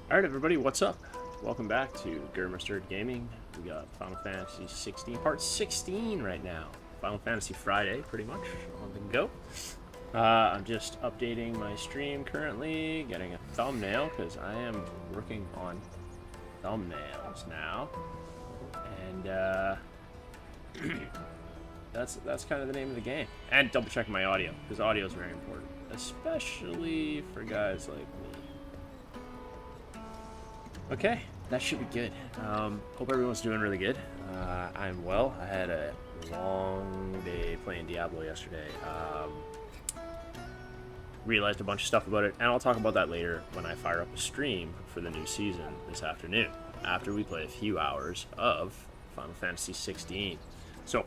Alright everybody, what's up? Welcome back to Grr-Must-Errd Gaming. We got Final Fantasy 16, part 16 right now. Final Fantasy Friday, pretty much, on the go. I'm just updating my stream currently, getting a thumbnail, because I am working on thumbnails now. And, that's kind of the name of the game. And double checking my audio, because audio is very important, especially for guys like me. Okay, that should be good. Hope everyone's doing really good. I'm well. I had a long day playing Diablo yesterday. Realized a bunch of stuff about it, and I'll talk about that later when I fire up a stream for the new season this afternoon, after we play a few hours of Final Fantasy 16. So,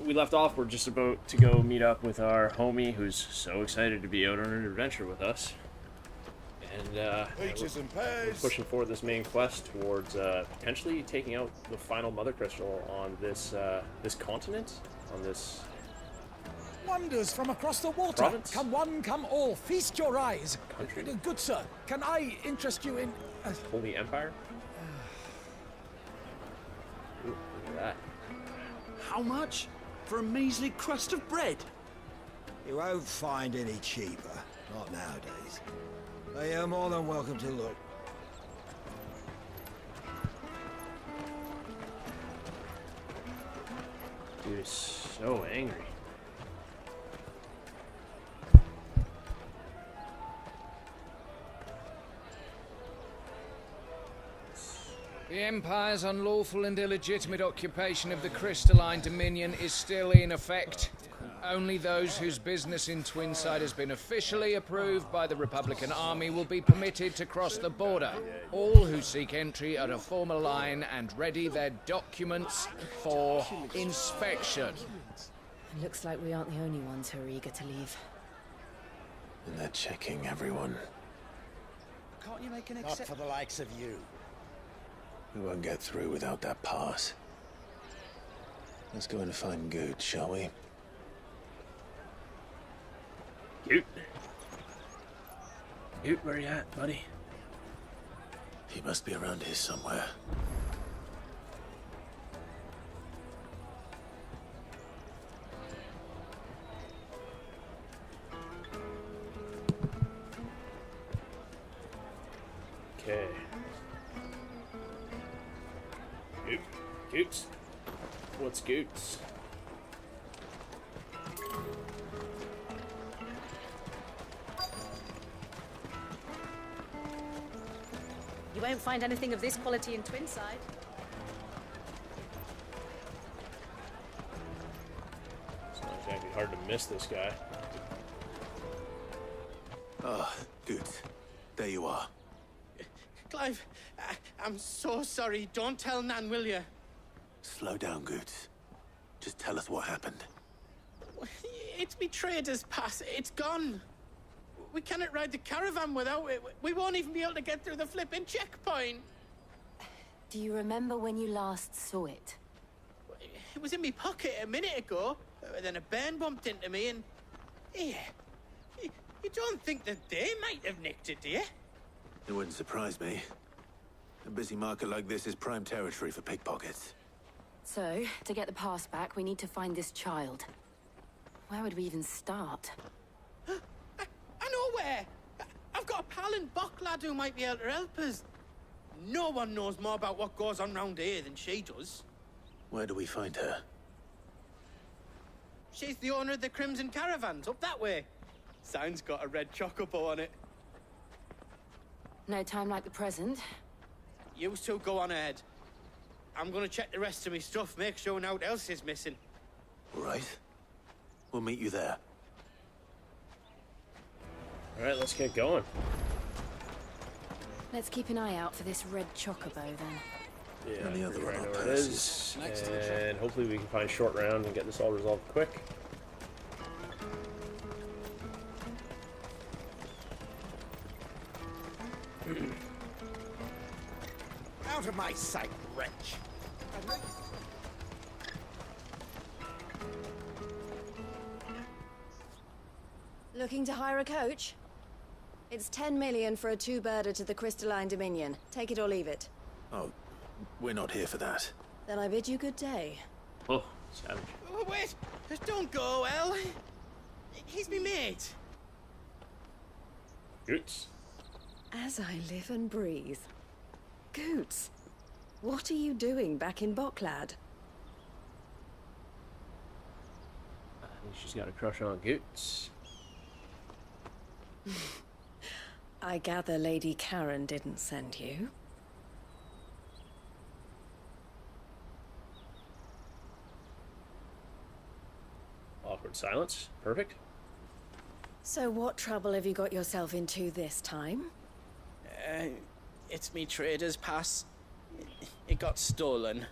we left off. We're just about to go meet up with our homie who's so excited to be out on an adventure with us. And we're pushing forward this main quest towards potentially taking out the final Mother Crystal on this this continent, on this Wonders from across the water. province? Come one, come all. Feast your eyes. Country. Good sir, can I interest you in... Holy Empire. Ooh, look at that. How much? For a measly crust of bread? You won't find any cheaper. Not nowadays. But you're more than welcome to look. Dude is so angry. The Empire's unlawful and illegitimate occupation of the crystalline dominion is still in effect. Only those whose business in Twinside has been officially approved by the Republican Army will be permitted to cross the border. All who seek entry are to form a line and ready their documents for inspection. Looks like we aren't the only ones who are eager to leave. And they're checking everyone. Can't you make an Not exception? for the likes of you. We won't get through without that pass. Let's go and find Good, shall we? Cute. Cute, where you at, buddy? He must be around here somewhere. Okay. Goot. Goots. What's Goots? You won't find anything of this quality in Twinside. It's not exactly hard to miss this guy. Ah, Good. There you are. Clive, I'm so sorry. Don't tell Nan, will you? Slow down, Good. Just tell us what happened. It's me trader's pass. It's gone. We cannot ride the caravan without it. We won't even be able to get through the flipping checkpoint. Do you remember when you last saw it? It was in my pocket a minute ago. Then a bairn bumped into me and... Yeah. You don't think that they might have nicked it, do you? It wouldn't surprise me. A busy market like this is prime territory for pickpockets. So, to get the pass back, we need to find this child. Where would we even start? I know where. I've got a pal in Bock lad who might be able to help us. No one knows more about what goes on round here than she does. Where do we find her? She's the owner of the Crimson Caravans, up that way. Sign's got a red chocobo on it. No time like the present. You two go on ahead. I'm gonna check the rest of my stuff, make sure no one else is missing. All right. We'll meet you there. Alright, let's get going. Let's keep an eye out for this red chocobo then. Yeah, And the other right one know up where it is. And hopefully we can find short round and get this all resolved quick. Out of my sight, wretch. Looking to hire a coach? It's 10 million for a two-birder to the Crystalline Dominion. Take it or leave it. Oh, we're not here for that. Then I bid you good day. Oh, savage. Oh, wait! Don't go, El. He's me mate. Goots. As I live and breathe. Goots, what are you doing back in Boklad? I think she's got a crush on Goots. I gather Lady Karen didn't send you. Awkward silence. Perfect. So what trouble have you got yourself into this time? It's me trader's pass. It got stolen.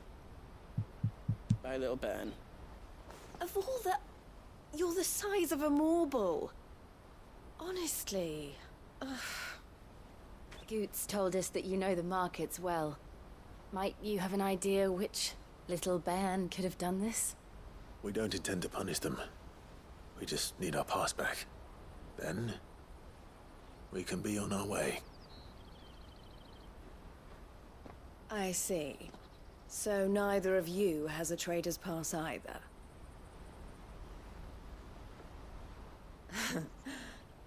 By little Ben. Of all the... You're the size of a marble. Honestly. Ugh. Goots told us that you know the markets well. Might you have an idea which little bairn could have done this? We don't intend to punish them. We just need our pass back. Then, we can be on our way. I see. So neither of you has a trader's pass either.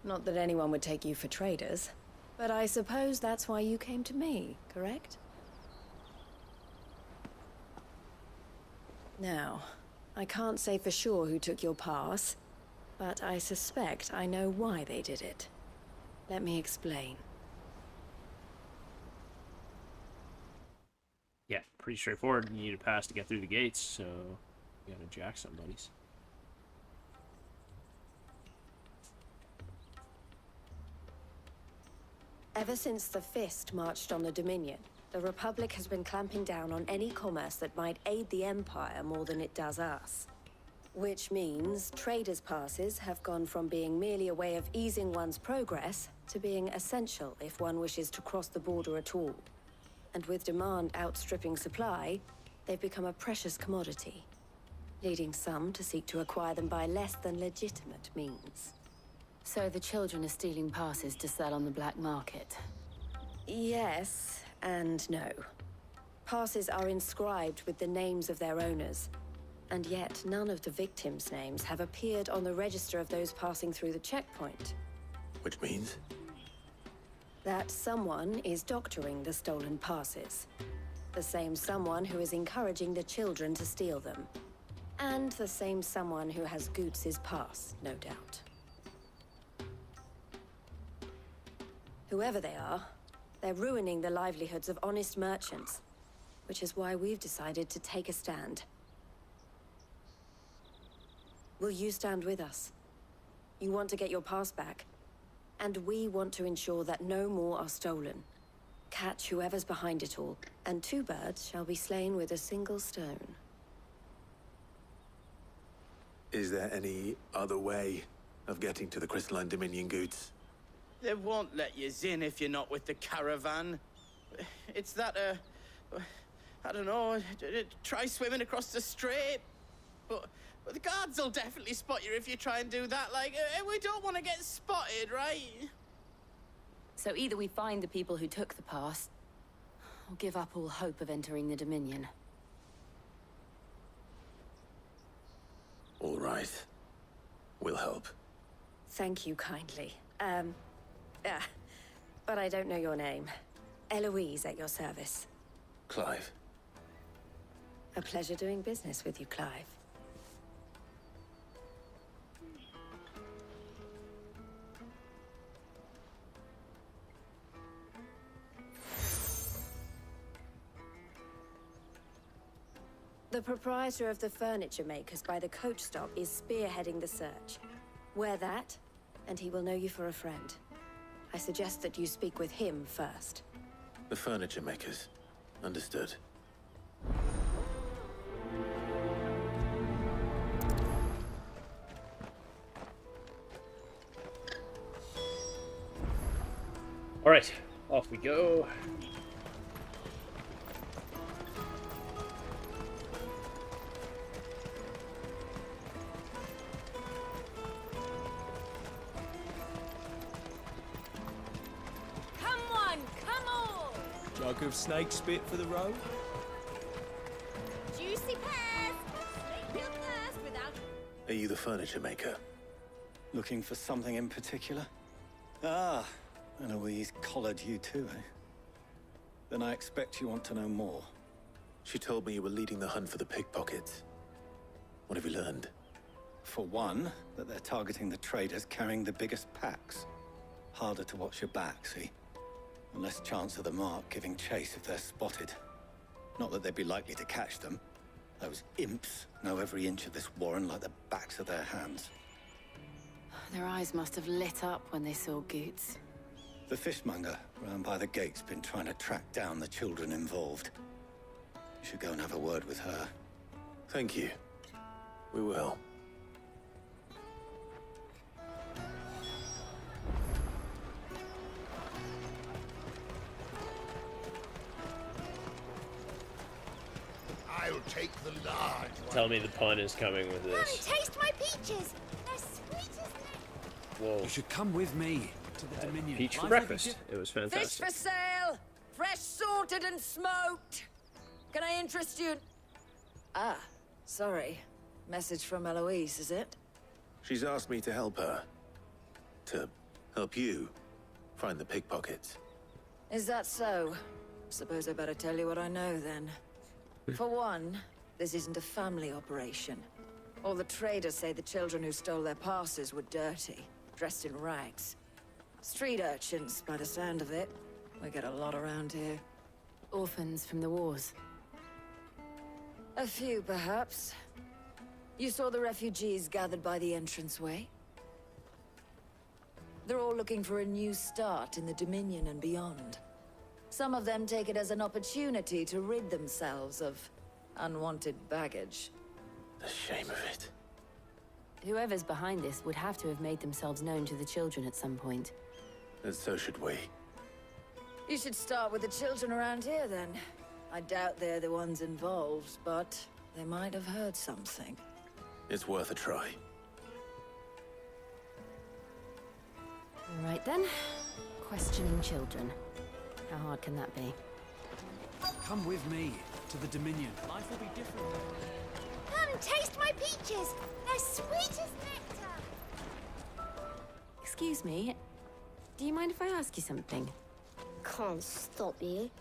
Not that anyone would take you for traders, but I suppose that's why you came to me, correct? Now, I can't say for sure who took your pass, but I suspect I know why they did it. Let me explain. Yeah, pretty straightforward. You need a pass to get through the gates, so you gotta jack somebody's. Ever since the Fist marched on the Dominion, the Republic has been clamping down on any commerce that might aid the Empire more than it does us. Which means traders' passes have gone from being merely a way of easing one's progress to being essential if one wishes to cross the border at all. And with demand outstripping supply, they've become a precious commodity, leading some to seek to acquire them by less than legitimate means. So the children are stealing passes to sell on the black market. Yes and no. Passes are inscribed with the names of their owners, and yet none of the victims' names have appeared on the register of those passing through the checkpoint. Which means? That someone is doctoring the stolen passes. The same someone who is encouraging the children to steal them. And the same someone who has Goots' pass, no doubt. Whoever they are, they're ruining the livelihoods of honest merchants, which is why we've decided to take a stand. Will you stand with us? You want to get your pass back, and we want to ensure that no more are stolen. Catch whoever's behind it all, and two birds shall be slain with a single stone. Is there any other way of getting to the Crystalline Dominion Goods? They won't let you in if you're not with the caravan. It's that, I don't know, try swimming across the strait. But the guards will definitely spot you if you try and do that. Like, we don't want to get spotted, right? So either we find the people who took the pass, or give up all hope of entering the Dominion. All right. We'll help. Thank you kindly. But I don't know your name. Eloise at your service. Clive. A pleasure doing business with you, Clive. The proprietor of the furniture makers by the coach stop is spearheading the search. Wear that, and he will know you for a friend. I suggest that you speak with him first. The furniture makers. Understood. All right, off we go. Jug of snake spit for the road? Juicy pears! Slake your thirst without... Are you the furniture maker? Looking for something in particular? Ah, and Eloise collared you too, eh? Then I expect you want to know more. She told me you were leading the hunt for the pickpockets. What have you learned? For one, that they're targeting the traders carrying the biggest packs. Harder to watch your back, see? And less chance of the mark giving chase if they're spotted. Not that they'd be likely to catch them. Those imps know every inch of this warren like the backs of their hands. Their eyes must have lit up when they saw Goots. The fishmonger round by the gate's been trying to track down the children involved. You should go and have a word with her. Thank you. We will. I'll take the large one. Tell me the pun is coming with this. Taste my peaches! They're sweet as nectar. Whoa. You should come with me to the Dominion. Peach for Life will be breakfast. It was Fish fantastic. for sale! Fresh sorted and smoked! Can I interest you? Ah, sorry. Message from Eloise, is it? She's asked me to help her. To help you find the pickpockets. Is that so? Suppose I better tell you what I know then. For one, this isn't a family operation. All the traders say the children who stole their passes were dirty, dressed in rags. Street urchins, by the sound of it. We get a lot around here. Orphans from the wars. A few, perhaps. You saw the refugees gathered by the entranceway? They're all looking for a new start in the Dominion and beyond. Some of them take it as an opportunity to rid themselves of unwanted baggage. The shame of it. Whoever's behind this would have to have made themselves known to the children at some point. And so should we. You should start with the children around here, then. I doubt they're the ones involved, but they might have heard something. It's worth a try. All right then. Questioning children. How hard can that be? Come with me to the Dominion. Life will be different. Come, taste my peaches! They're sweet as nectar! Excuse me. Do you mind if I ask you something? Can't stop you.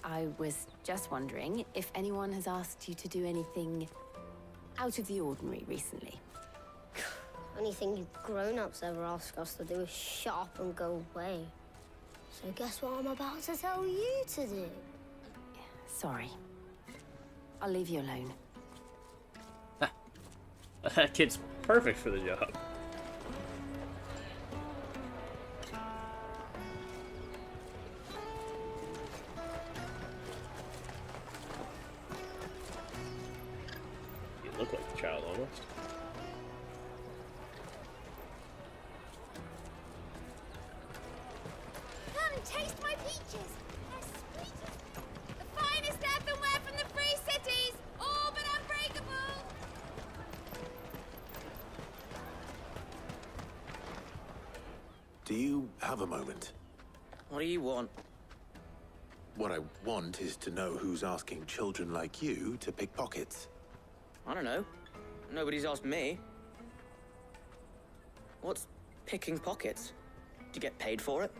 I was just wondering if anyone has asked you to do anything out of the ordinary recently. Anything you grown-ups ever ask us to do is shut up and go away. So guess what I'm about to tell you to do? Sorry. I'll leave you alone. That kid's perfect for the job. You look like the child almost. Come, taste my peaches! They're sweet as... The finest earthenware from the Free Cities! All but unbreakable! Do you have a moment? What do you want? What I want is to know who's asking children like you to pick pockets. I don't know. Nobody's asked me. What's picking pockets? Do you get paid for it?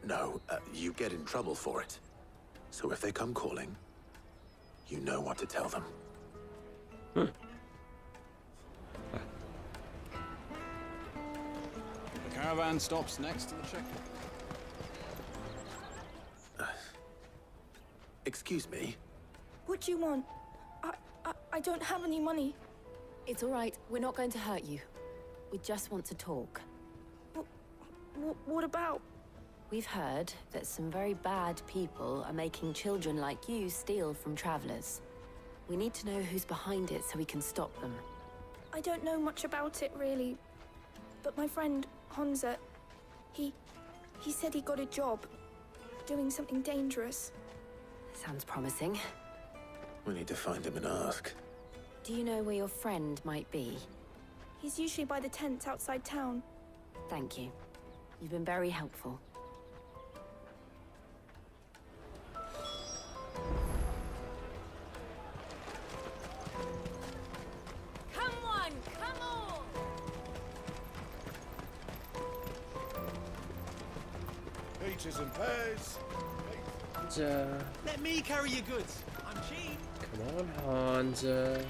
No, you get in trouble for it. So if they come calling, you know what to tell them. The caravan stops next to the checkpoint. Excuse me? What do you want? I don't have any money. It's all right. We're not going to hurt you. We just want to talk. What about? We've heard that some very bad people are making children like you steal from travelers. We need to know who's behind it so we can stop them. I don't know much about it, really. But my friend, Honza, he said he got a job doing something dangerous. Sounds promising. We need to find him and ask. Do you know where your friend might be? He's usually by the tents outside town. Thank you. You've been very helpful. Citizen pays. Let me carry your goods. I'm cheap. Come on, Hansa.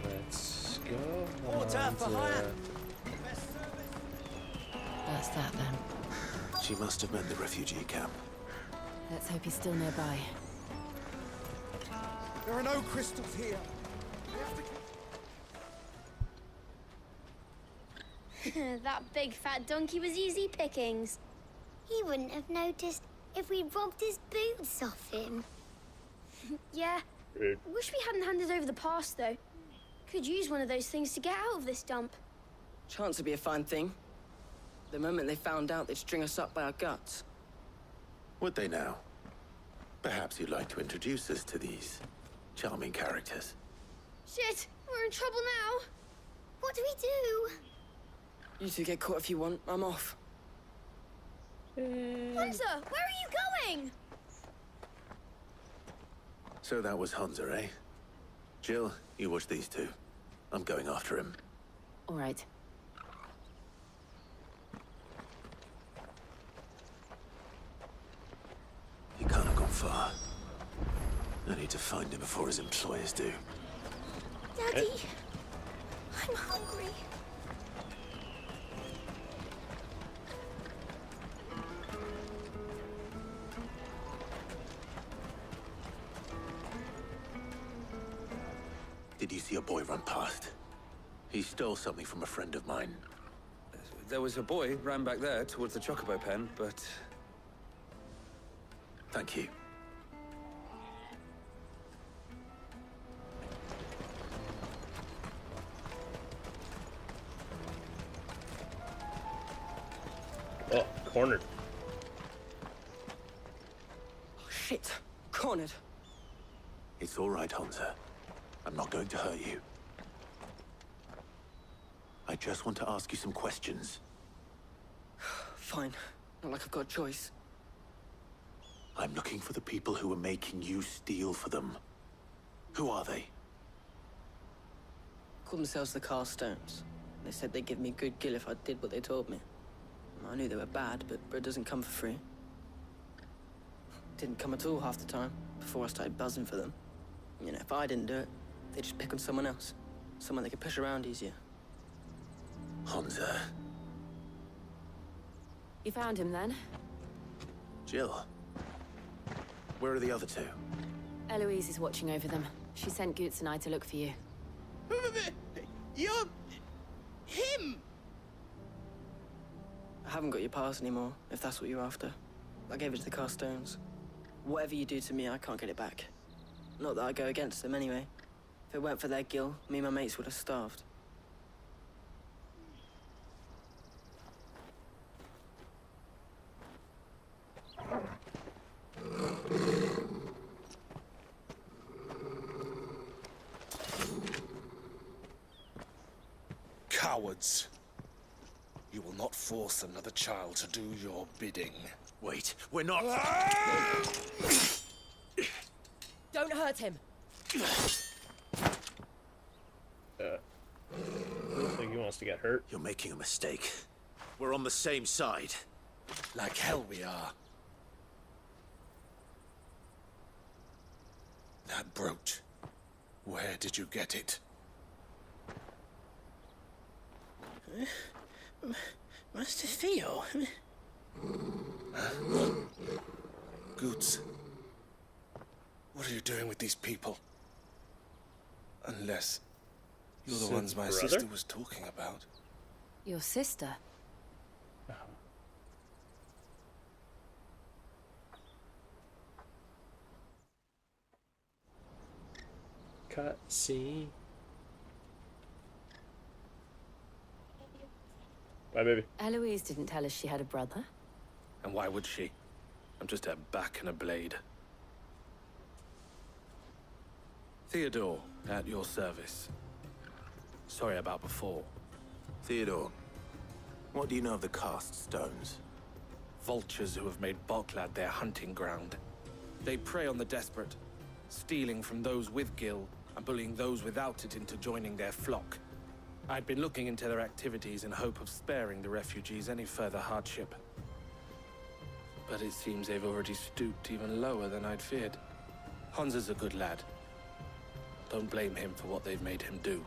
Let's go, Water for hire. Hansa. That's that then. She must have meant the refugee camp. Let's hope he's still nearby. There are no crystals here. That big fat donkey was easy pickings. He wouldn't have noticed if we robbed his boots off him. Yeah. Wish we hadn't handed over the pass, though. Could use one of those things to get out of this dump. Chance would be a fine thing. The moment they found out, they'd string us up by our guts. Would they now? Perhaps you'd like to introduce us to these charming characters. Shit, we're in trouble now. What do we do? You two get caught if you want. I'm off. Hunter, where are you going? So that was Hansa, eh? Jill, you watch these two. I'm going after him. All right. He can't have gone far. I need to find him before his employers do. Daddy, I'm hungry. Did you see a boy run past? He stole something from a friend of mine. There was a boy ran back there towards the Chocobo pen, but... Thank you. Oh, cornered. Oh, shit. Cornered. It's all right, Hansa. I'm not going to hurt you. I just want to ask you some questions. Fine. Not like I've got a choice. I'm looking for the people who are making you steal for them. Who are they? Called themselves the Carstones. They said they'd give me good gill if I did what they told me. I knew they were bad, but bread doesn't come for free. Didn't come at all half the time, before I started buzzing for them. You know, if I didn't do it, they'd just pick on someone else. Someone they could push around easier. Hansa. You found him then? Jill. Where are the other two? Eloise is watching over them. She sent Goots and I to look for you. You're... him! I haven't got your pass anymore, if that's what you're after. I gave it to the Carstones. Whatever you do to me, I can't get it back. Not that I go against them anyway. If it weren't for their gill, me and my mates would have starved. Cowards. You will not force another child to do your bidding. Wait, we're not... Don't hurt him. Looks like he wants to get hurt. You're making a mistake. We're on the same side. Like hell we are. That brooch. Where did you get it? Master Theo? Goots. What are you doing with these people? Unless you're the Sid's ones my brother? sister was talking about. Your sister? Cut scene. Bye, baby. Eloise didn't tell us she had a brother. And why would she? I'm just a back and a blade. Theodore, at your service. Sorry about before. Theodore, what do you know of the Cast Stones? Vultures who have made Boklad their hunting ground. They prey on the desperate, stealing from those with gill and bullying those without it into joining their flock. I'd been looking into their activities in hope of sparing the refugees any further hardship. But it seems they've already stooped even lower than I'd feared. Hans is a good lad. Don't blame him for what they've made him do.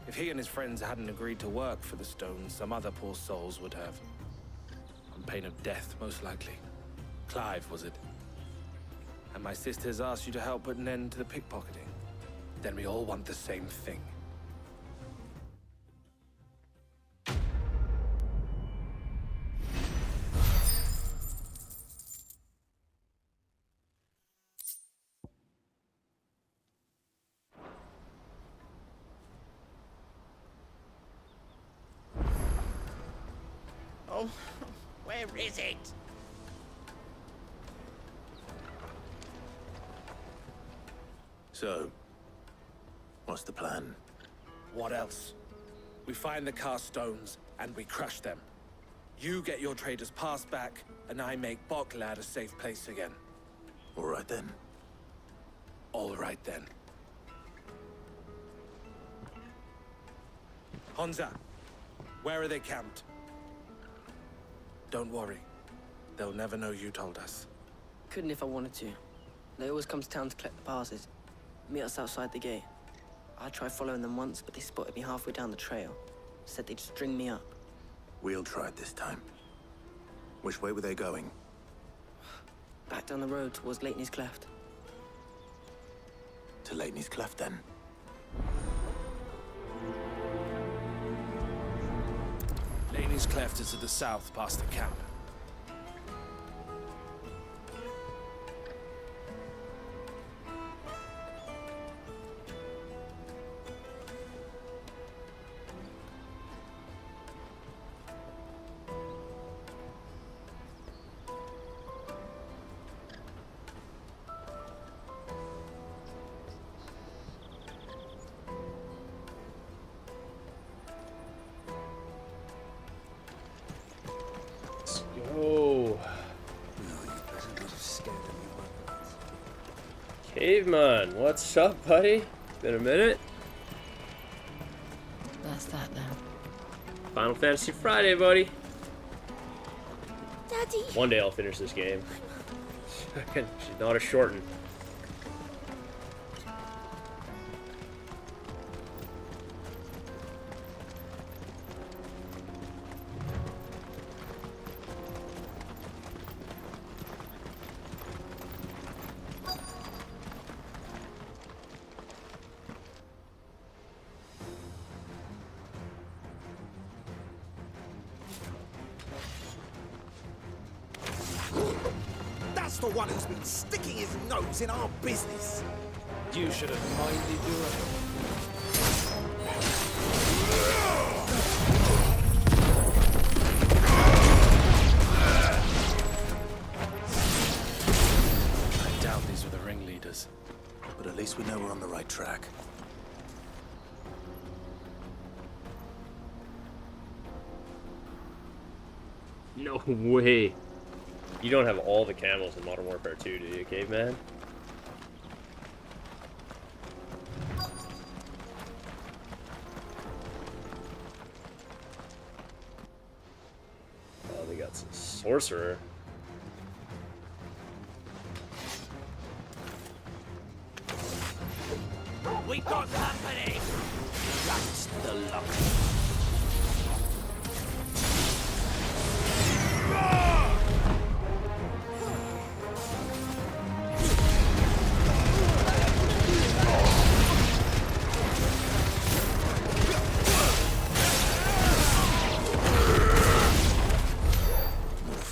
If he and his friends hadn't agreed to work for the stones, some other poor souls would have. On pain of death, most likely. Clive, was it? And my sisters asked you to help put an end to the pickpocketing. Then we all want the same thing. Oh, where is it? So, what's the plan? What else? We find the cast stones, and we crush them. You get your trader's pass back, and I make Boklad a safe place again. All right then. All right then. Honza, where are they camped? Don't worry. They'll never know you told us. Couldn't if I wanted to. They always come to town to collect the passes. Meet us outside the gate. I tried following them once, but they spotted me halfway down the trail. Said they'd string me up. We'll try it this time. Which way were they going? Back down the road towards Lateney's Cleft. To Lateney's Cleft, then. Laney's Cleft is to the south, past the camp. Yo. Caveman, what's up, buddy? Been a minute. That's that then. Final Fantasy Friday, buddy. Daddy. One day I'll finish this game. She's not a shorten. That's the one who's been sticking his nose in our business. You should have minded your own. I doubt these were the ringleaders. But at least we know we're on the right track. No way. You don't have all the camos in Modern Warfare 2, do you, Caveman? Oh, they got some sorcerer. We got company. That's the luck.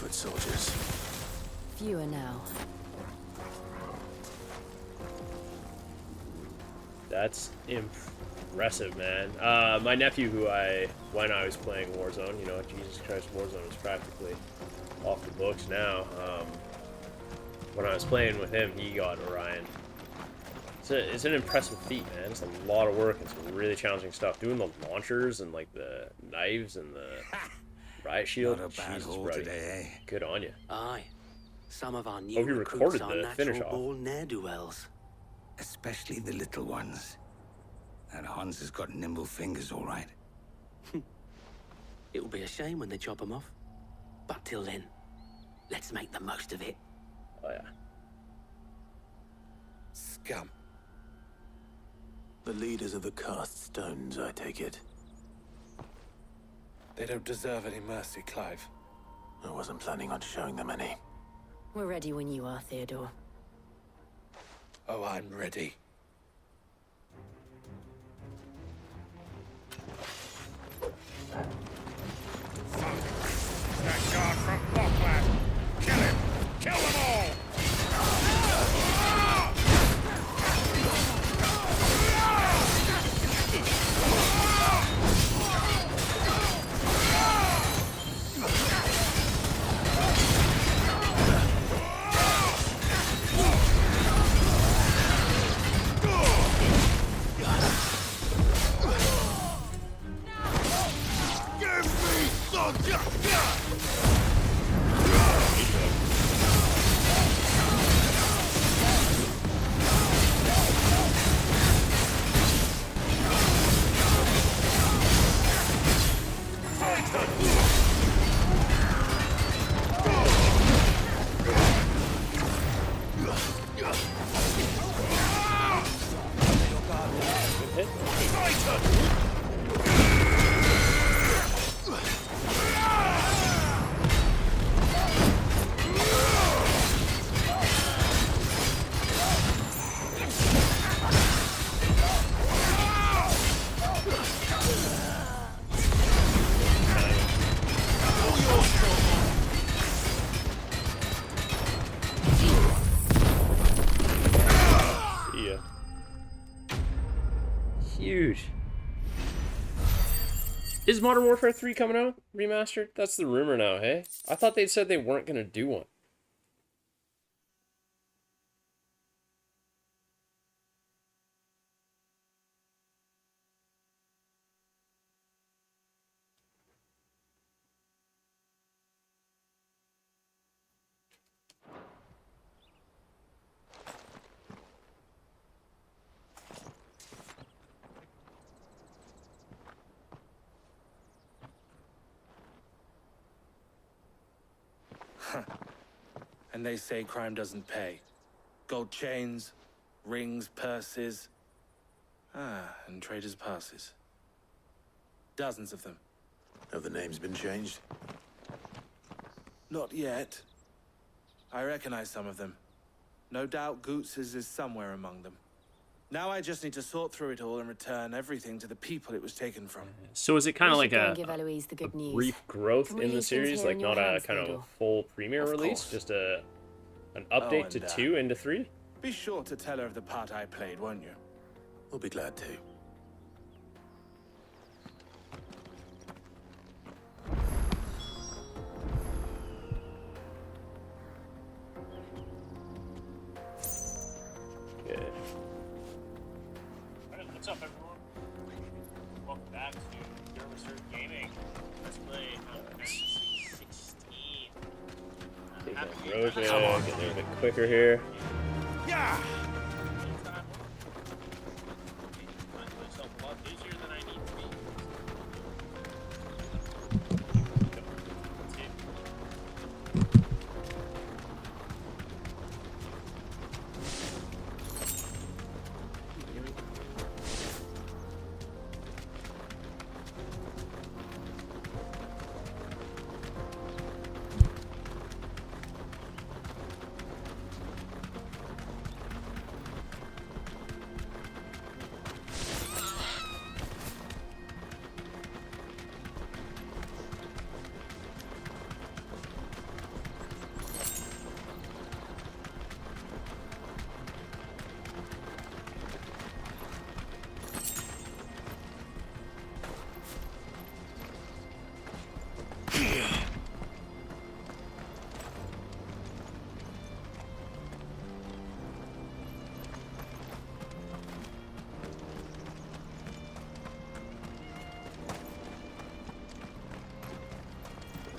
Soldiers. Fewer now. That's impressive, man. My nephew, when I was playing Warzone, you know, Jesus Christ, Warzone is practically off the books now. When I was playing with him, he got Orion. It's an impressive feat, man. It's a lot of work and some really challenging stuff. Doing the launchers and like the knives and the riot shield. Not a bad Jesus, haul buddy. today, eh? Good on you. Aye. Some of our new Hope you recruits recorded are the finish natural off. born ne'er-do-wells. Especially the little ones. And Hans has got nimble fingers, all right. It will be a shame when they chop them off. But till then, Let's make the most of it. Oh yeah. Scum. The leaders of the cast stones, I take it. They don't deserve any mercy, Clive. I wasn't planning on showing them any. We're ready when you are, Theodore. Oh, I'm ready. That guard from Boklat! Kill him! Kill them all! Huge. Is Modern Warfare 3 coming out remastered? That's the rumor now, hey? I thought they said they weren't going to do one. And they say crime doesn't pay. Gold chains, rings, purses. And traders' passes. Dozens of them. Have the names been changed? Not yet. I recognize some of them. No doubt Goots's is somewhere among them. Now I just need to sort through it all and return everything to the people it was taken from. So is it kind of like a give Eloise the good news. brief growth Can we in the leave things series, here like in your not a hands, kind Theodore? of full premiere Of release, course. just an update to and, 2 into 3? Be sure to tell her of the part I played, won't you? We'll be glad to. Good. Alright, what's up, everyone? Welcome back to Grr-Must-Errd Gaming. Let's play Final Fantasy 16. Taking Roja, getting a little bit quicker here. Yeah!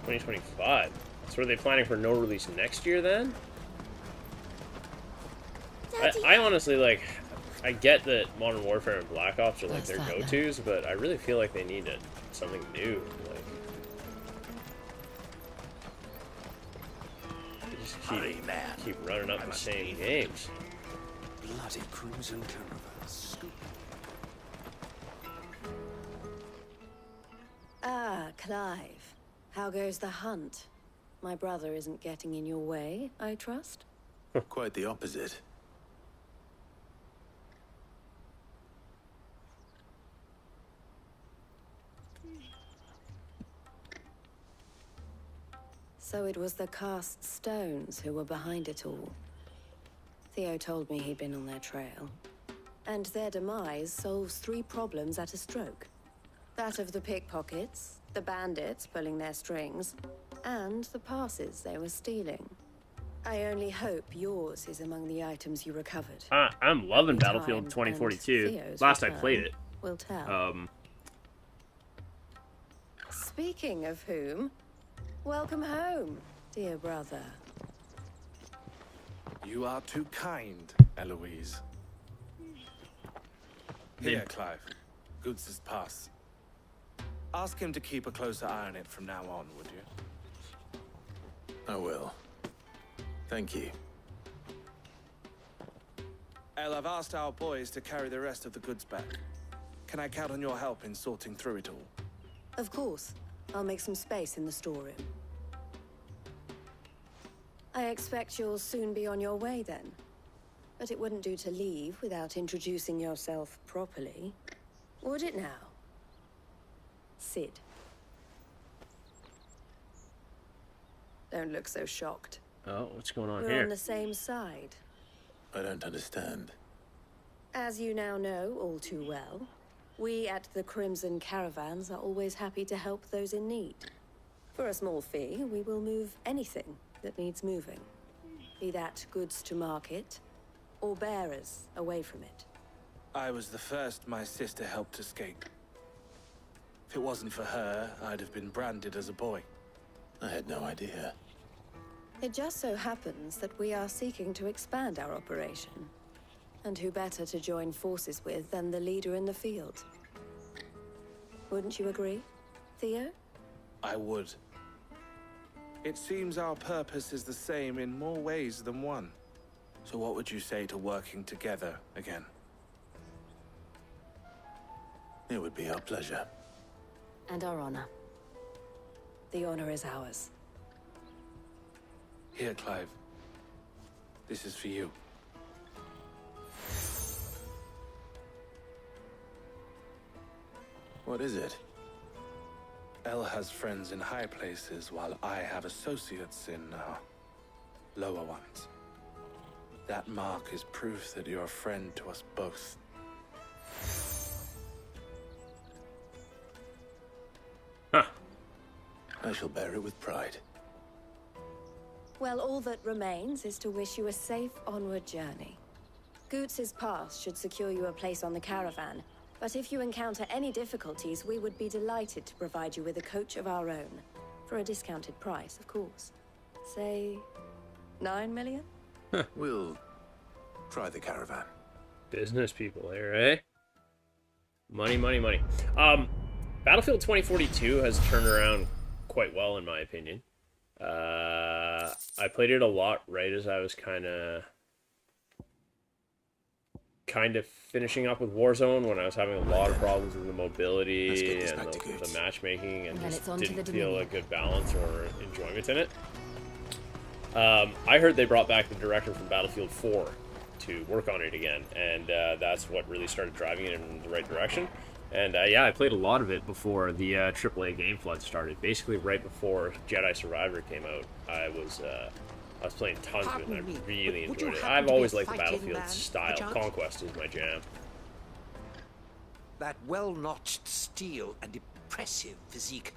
$2025. So are they planning for no release next year then? I honestly, like, I get that Modern Warfare and Black Ops are like their go-tos, but I really feel like they need something new. Like, just keep running up the same games. Bloody crimson caravans. Ah, Clive. How goes the hunt? My brother isn't getting in your way, I trust? Quite the opposite. So it was the cast stones who were behind it all. Theo told me he'd been on their trail. And their demise solves 3 problems at a stroke. That of the pickpockets, the bandits pulling their strings, and the passes they were stealing. I only hope yours is among the items you recovered. I'm loving In Battlefield time, 2042. and Theo's Last I return played it. will tell. Speaking of whom, welcome home, dear brother. You are too kind, Eloise. Here, Clive. Goods' pass. Ask him to keep a closer eye on it from now on, would you? I will. Thank you. El, I've asked our boys to carry the rest of the goods back. Can I count on your help in sorting through it all? Of course. I'll make some space in the storeroom. I expect you'll soon be on your way then. But it wouldn't do to leave without introducing yourself properly. Would it now? Sid. Don't look so shocked. Oh, what's going on We're here? on the same side. I don't understand. As you now know all too well, we at the Crimson Caravans are always happy to help those in need. For a small fee, we will move anything that needs moving. Be that goods to market, or bearers away from it. I was the first my sister helped escape. If it wasn't for her, I'd have been branded as a boy. I had no idea. It just so happens that we are seeking to expand our operation. And who better to join forces with than the leader in the field? Wouldn't you agree, Theo? I would. It seems our purpose is the same in more ways than one. So what would you say to working together again? It would be our pleasure. And our honor. The honor is ours. Here, Clive. This is for you. What is it? El has friends in high places, while I have associates in, lower ones. That mark is proof that you're a friend to us both. Huh. I shall bear it with pride. Well, all that remains is to wish you a safe onward journey. Goots' pass should secure you a place on the caravan, but if you encounter any difficulties, we would be delighted to provide you with a coach of our own. For a discounted price, of course. Say, 9 million? We'll try the caravan. Business people here, eh? Money, money, money. Battlefield 2042 has turned around quite well, in my opinion. I played it a lot right as I was kind of finishing up with Warzone, when I was having a lot of problems with the mobility and the matchmaking, and just didn't feel a good balance or enjoyment in it. I heard they brought back the director from Battlefield 4 to work on it again, and that's what really started driving it in the right direction. And yeah, I played a lot of it before the AAA game flood started. Basically, right before Jedi Survivor came out, I was playing tons of it, and I really enjoyed it. I've always liked the Battlefield style. Conquest is my jam. That well-notched steel and impressive physique.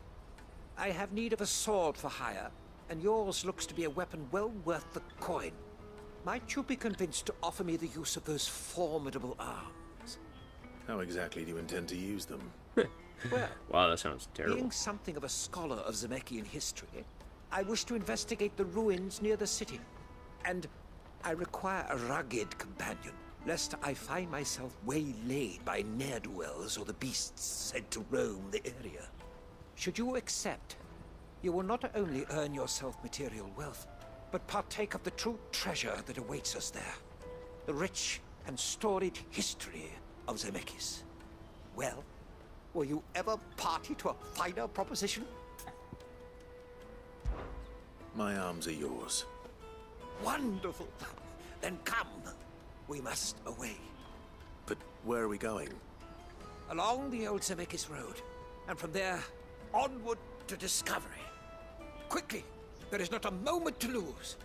I have need of a sword for hire, and yours looks to be a weapon well worth the coin. Might you be convinced to offer me the use of those formidable arms? How exactly do you intend to use them? Well, wow, that sounds terrible. Being something of a scholar of Zemeckis history, I wish to investigate the ruins near the city. And I require a rugged companion, lest I find myself waylaid by ne'er-do-wells or the beasts sent to roam the area. Should you accept, you will not only earn yourself material wealth, but partake of the true treasure that awaits us there. The rich and storied history of Zemeckis. Well, were you ever party to a finer proposition? My arms are yours. Wonderful. Then come. We must away. But where are we going? Along the old Zemeckis Road, and from there, onward to discovery. Quickly! There is not a moment to lose.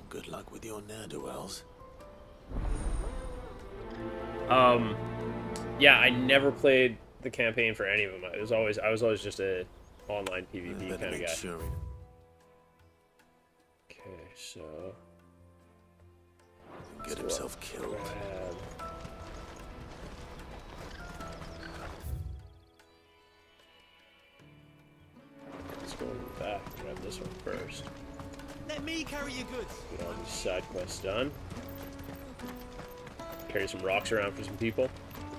Good luck with your ne'er-do-wells. Yeah, I never played the campaign for any of them. I was always just a online PvP kind of guy. Sure. Okay, so get himself killed. Let's go with that. Grab this one first. Let me carry your goods. Get all these side quests done. Carry some rocks around for some people.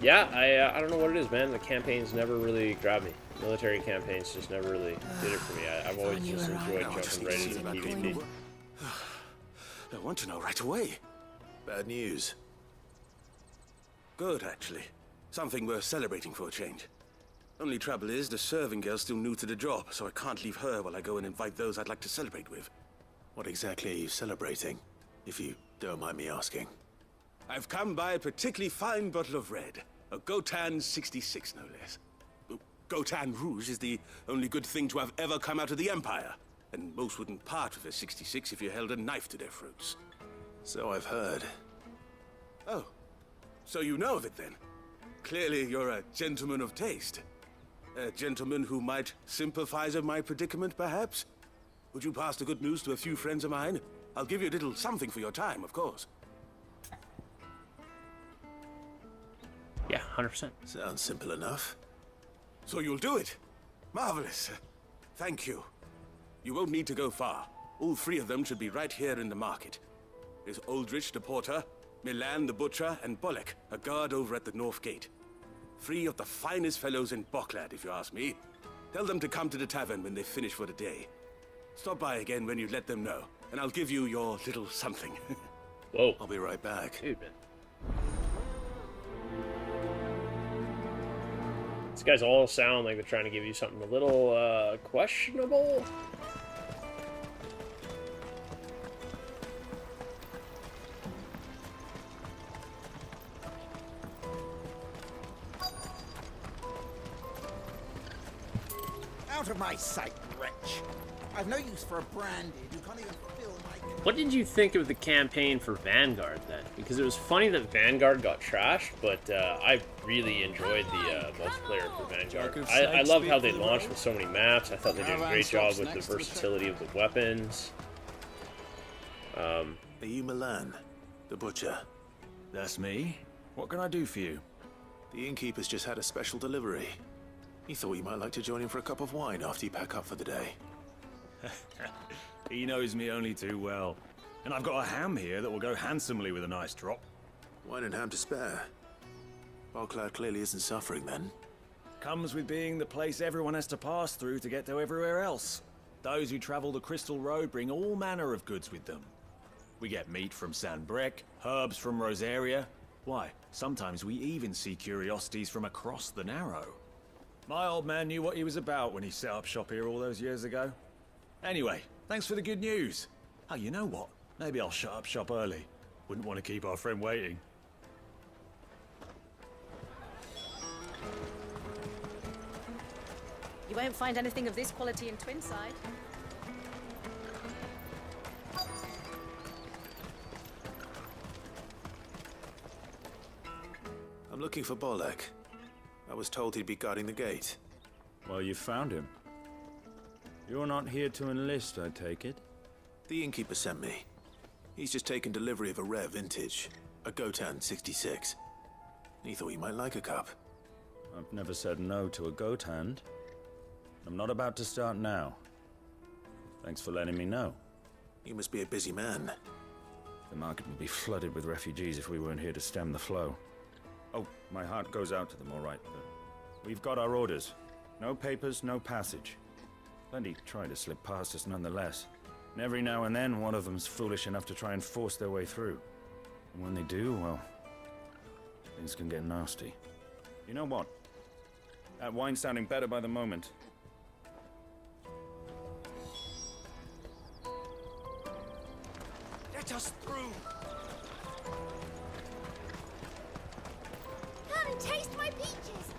Yeah, I don't know what it is, man. The campaigns never really grabbed me. Military campaigns just never really did it for me. I've always just enjoyed jumping right into PvP. I want to know right away. Bad news. Good, actually. Something worth celebrating for a change. Only trouble is, the serving girl's still new to the job, so I can't leave her while I go and invite those I'd like to celebrate with. What exactly are you celebrating, if you don't mind me asking? I've come by a particularly fine bottle of red. A Gotan 66, no less. Gotan Rouge is the only good thing to have ever come out of the Empire. And most wouldn't part with a 66 if you held a knife to their throats. So I've heard. Oh. So you know of it, then? Clearly you're a gentleman of taste. A gentleman who might sympathize with my predicament, perhaps? Would you pass the good news to a few friends of mine? I'll give you a little something for your time, of course. Yeah, 100%. Sounds simple enough. So you'll do it? Marvelous. Thank you. You won't need to go far. All three of them should be right here in the market. There's Aldrich the porter, Milan the butcher, and Bolek, a guard over at the north gate. Three of the finest fellows in Boklad, if you ask me. Tell them to come to the tavern when they finish for the day. Stop by again when you let them know, and I'll give you your little something. Whoa. I'll be right back. Dude, man. These guys all sound like they're trying to give you something a little, questionable. Out of my sight, wretch. I've no use for a branded. You can't even fill my... What did you think of the campaign for Vanguard, then? Because it was funny that Vanguard got trashed, but I really enjoyed the multiplayer for Vanguard. I love how they launched with so many maps. I thought they did a great job with the versatility of the weapons. Are you Milan, the butcher? That's me. What can I do for you? The innkeeper's just had a special delivery. He thought you might like to join him for a cup of wine after you pack up for the day. He knows me only too well. And I've got a ham here that will go handsomely with a nice drop. Wine and ham to spare. Boklad clearly isn't suffering then. Comes with being the place everyone has to pass through to get to everywhere else. Those who travel the Crystal Road bring all manner of goods with them. We get meat from San Brec, herbs from Rosaria. Why, sometimes we even see curiosities from across the Narrow. My old man knew what he was about when he set up shop here all those years ago. Anyway, thanks for the good news. Oh, you know what? Maybe I'll shut up shop early. Wouldn't want to keep our friend waiting. You won't find anything of this quality in Twinside. I'm looking for Bolek. I was told he'd be guarding the gate. Well, you found him. You're not here to enlist, I take it? The innkeeper sent me. He's just taken delivery of a rare vintage, a Gotan 66. He thought you might like a cup. I've never said no to a goat hand. I'm not about to start now. Thanks for letting me know. You must be a busy man. The market would be flooded with refugees if we weren't here to stem the flow. Oh, my heart goes out to them, all right, but we've got our orders. No papers, no passage. Plenty try to slip past us nonetheless. And every now and then, one of them's foolish enough to try and force their way through. And when they do, well, things can get nasty. You know what? That wine's sounding better by the moment. Let us through! Come and taste my peaches.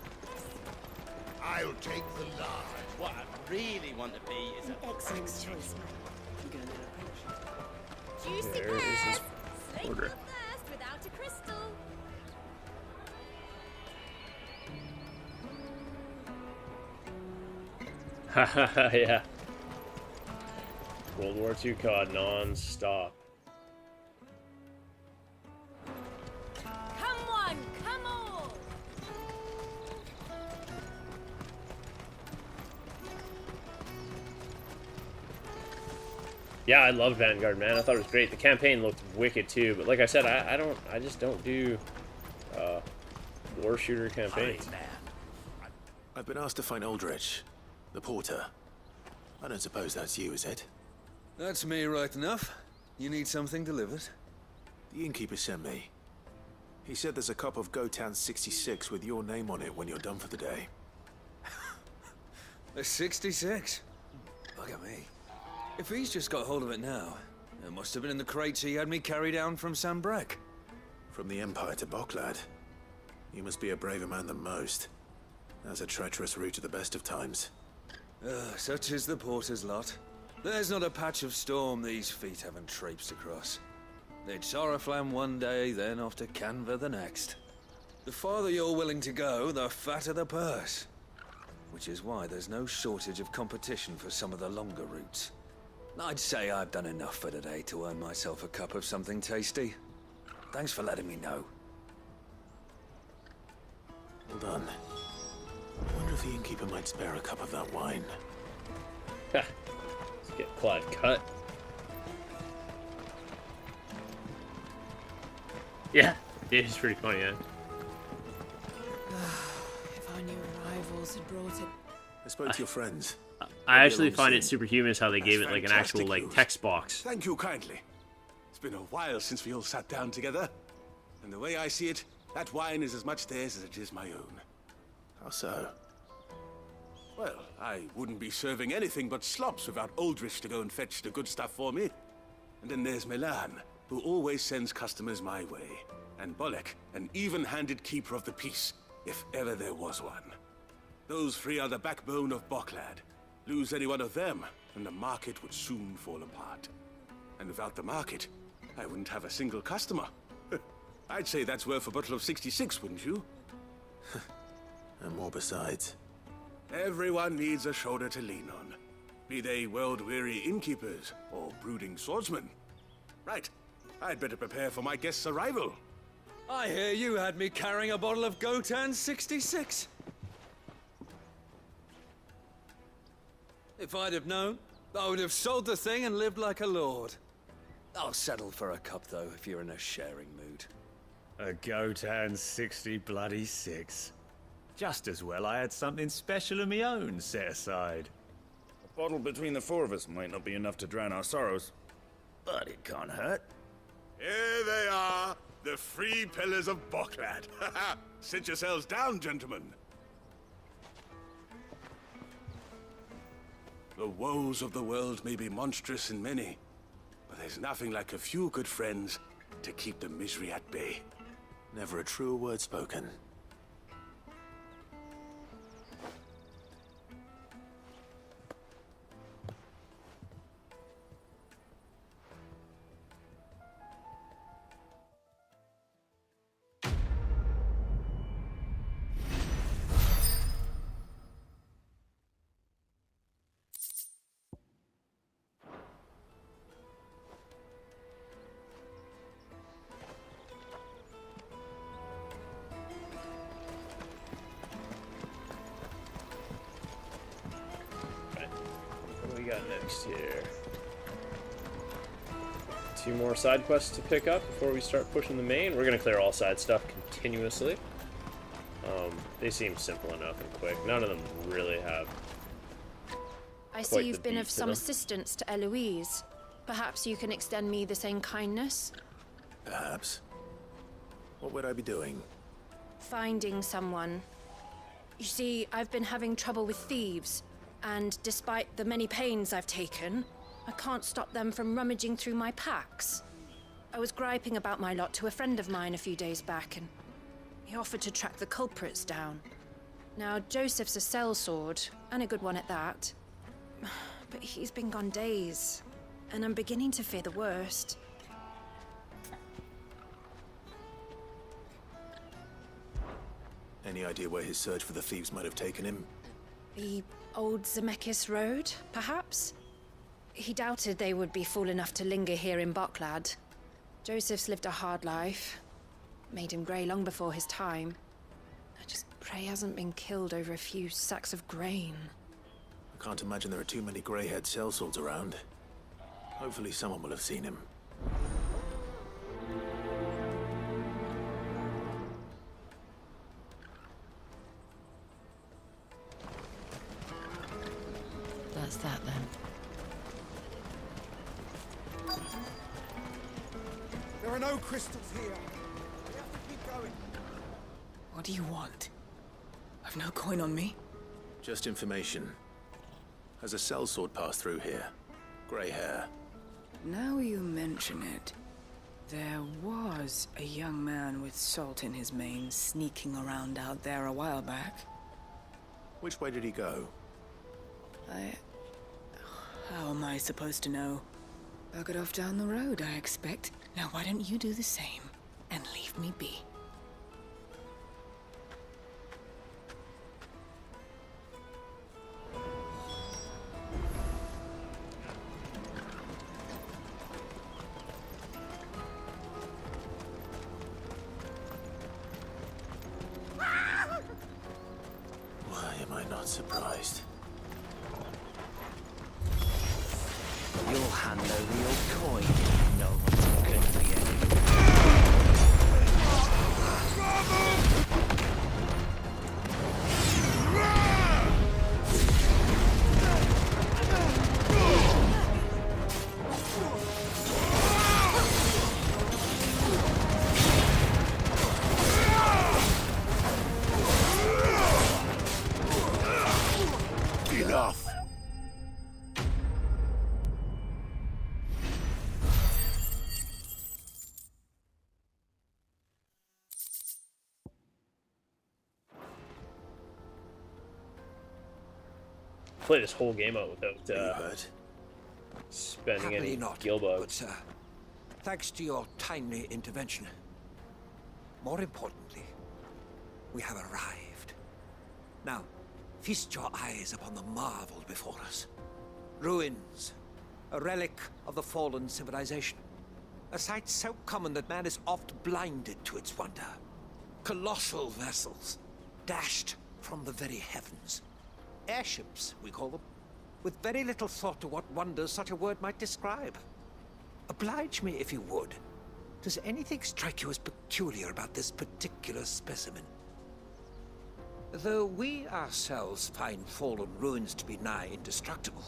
I'll take the large. What I really want to be is an excellent choice, Juicy Juicy There is this Slake order. your thirst without a crystal. Haha, yeah. World War II COD non-stop. Come one, come all. Yeah, I love Vanguard, man. I thought it was great. The campaign looked wicked too, but like I said, I just don't do war shooter campaigns. I've been asked to find Aldrich, the porter. I don't suppose that's you, is it? That's me right enough. You need something delivered? The innkeeper sent me. He said there's a cup of Gotan 66 with your name on it when you're done for the day. A 66? Look at me. If he's just got hold of it now, it must have been in the crates he had me carry down from Sambrek. From the Empire to Boklad. You must be a braver man than most. That's a treacherous route at the best of times. Such is the porter's lot. There's not a patch of storm these feet haven't traipsed across. It's Oriflamme one day, then off to Canva the next. The farther you're willing to go, the fatter the purse. Which is why there's no shortage of competition for some of the longer routes. I'd say I've done enough for today to earn myself a cup of something tasty. Thanks for letting me know. Well done. I wonder if the innkeeper might spare a cup of that wine. Let's get Clive cut. Yeah, it is pretty funny, yeah. If our new arrivals had brought it. I spoke to your friends. I actually find it superhuman how they gave it like an actual like text box. Thank you kindly. It's been a while since we all sat down together. And the way I see it, that wine is as much theirs as it is my own. How so? Well, I wouldn't be serving anything but slops without Aldrich to go and fetch the good stuff for me. And then there's Milan, who always sends customers my way. And Bolek, an even-handed keeper of the peace, if ever there was one. Those three are the backbone of Boklad. Lose any one of them, and the market would soon fall apart. And without the market, I wouldn't have a single customer. I'd say that's worth a bottle of 66, wouldn't you? And more besides. Everyone needs a shoulder to lean on. Be they world-weary innkeepers or brooding swordsmen. Right. I'd better prepare for my guest's arrival. I hear you had me carrying a bottle of Gotan 66. If I'd have known, I would have sold the thing and lived like a lord. I'll settle for a cup, though, if you're in a sharing mood. A Gotan 60 bloody 6. Just as well I had something special of my own set aside. A bottle between the four of us might not be enough to drown our sorrows, but it can't hurt. Here they are, the three pillars of Boklad. Sit yourselves down, gentlemen. The woes of the world may be monstrous in many, but there's nothing like a few good friends to keep the misery at bay. Never a truer word spoken. What do we got next here? Two more side quests to pick up before we start pushing the main. We're gonna clear all side stuff continuously. They seem simple enough and quick. None of them really have. I see quite you've the been beat of to some them. assistance to Eloise. Perhaps you can extend me the same kindness? Perhaps. What would I be doing? Finding someone. You see, I've been having trouble with thieves, and despite the many pains I've taken, I can't stop them from rummaging through my packs. I was griping about my lot to a friend of mine a few days back, and he offered to track the culprits down. Now, Joseph's a sellsword, and a good one at that. But he's been gone days, and I'm beginning to fear the worst. Any idea where his search for the thieves might have taken him? The old Zemeckis Road, perhaps? He doubted they would be fool enough to linger here in Boklad. Joseph's lived a hard life. Made him grey long before his time. I just pray he hasn't been killed over a few sacks of grain. I can't imagine there are too many grey-haired sellswords around. Hopefully someone will have seen him. That's that then. There are no crystals here. We have to keep going. What do you want? I've no coin on me. Just information. Has a sellsword passed through here? Grey hair. Now you mention it, there was a young man with salt in his mane sneaking around out there a while back. Which way did he go? How am I supposed to know? Buggered off down the road, I expect. Now why don't you do the same and leave me be? Why am I not surprised? You'll hand over your coin. No one's going to be any. Enough! Play this whole game out without spending Happily any not, gill bugs. good sir. Thanks to your timely intervention. More importantly, we have arrived. Now, feast your eyes upon the marvel before us. Ruins, a relic of the fallen civilization. A sight so common that man is oft blinded to its wonder. Colossal vessels, dashed from the very heavens. Airships, we call them, with very little thought to what wonders such a word might describe. Oblige me if you would. Does anything strike you as peculiar about this particular specimen? Though we ourselves find fallen ruins to be nigh indestructible,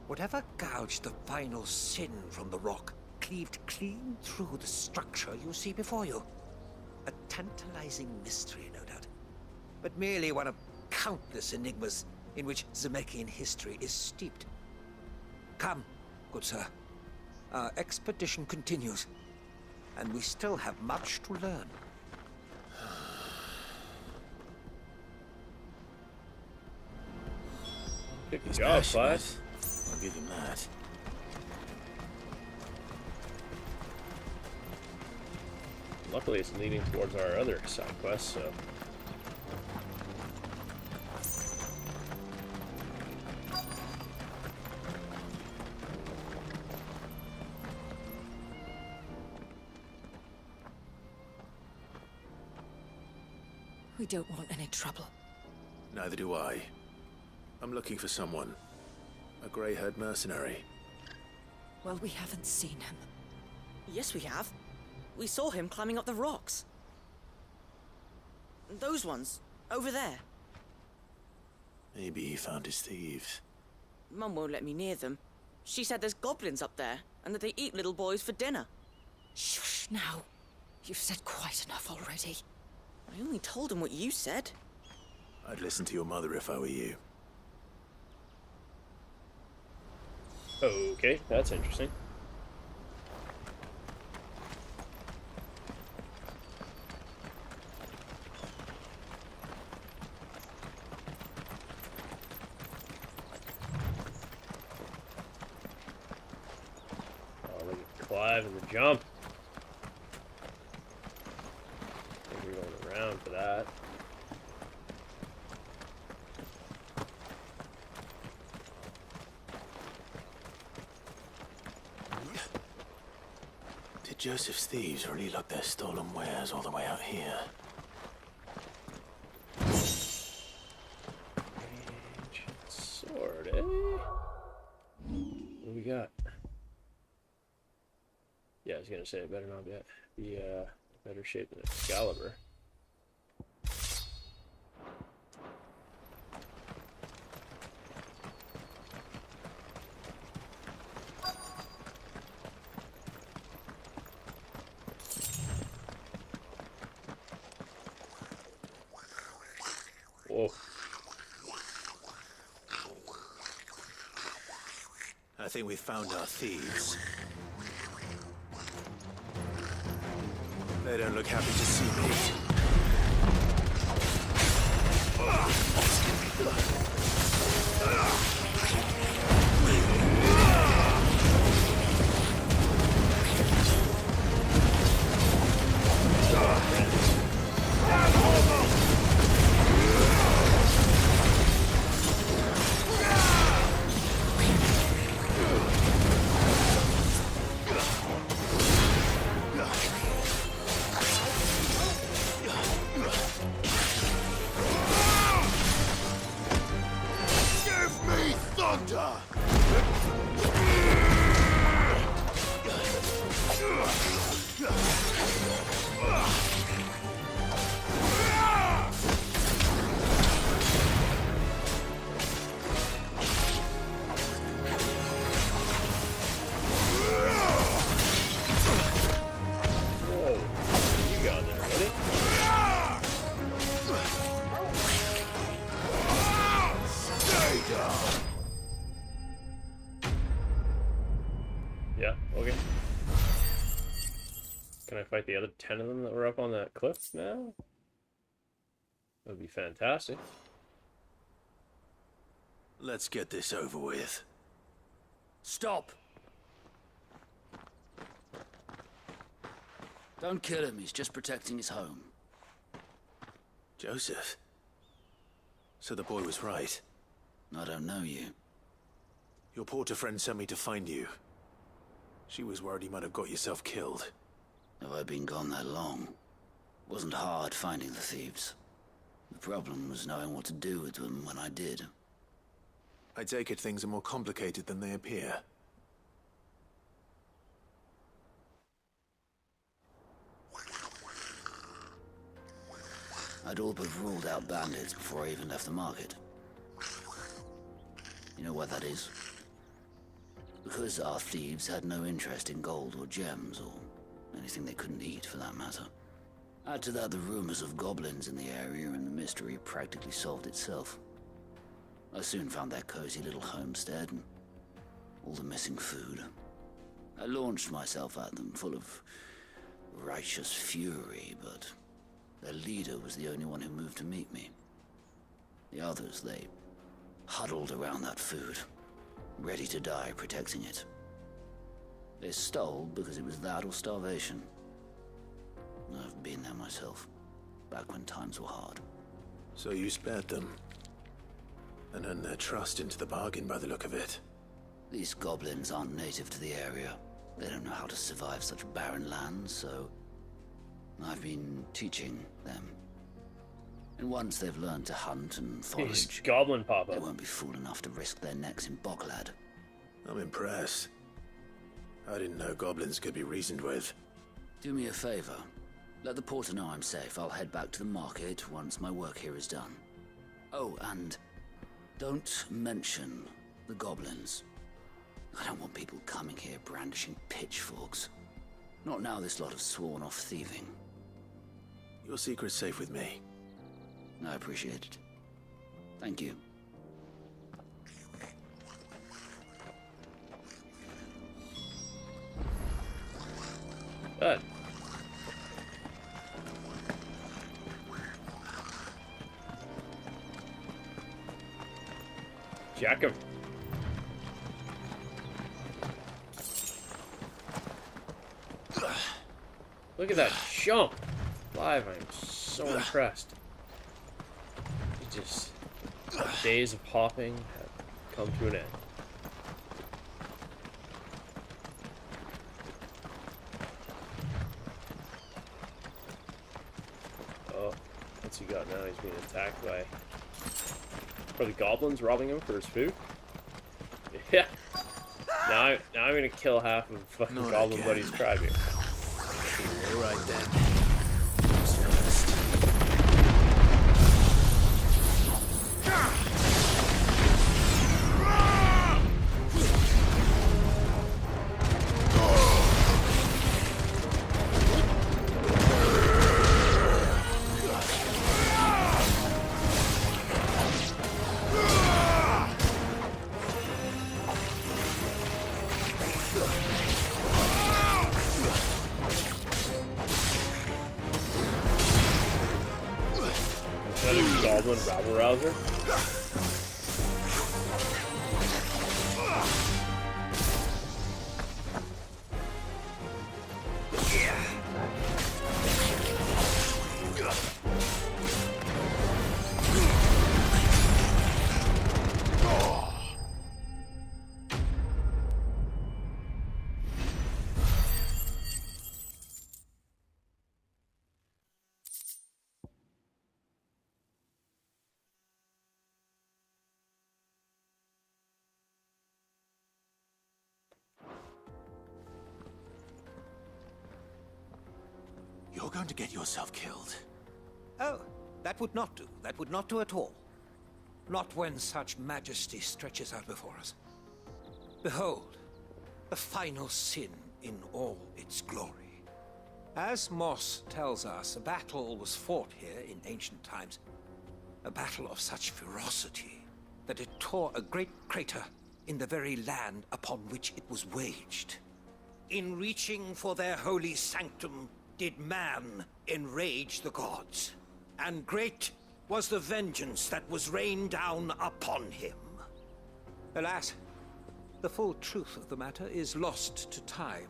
whatever gouged the final sin from the rock cleaved clean through the structure you see before you. A tantalizing mystery, no doubt, but merely one of countless enigmas in which Zemeckis history is steeped. Come, good sir. Our expedition continues, and we still have much to learn. Good job, class. I'll give him that. Luckily, it's leading towards our other side quest, so. We don't want any trouble. Neither do I. I'm looking for someone. A grey-haired mercenary. Well, we haven't seen him. Yes, we have. We saw him climbing up the rocks. Those ones, Over there. Maybe he found his thieves. Mum won't let me near them. She said there's goblins up there, and that they eat little boys for dinner. Shush now. You've said quite enough already. I only told him what you said. I'd listen to your mother if I were you. Okay, that's interesting. Oh, look at Clive and the jump. I think we're going around for that. Did Joseph's thieves really lug their stolen wares all the way out here? Ancient sword, eh? What do we got? Yeah, I was gonna say it better not be better shape than Excalibur. Whoa. I think we found our thieves. They don't look happy to see me. Yeah, okay. Can I fight the other 10 of them that were up on that cliff now? That would be fantastic. Let's get this over with. Stop! Don't kill him, he's just protecting his home. Joseph? So the boy was right. I don't know you. Your porter friend sent me to find you. She was worried you might have got yourself killed. Have I been gone that long? Wasn't hard finding the thieves. The problem was knowing what to do with them when I did. I take it things are more complicated than they appear. I'd all but ruled out bandits before I even left the market. You know why that is? Because our thieves had no interest in gold or gems, or anything they couldn't eat for that matter. Add to that the rumors of goblins in the area, and the mystery practically solved itself. I soon found their cozy little homestead, and all the missing food. I launched myself at them, full of righteous fury, but their leader was the only one who moved to meet me. The others, they huddled around that food, ready to die protecting it. They stole because it was that or starvation. I've been there myself, back when times were hard. So you spared them? And earned their trust into the bargain by the look of it. These goblins aren't native to the area. They don't know how to survive such barren lands, so I've been teaching them. And once they've learned to hunt and forage, Goblin Papa. They won't be fool enough to risk their necks in Boklad. I'm impressed. I didn't know goblins could be reasoned with. Do me a favor. Let the porter know I'm safe. I'll head back to the market once my work here is done. Oh, and don't mention the goblins. I don't want people coming here brandishing pitchforks. Not now this lot have sworn off thieving. Your secret's safe with me. I appreciate it. Thank you. Good. Jack him. Look at that jump. Live, I'm so impressed. It just days of hopping have come to an end. Oh, what's he got now? He's being attacked by probably goblins robbing him for his food. Yeah. Now I'm gonna kill half of fucking Not Goblin again. Buddy's tribe here. All right then. Another goblin rabble rouser. You're going to get yourself killed. Oh, that would not do. That would not do at all. Not when such majesty stretches out before us. Behold, the final sin in all its glory. As Moss tells us, a battle was fought here in ancient times. A battle of such ferocity that it tore a great crater in the very land upon which it was waged. In reaching for their holy sanctum, did man enrage the gods, and great was the vengeance that was rained down upon him. Alas, the full truth of the matter is lost to time,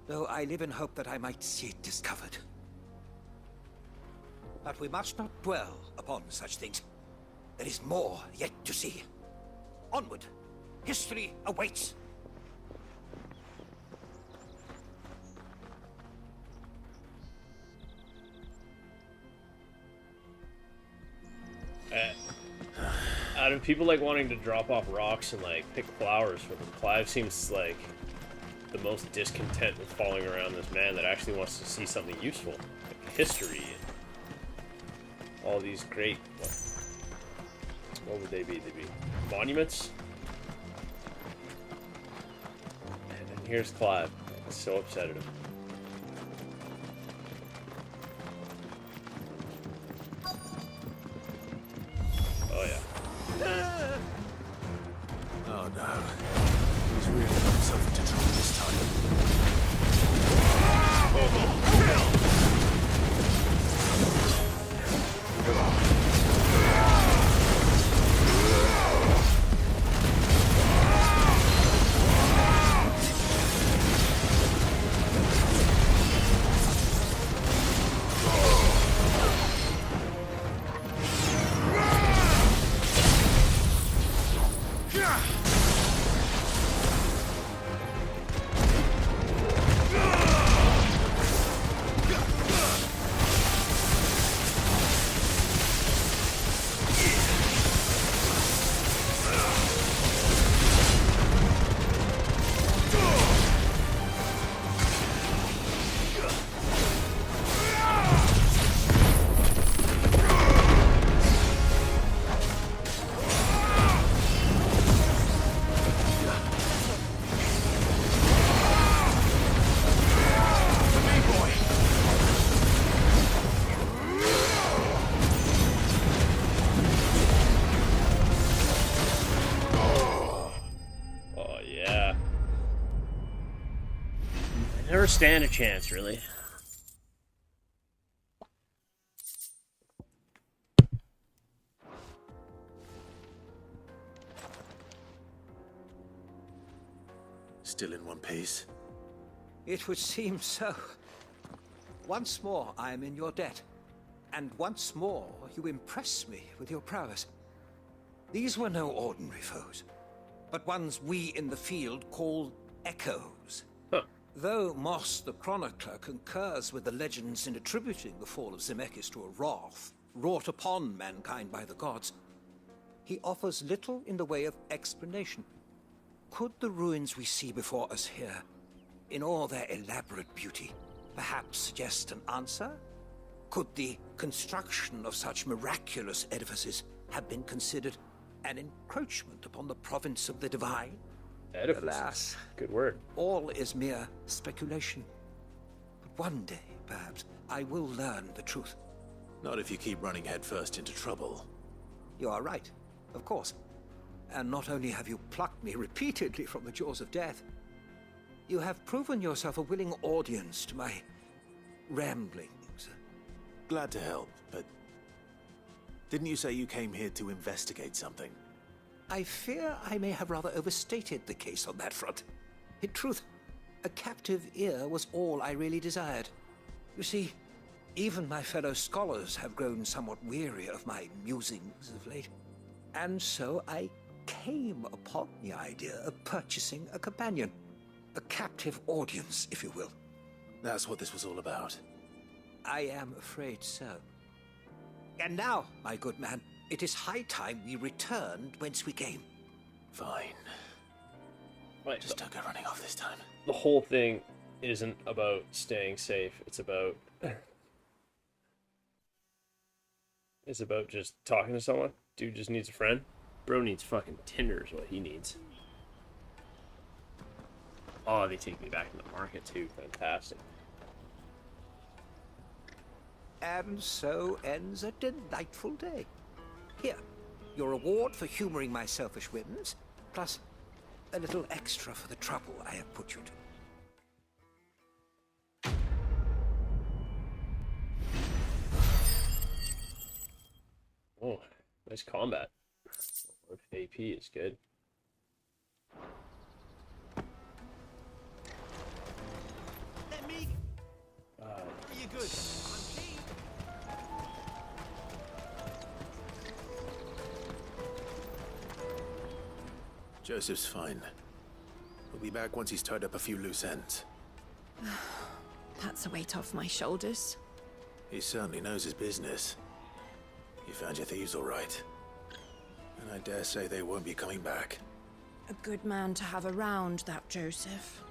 though I live in hope that I might see it discovered. But we must not dwell upon such things. There is more yet to see. Onward! History awaits! Out of people like wanting to drop off rocks and like pick flowers for them, Clive seems like the most discontent with following around this man that actually wants to see something useful, like history and all these great. What would they be? They'd be monuments. And here's Clive, so upset at him. Oh yeah. Oh no. He's really got himself into trouble this Never stand a chance, really. Still in one piece. It would seem so. Once more, I am in your debt. And once more, you impress me with your prowess. These were no ordinary foes, but ones we in the field call echoes. Huh. Though Moss the Chronicler concurs with the legends in attributing the fall of Zemeckis to a wrath wrought upon mankind by the gods, he offers little in the way of explanation. Could the ruins we see before us here, in all their elaborate beauty, perhaps suggest an answer? Could the construction of such miraculous edifices have been considered an encroachment upon the province of the divine? Edifices. Alas, good word. All is mere speculation. But one day, perhaps, I will learn the truth. Not if you keep running headfirst into trouble. You are right, of course. And not only have you plucked me repeatedly from the jaws of death, you have proven yourself a willing audience to my ramblings. Glad to help, but didn't you say you came here to investigate something? I fear I may have rather overstated the case on that front. In truth, a captive ear was all I really desired. You see, even my fellow scholars have grown somewhat weary of my musings of late. And so I came upon the idea of purchasing a companion. A captive audience, if you will. That's what this was all about. I am afraid so. And now, my good man, it is high time we returned whence we came. Fine. Right, just don't go running off this time. The whole thing isn't about staying safe. It's about just talking to someone. Dude just needs a friend. Bro needs fucking Tinder is what he needs. Oh, they take me back to the market too. Fantastic. And so ends a delightful day. Here, your reward for humoring my selfish whims, plus a little extra for the trouble I have put you to. Oh, nice combat. AP is good. Let me. Are you good? Joseph's fine. We'll be back once he's tied up a few loose ends. That's a weight off my shoulders. He certainly knows his business. You found your thieves all right. And I dare say they won't be coming back. A good man to have around, that Joseph.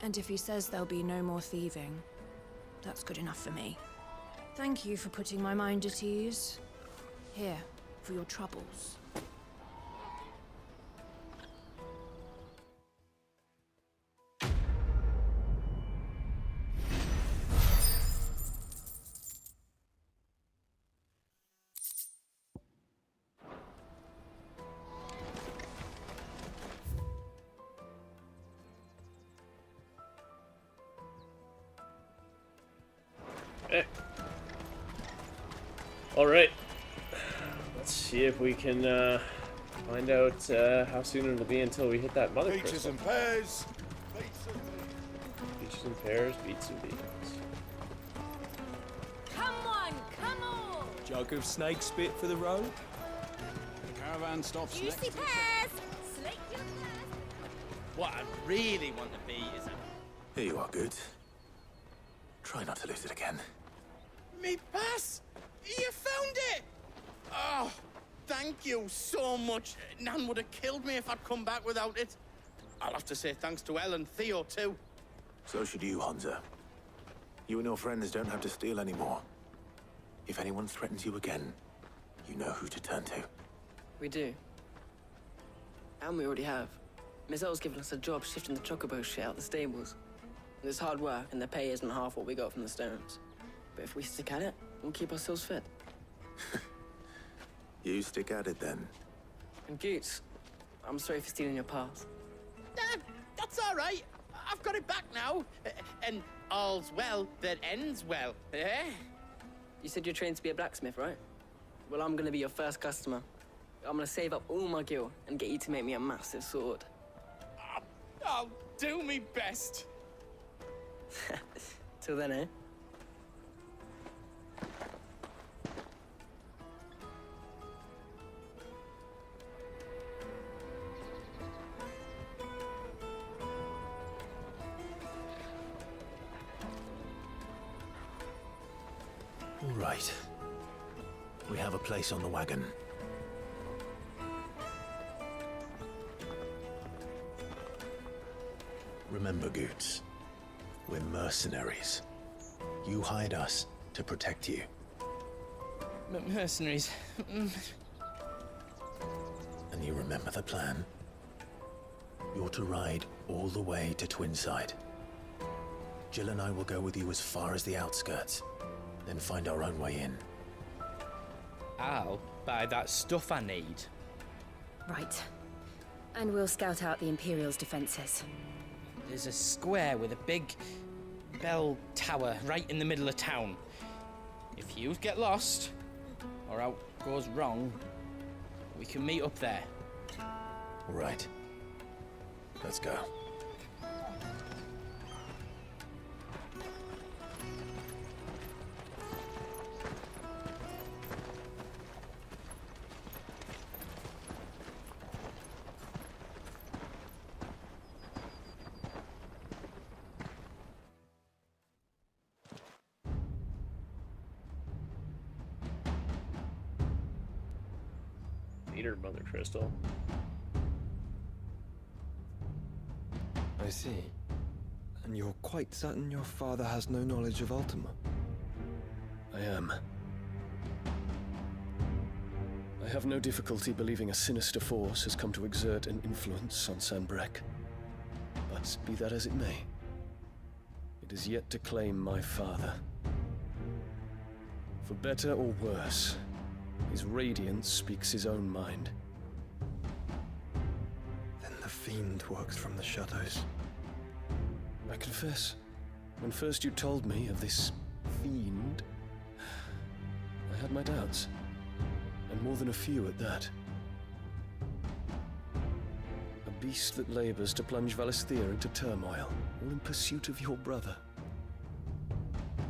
And if he says there'll be no more thieving, that's good enough for me. Thank you for putting my mind at ease. Here, for your troubles. Okay. Alright. Let's see if we can find out how soon it'll be until we hit that mother Peaches crystal. and pears. Peaches and pears, beets and beans. Come on, come on! Jug of snake spit for the road? The caravan stops next. Juicy pears! Slake your pears! What I really want to be is a... Here you are, good. Try not to lose it again. Me pass! You found it! Oh, thank you so much. Nan would have killed me if I'd come back without it. I'll have to say thanks to Elle and Theo, too. So should you, Hansa. You and your friends don't have to steal anymore. If anyone threatens you again, you know who to turn to. We do. And we already have. Miss Elle's given us a job shifting the chocobo shit out the stables. It's hard work, and the pay isn't half what we got from the stones. But if we stick at it, we'll keep ourselves fit. You stick at it then. And Goots, I'm sorry for stealing your path. That's all right. I've got it back now. And all's well that ends well, eh? You said you're trained to be a blacksmith, right? Well, I'm gonna be your first customer. I'm gonna save up all my gil and get you to make me a massive sword. I'll do me best. Till then, eh? All right. We have a place on the wagon. Remember, Goots, we're mercenaries. You hired us to protect you. Mercenaries. And you remember the plan? You're to ride all the way to Twinside. Jill and I will go with you as far as the outskirts, then find our own way in. I'll buy that stuff I need. Right. And we'll scout out the Imperial's defenses. There's a square with a big bell tower right in the middle of town. If you get lost, or out goes wrong, we can meet up there. All right. Let's go. Peter, Mother Crystal. I see. And you're quite certain your father has no knowledge of Ultima? I am. I have no difficulty believing a sinister force has come to exert an influence on Sanbreque. But be that as it may, it is yet to claim my father. For better or worse, his radiance speaks his own mind. Then the fiend works from the shadows. I confess, when first you told me of this fiend, I had my doubts, and more than a few at that. A beast that labors to plunge Valisthea into turmoil, all in pursuit of your brother.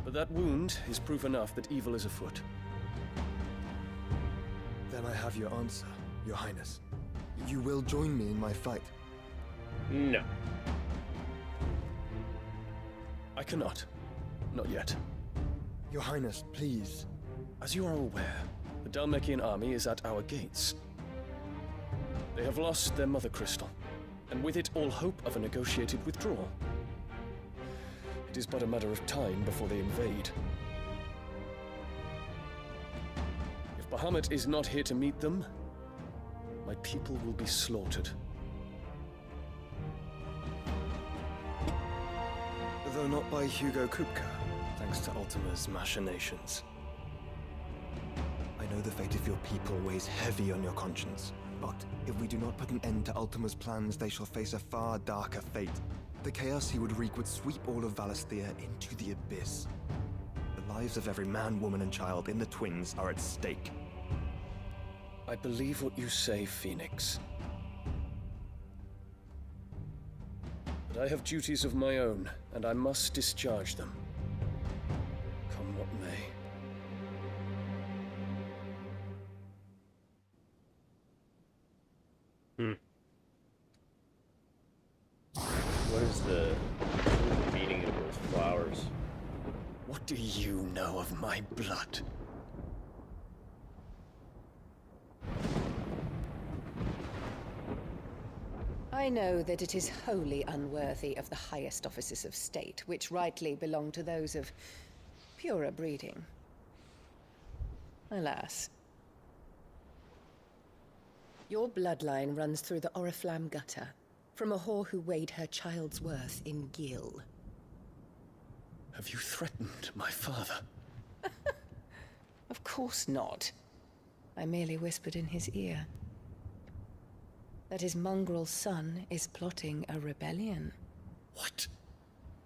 But that wound is proof enough that evil is afoot. Then I have your answer, Your Highness. You will join me in my fight. No. I cannot. Not yet. Your Highness, please. As you are aware, the Dhalmekian army is at our gates. They have lost their mother crystal, and with it all hope of a negotiated withdrawal. It is but a matter of time before they invade. If Bahamut is not here to meet them, my people will be slaughtered. Though not by Hugo Kupka, thanks to Ultima's machinations. I know the fate of your people weighs heavy on your conscience, but if we do not put an end to Ultima's plans, they shall face a far darker fate. The chaos he would wreak would sweep all of Valisthea into the abyss. The lives of every man, woman, and child in the Twins are at stake. I believe what you say, Phoenix. But I have duties of my own, and I must discharge them. Come what may. What is the meaning of those flowers? What do you know of my blood? I know that it is wholly unworthy of the highest offices of state, which rightly belong to those of purer breeding. Alas. Your bloodline runs through the Oriflamme gutter, from a whore who weighed her child's worth in gil. Have you threatened my father? Of course not. I merely whispered in his ear that his mongrel son is plotting a rebellion. What?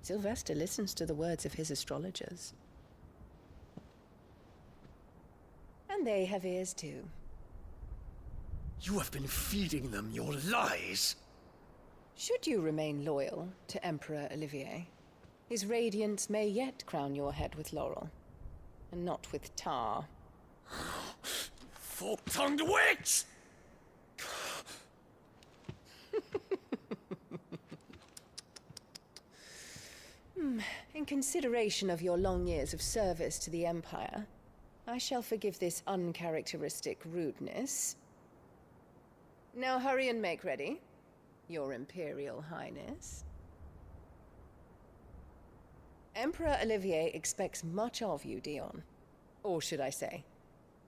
Sylvester listens to the words of his astrologers. And they have ears too. You have been feeding them your lies! Should you remain loyal to Emperor Olivier, his radiance may yet crown your head with laurel, and not with tar. Fork-tongued witch! In consideration of your long years of service to the Empire, I shall forgive this uncharacteristic rudeness. Now hurry and make ready, Your Imperial Highness. Emperor Olivier expects much of you, Dion. Or should I say,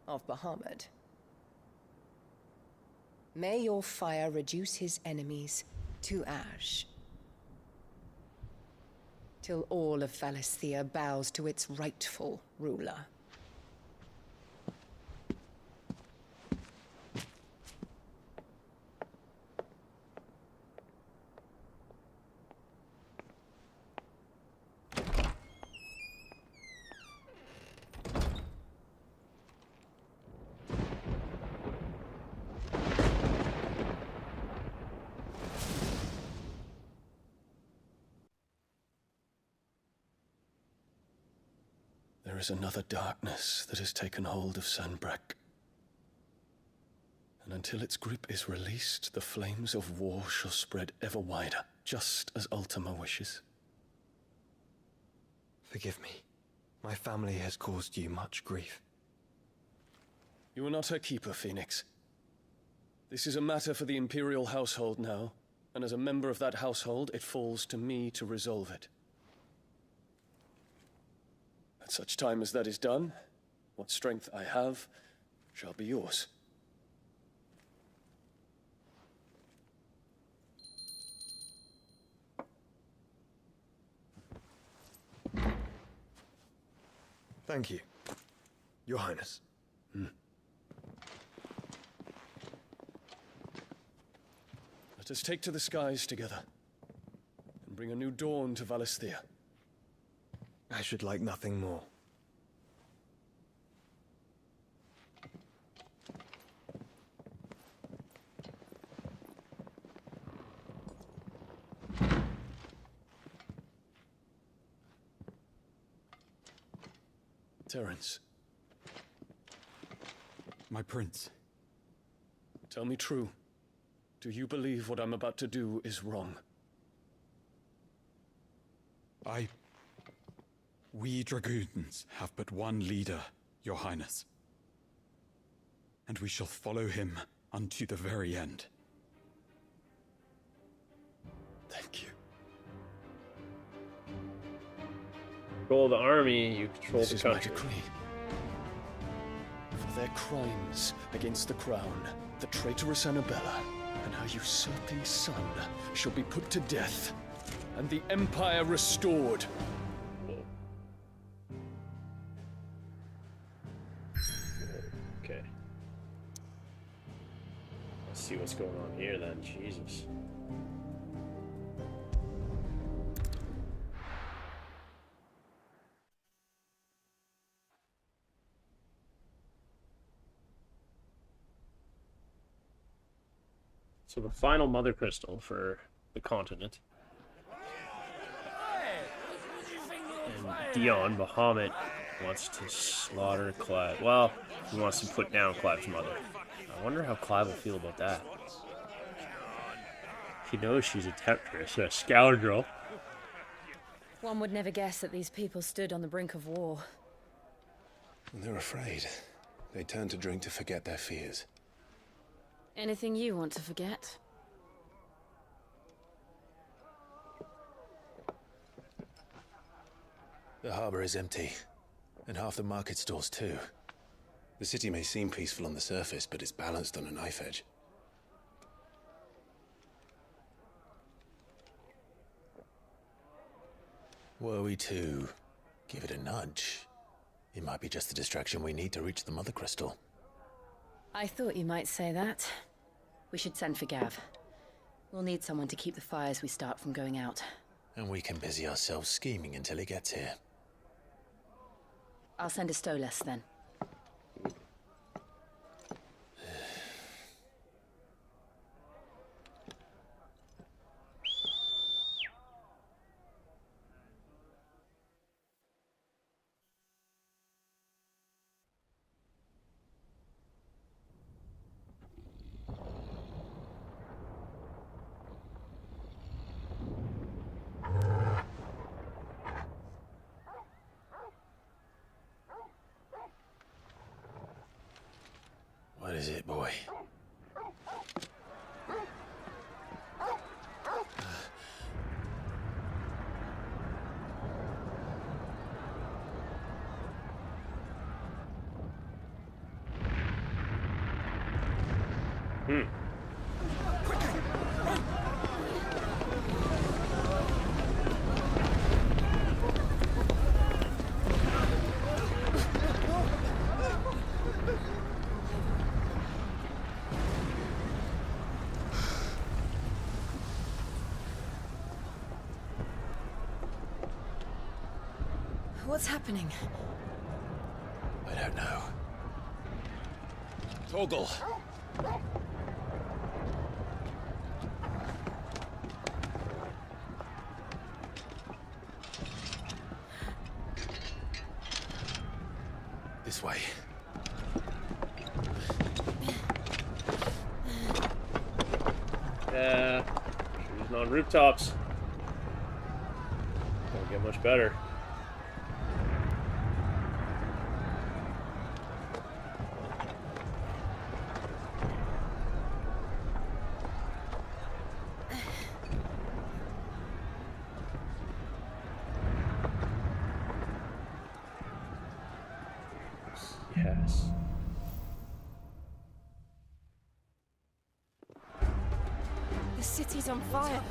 of Bahamut. May your fire reduce his enemies to ash, till all of Valisthea bows to its rightful ruler. There is another darkness that has taken hold of Sanbreque. And until its grip is released, the flames of war shall spread ever wider, just as Ultima wishes. Forgive me. My family has caused you much grief. You are not her keeper, Phoenix. This is a matter for the Imperial household now, and as a member of that household, it falls to me to resolve it. At such time as that is done, what strength I have shall be yours. Thank you, Your Highness. Let us take to the skies together, and bring a new dawn to Valisthea. I should like nothing more. Terence. My prince. Tell me true. Do you believe what I'm about to do is wrong? We dragoons have but one leader, Your Highness. And we shall follow him unto the very end. Thank you. Control the army, you control This the is my country. decree. For their crimes against the crown, the traitoress Annabella and her usurping son shall be put to death, and the Empire restored. Okay. Let's see what's going on here then. Jesus. So the final mother crystal for the continent. And Dion, Bahamut, wants to slaughter Clive. Well, he wants to put down Clive's mother. I wonder how Clive will feel about that. He knows she's a temptress, a scoundrel. One would never guess that these people stood on the brink of war. They're afraid. They turn to drink to forget their fears. Anything you want to forget? The harbor is empty, and half the market stalls too. The city may seem peaceful on the surface, but it's balanced on a knife edge. Were we to give it a nudge, it might be just the distraction we need to reach the Mother Crystal. I thought you might say that. We should send for Gav. We'll need someone to keep the fires we start from going out. And we can busy ourselves scheming until he gets here. I'll send a Stolas then. What is it, boy? What's happening? I don't know. Torgal! This way. Yeah, shooting on rooftops. Don't get much better. Yes. The city's on fire.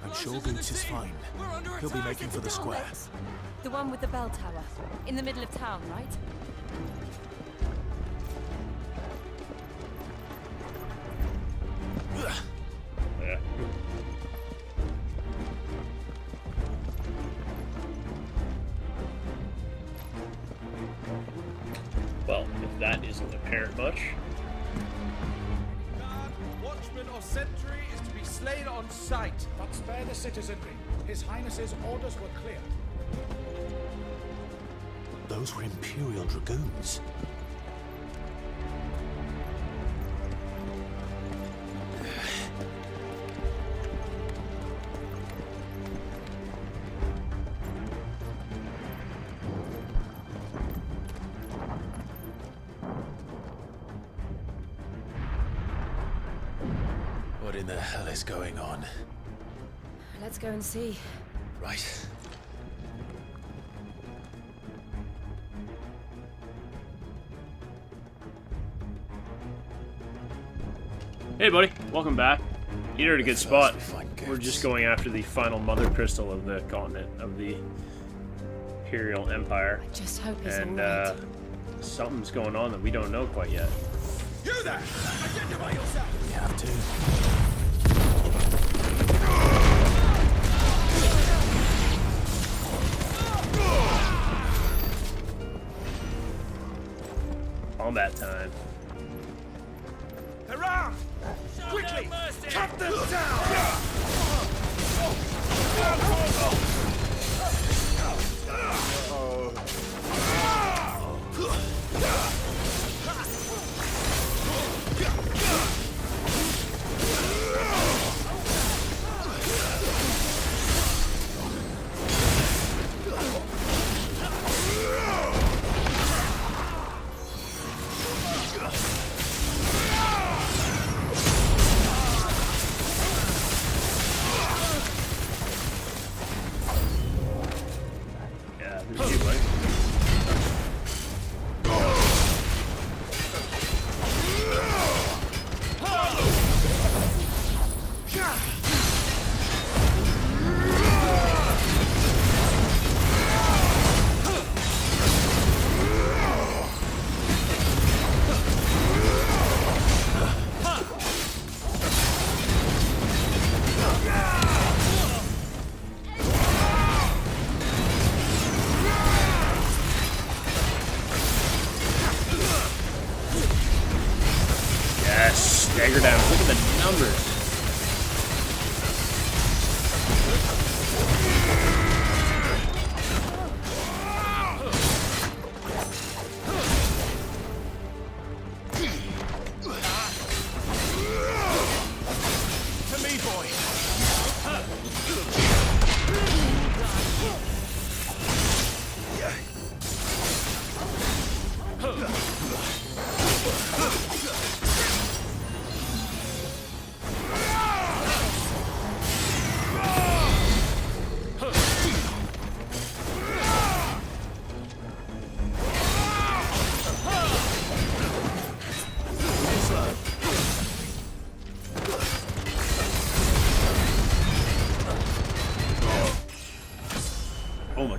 I'm sure Boots is fine. He'll be making for the square. The one with the bell tower. In the middle of town, right? Yeah. Well, if that isn't apparent much. Guard, watchman, or sentry is to be slain on sight. But spare the citizenry. His Highness's orders were clear. Those were Imperial Dragoons. What in the hell is going on? Let's go and see. Right. Hey buddy, welcome back. You're at a good spot. We're just going after the final mother crystal of the continent of the Imperial Empire. I just hope he's And alright. something's going on that we don't know quite yet. You there! Identify yourself! We have to. Combat time. Around! Quickly! Cut them down!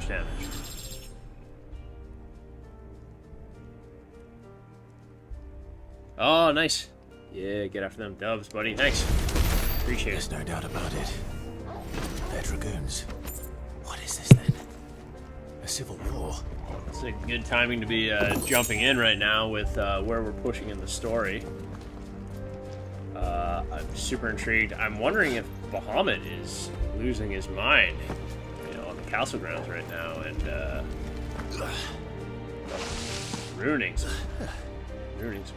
much damage. Oh, nice. Yeah, get after them dubs, buddy. Thanks. Appreciate it. There's no doubt about it. They're dragoons. What is this then? A civil war? It's a good timing to be jumping in right now with where we're pushing in the story. I'm super intrigued. I'm wondering if Bahamut is losing his mind, you know, on the castle grounds right now, and ruining some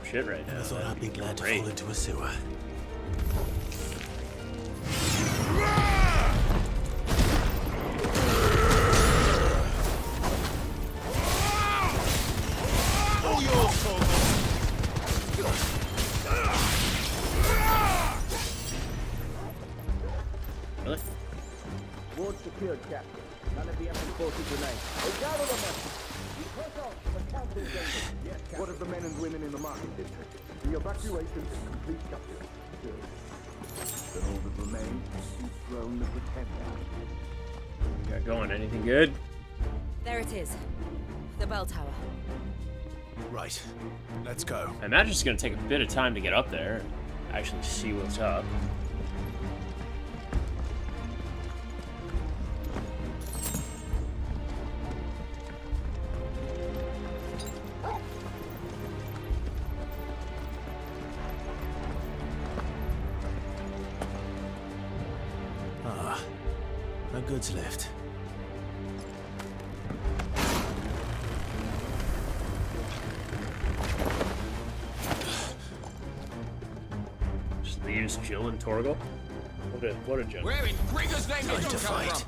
shit right now. I thought I'd be glad to fall into a sewer. Really? Ward secured, Captain. None of the enemy forces remain. They gather the message. You press on for council danger. Yes, Captain. What of the men and women in the market district? The evacuation is complete, Captain. Good. Then all that remains is the throne of the Pretender. We got going. Anything good? There it is. The bell tower. Right. Let's go. I imagine it's going to take a bit of time to get up there and actually see what's up. Ah, no goods left. Just leaves Jill and Torgal. What a gentleman. Where in Grigger's name did you come from?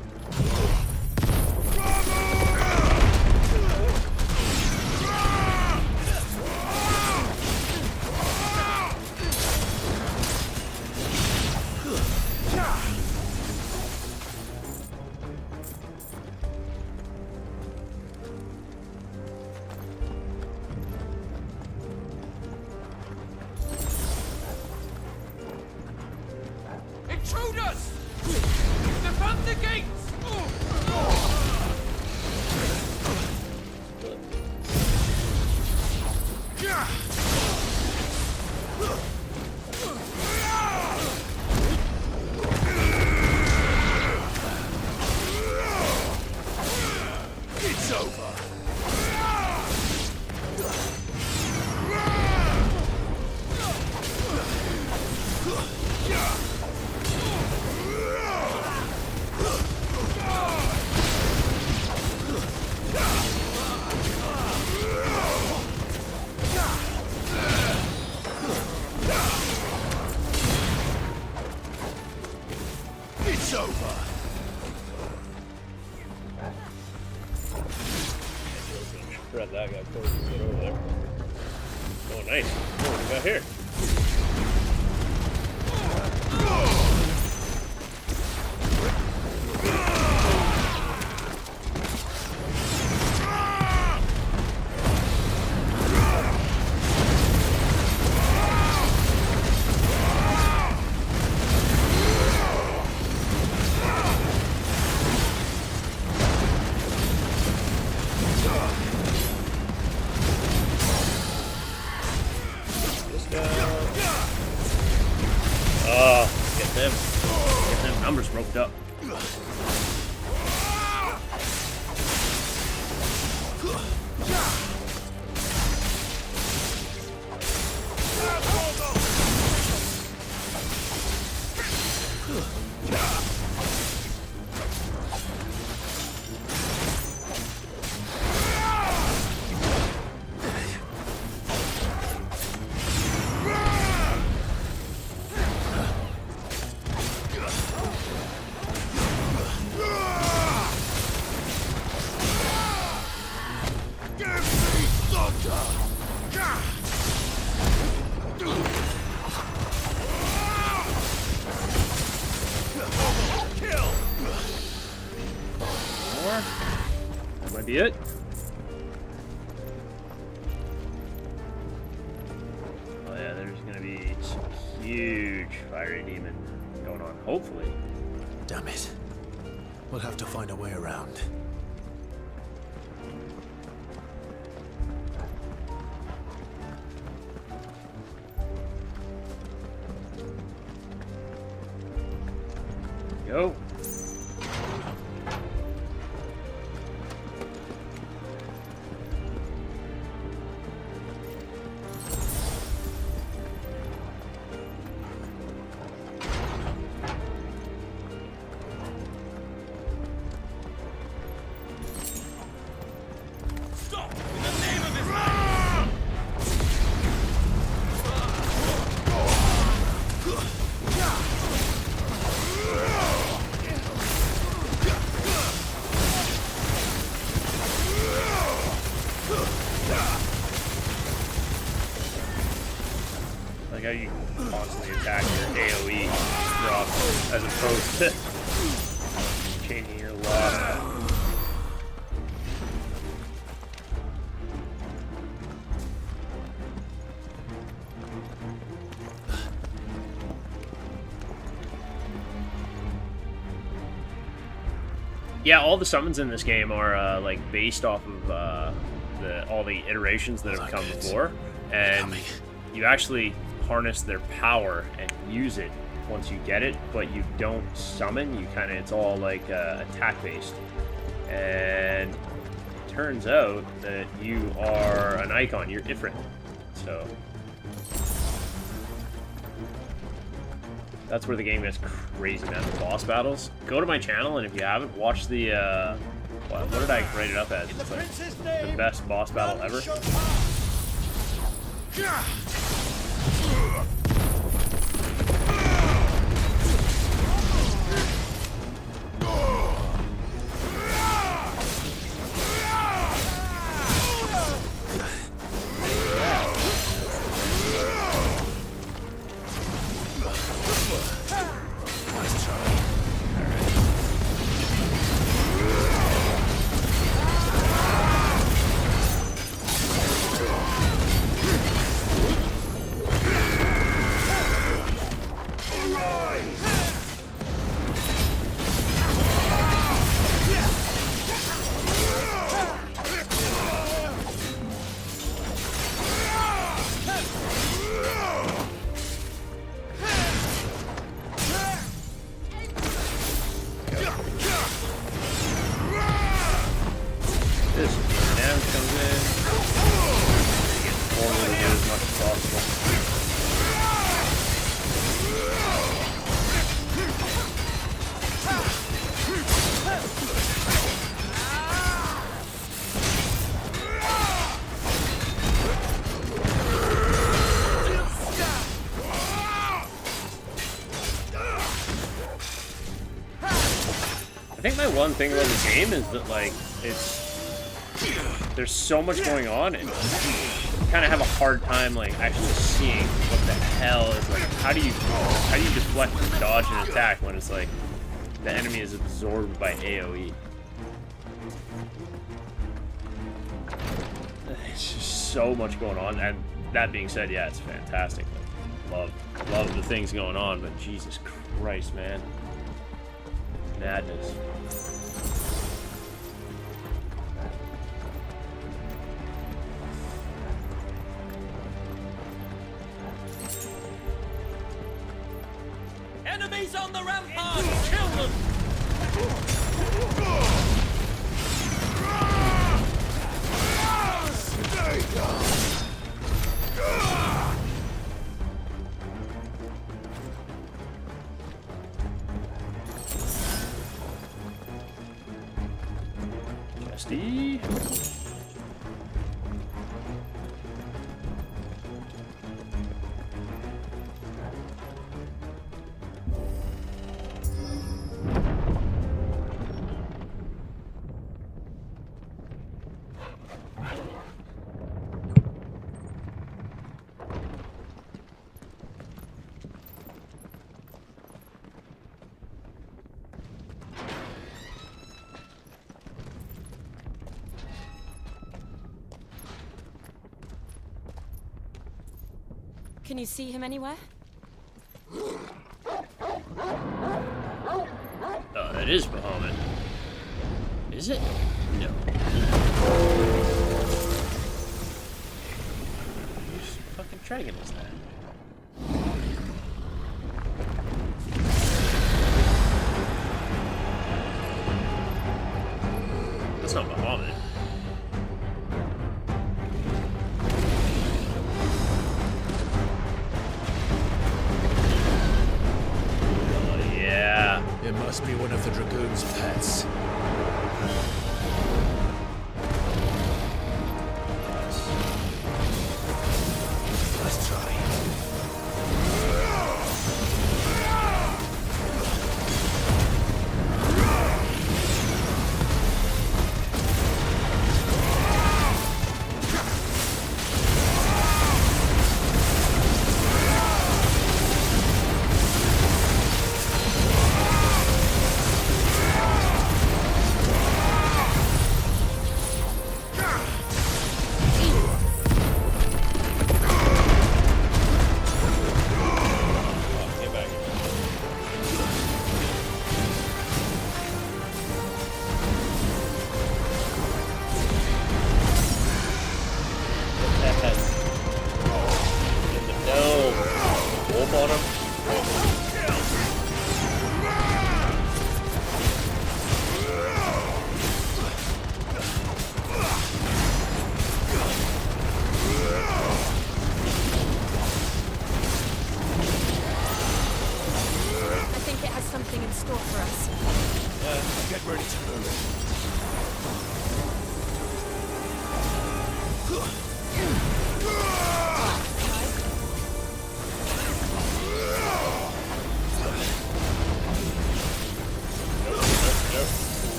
Intruders! Defend the gates! It's over. It's over. Shred that guy before we can get over there. Oh, nice. Oh, what do we got here? Get them numbers roped up. That might be it. Oh yeah, there's gonna be some huge fiery demon going on, hopefully. Damn it. We'll have to find a way around. go. Like how you constantly attack your AoE drop as opposed to changing your lock. Yeah, all the summons in this game are like based off of all the iterations that have come before, and you actually harness their power and use it once you get it, but you don't summon. You kind of, it's all like attack based, and it turns out that you are an icon. You're Ifrit, so that's where the game gets crazy, man. The boss battles. Go to my channel, and if you haven't, watch the what did I rate it up as? It's like the best boss battle ever. I think my one thing about the game is that, like, there's so much going on, and you kind of have a hard time, like, actually seeing what the hell is, like, how do you deflect and dodge an attack when it's like the enemy is absorbed by AoE? It's just so much going on, and that being said, yeah, it's fantastic. Love the things going on, but Jesus Christ, man. Madness. Enemies on the rampart! Kill them! Stay down! Justy. Can you see him anywhere? Oh, that is Bahamut. Is it? No. Whose fucking dragon is that? not Bahamut. Oh, yeah. It must be one of the Dragoon's pets. Let's try.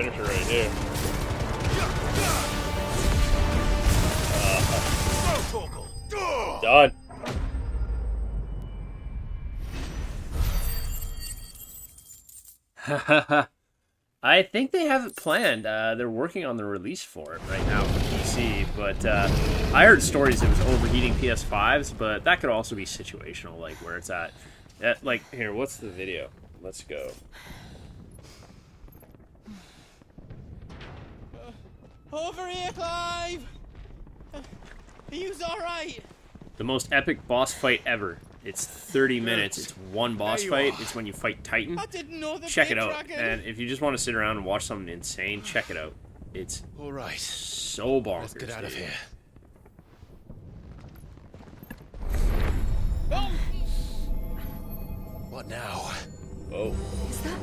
finisher right here. Done. I think they have it planned. They're working on the release for it right now for PC, but I heard stories it was overheating PS5s, but that could also be situational, like where it's at. Like, here, what's the video? Let's go. Over here, Clive! Are you alright? The most epic boss fight ever. It's 30 minutes. It's one boss fight. It's when you fight Titan. I didn't know the check it big out. dragon. And if you just want to sit around and watch something insane, check it out. It's all right. So bonkers. Let's get out of dude. here. What now? Oh. Is that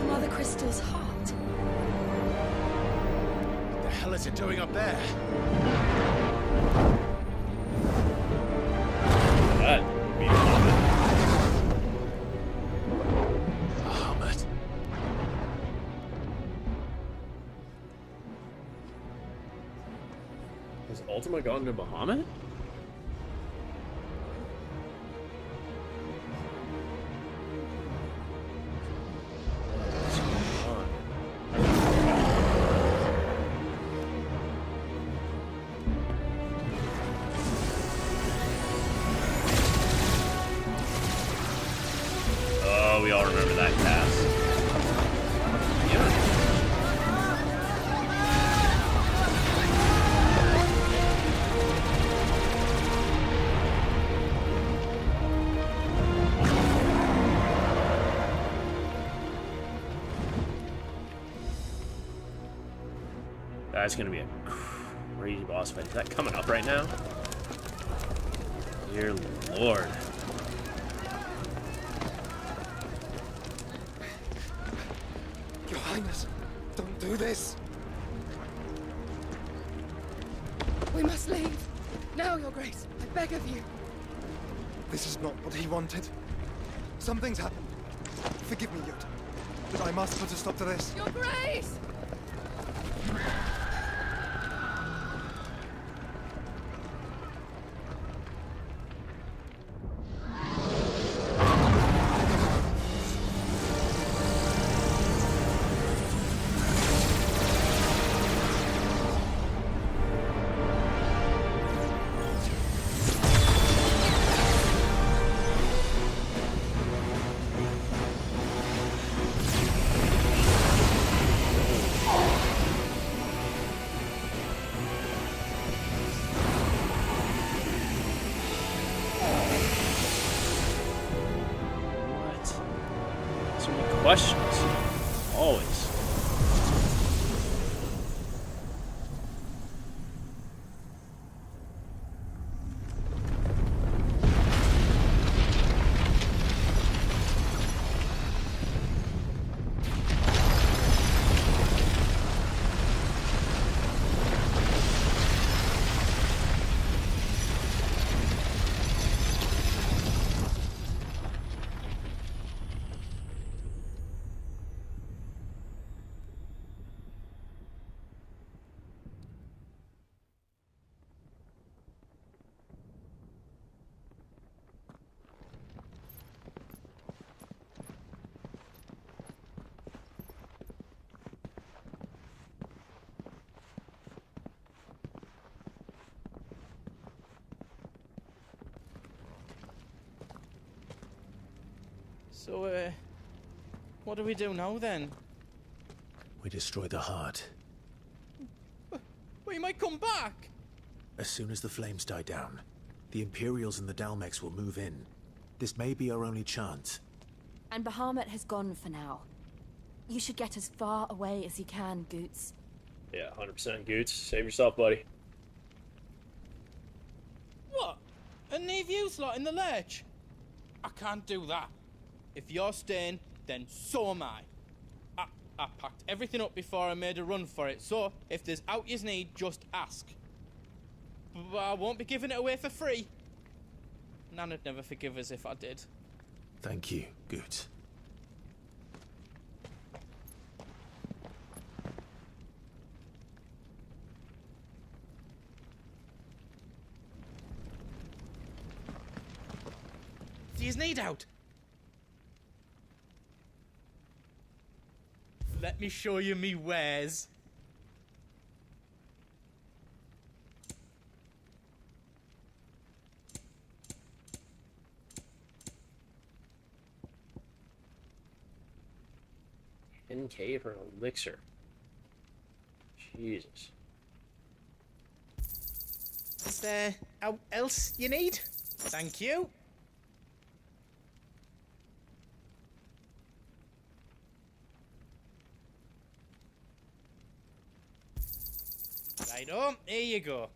Mother Crystal's heart? What the hell is it doing up there? That would be Bahamut. Has Ultima gone to Bahamut? What's going on? Oh, we all remember that cast. That's gonna be a crazy boss fight. Is that coming up right now? Dear Lord. Your Highness, don't do this. We must leave. Now, Your Grace. I beg of you. This is not what he wanted. Something's happened. Forgive me, Yod, but I must put a stop to this. Your Grace! So many questions. Always. So, what do we do now then? We destroy the heart. We might come back! As soon as the flames die down, the Imperials and the Dalmex will move in. This may be our only chance. And Bahamut has gone for now. You should get as far away as you can, Goots. Yeah, 100% Goots. Save yourself, buddy. What? And leave you lot in the lurch? I can't do that. If you're staying, then so am I. I packed everything up before I made a run for it, so if there's out you need, just ask. But I won't be giving it away for free. Nana'd never forgive us if I did. Thank you, Goots. Do you need out? Let me show you me wares. Hidden cave for an elixir. Jesus. Is there out else you need? Thank you. Righto, here you go.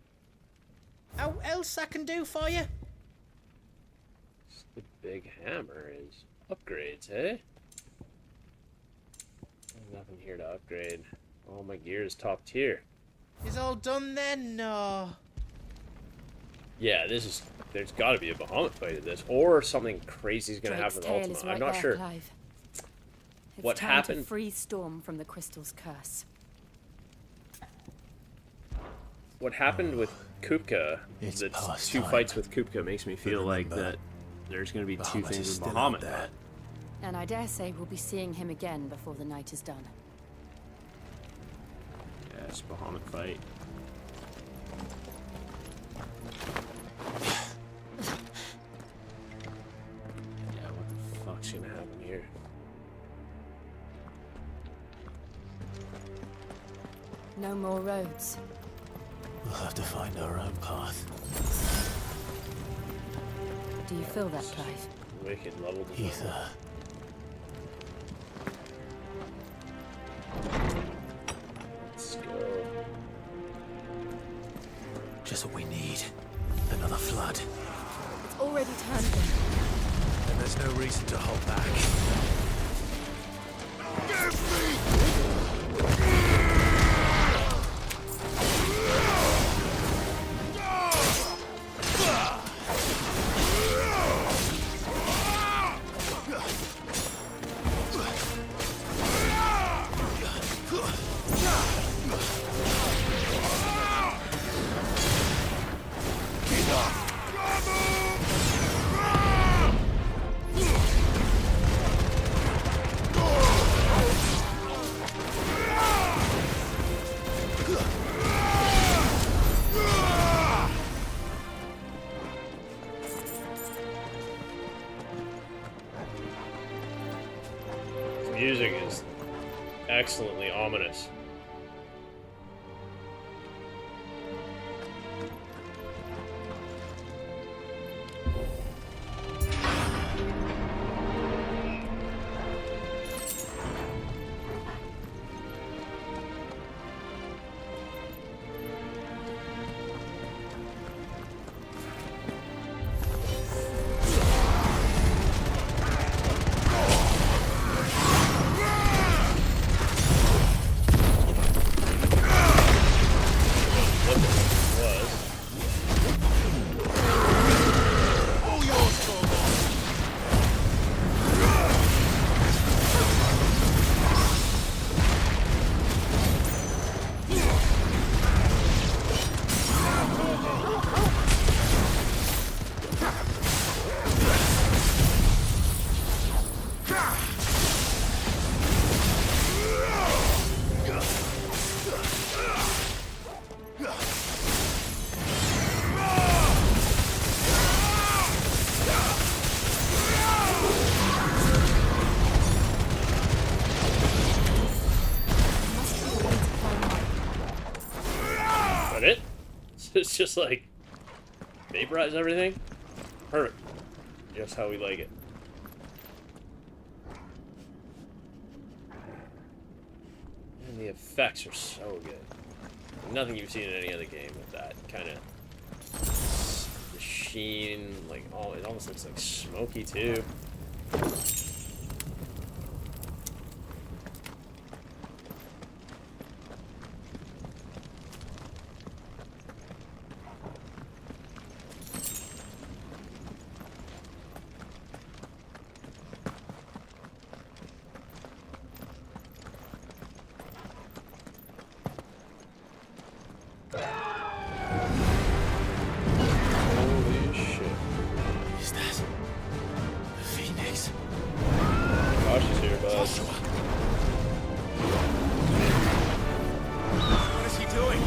How else I can do for you? The big hammer is upgrades, eh? There's nothing here to upgrade. All my gear is top tier. Is all done then? No. Yeah, there's got to be a Bahamut fight in this, or something crazy is going to happen with Tail Ultima. is right I'm not there, sure. Clive. It's What time happened? to free Storm from the crystal's curse. What happened with Kupka, It's the past two time. fights with Kupka makes me feel like remember, that there's going to be two Bahamut things is with still out Bahamut. there. And I dare say we'll be seeing him again before the night is done. Yes, Bahamut fight. Yeah, what the fuck's going to happen here? No more roads. We'll have to find our own path. Do you feel that, Clive? Wicked level design. Ether. Let's go. Just what we need. Another flood. It's already turned them. And there's no reason to hold back. The music is excellently ominous. It's just like vaporize everything. Perfect. Just how we like it. And the effects are so good. Nothing you've seen in any other game with that kind of the sheen, like it almost looks like smoky too. Holy shit. Is that Phoenix? Josh is here, bud. Joshua! What is he doing?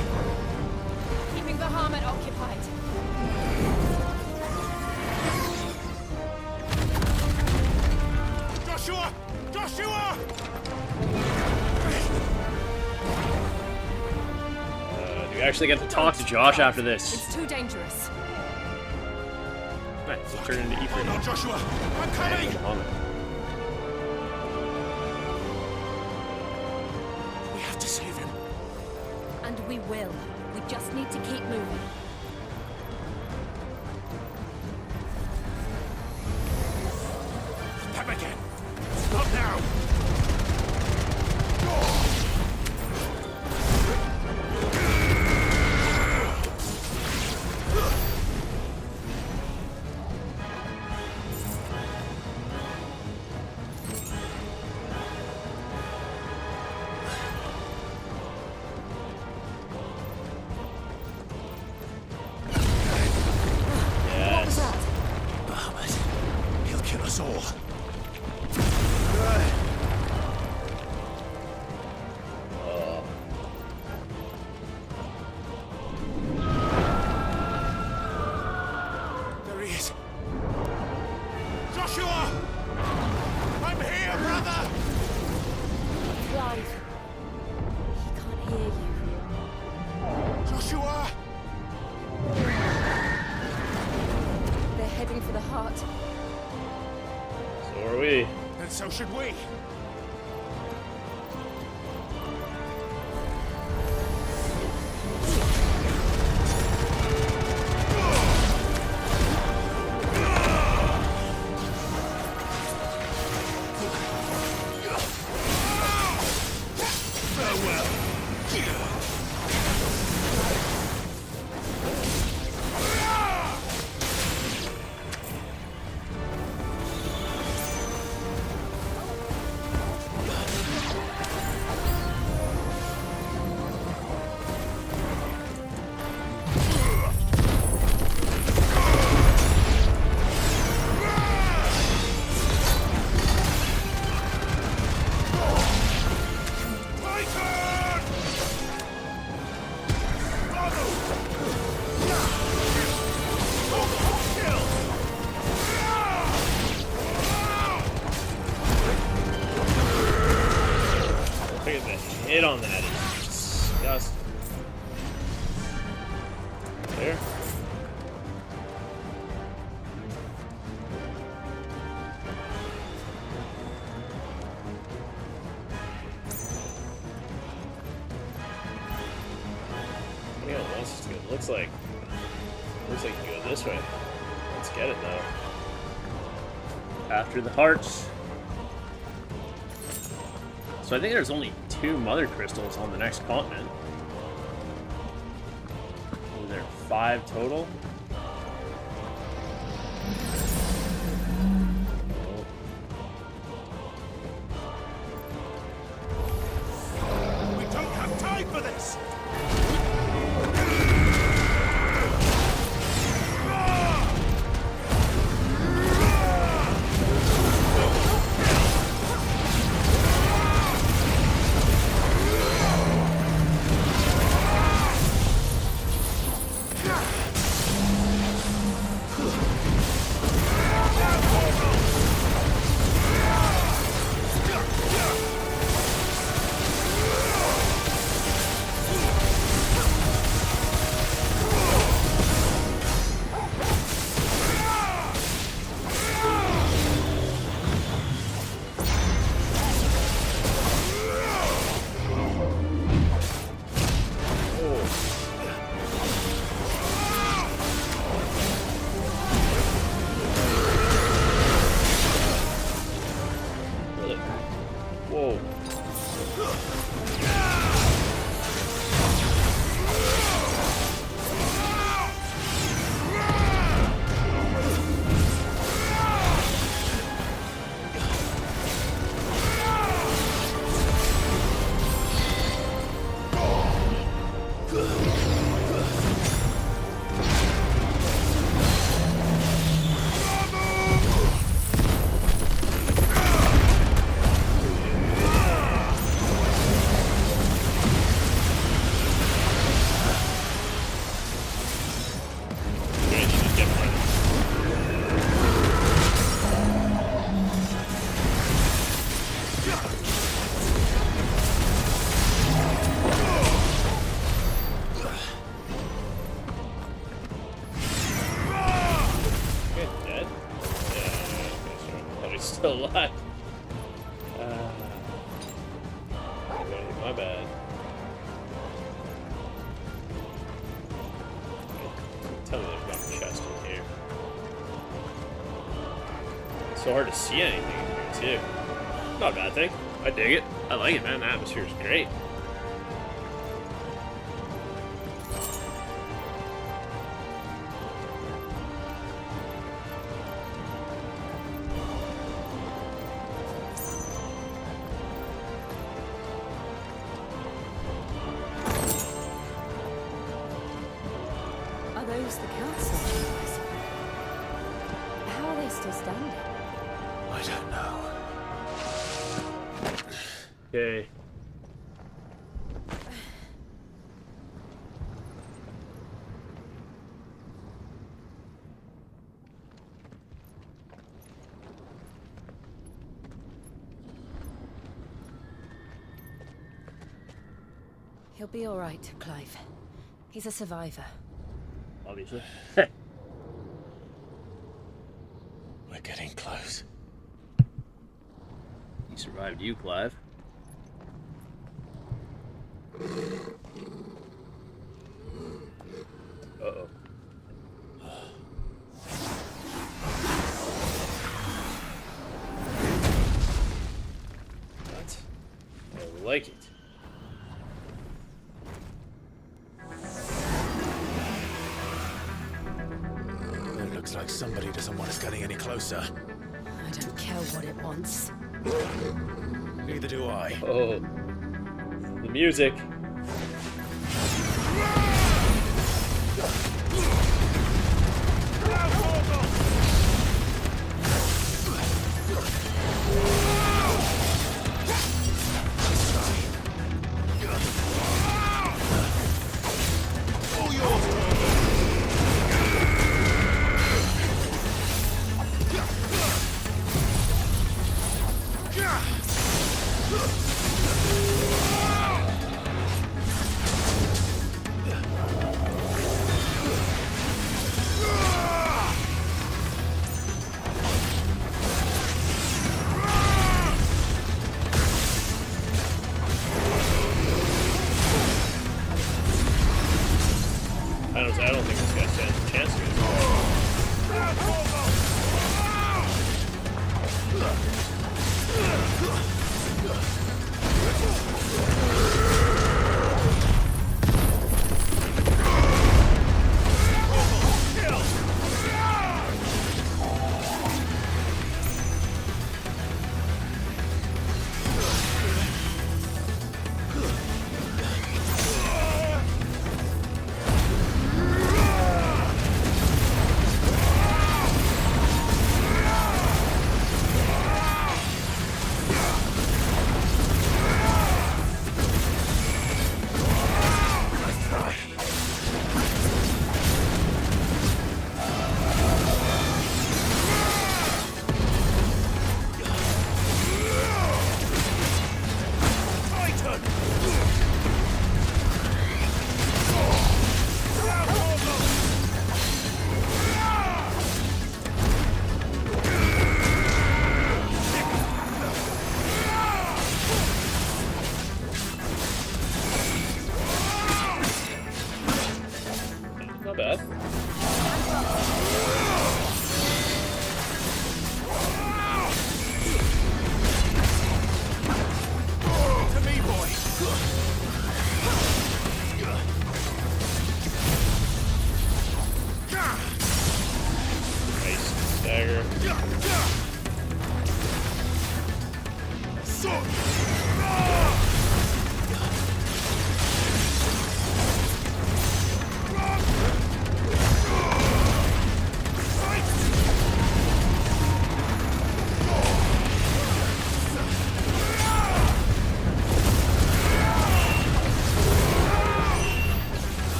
Keeping the Bahamut occupied. Joshua! Joshua! Do we actually get to talk to Josh after this? It's too dangerous. Right, so turn into Ephraim. No, Joshua! I'm coming! We have to save him. And we will. We We just need to keep moving. Step again. Stop now. What was that? Bahamut. He'll kill us all. There he is. Joshua! I'm here, brother! Clive. He can't hear you. Joshua! They're heading for the heart. So are we. And so should we. Look at the hit on that. It's disgusting. There. Yeah, this is good. Looks like you can go this way. Let's get it though. After the hearts. So I think there's only 2 mother crystals on the next continent. Is there 5 total? We don't have time for this! Whoa. Still alive. My bad. Tell me there's not a chest in here. It's so hard to see anything in here, too. Not a bad thing. I dig it. I like it, man. The atmosphere is great. Are those the council chambers? How are they still standing? I don't know. Okay. He'll be all right, Clive. He's a survivor. Obviously. We're getting close. He survived you, Clive. Uh-oh. What? I like it. It looks like somebody doesn't want us getting any closer. I don't care what it wants. Neither do I. Oh. The music. I don't think this guy stands a chance to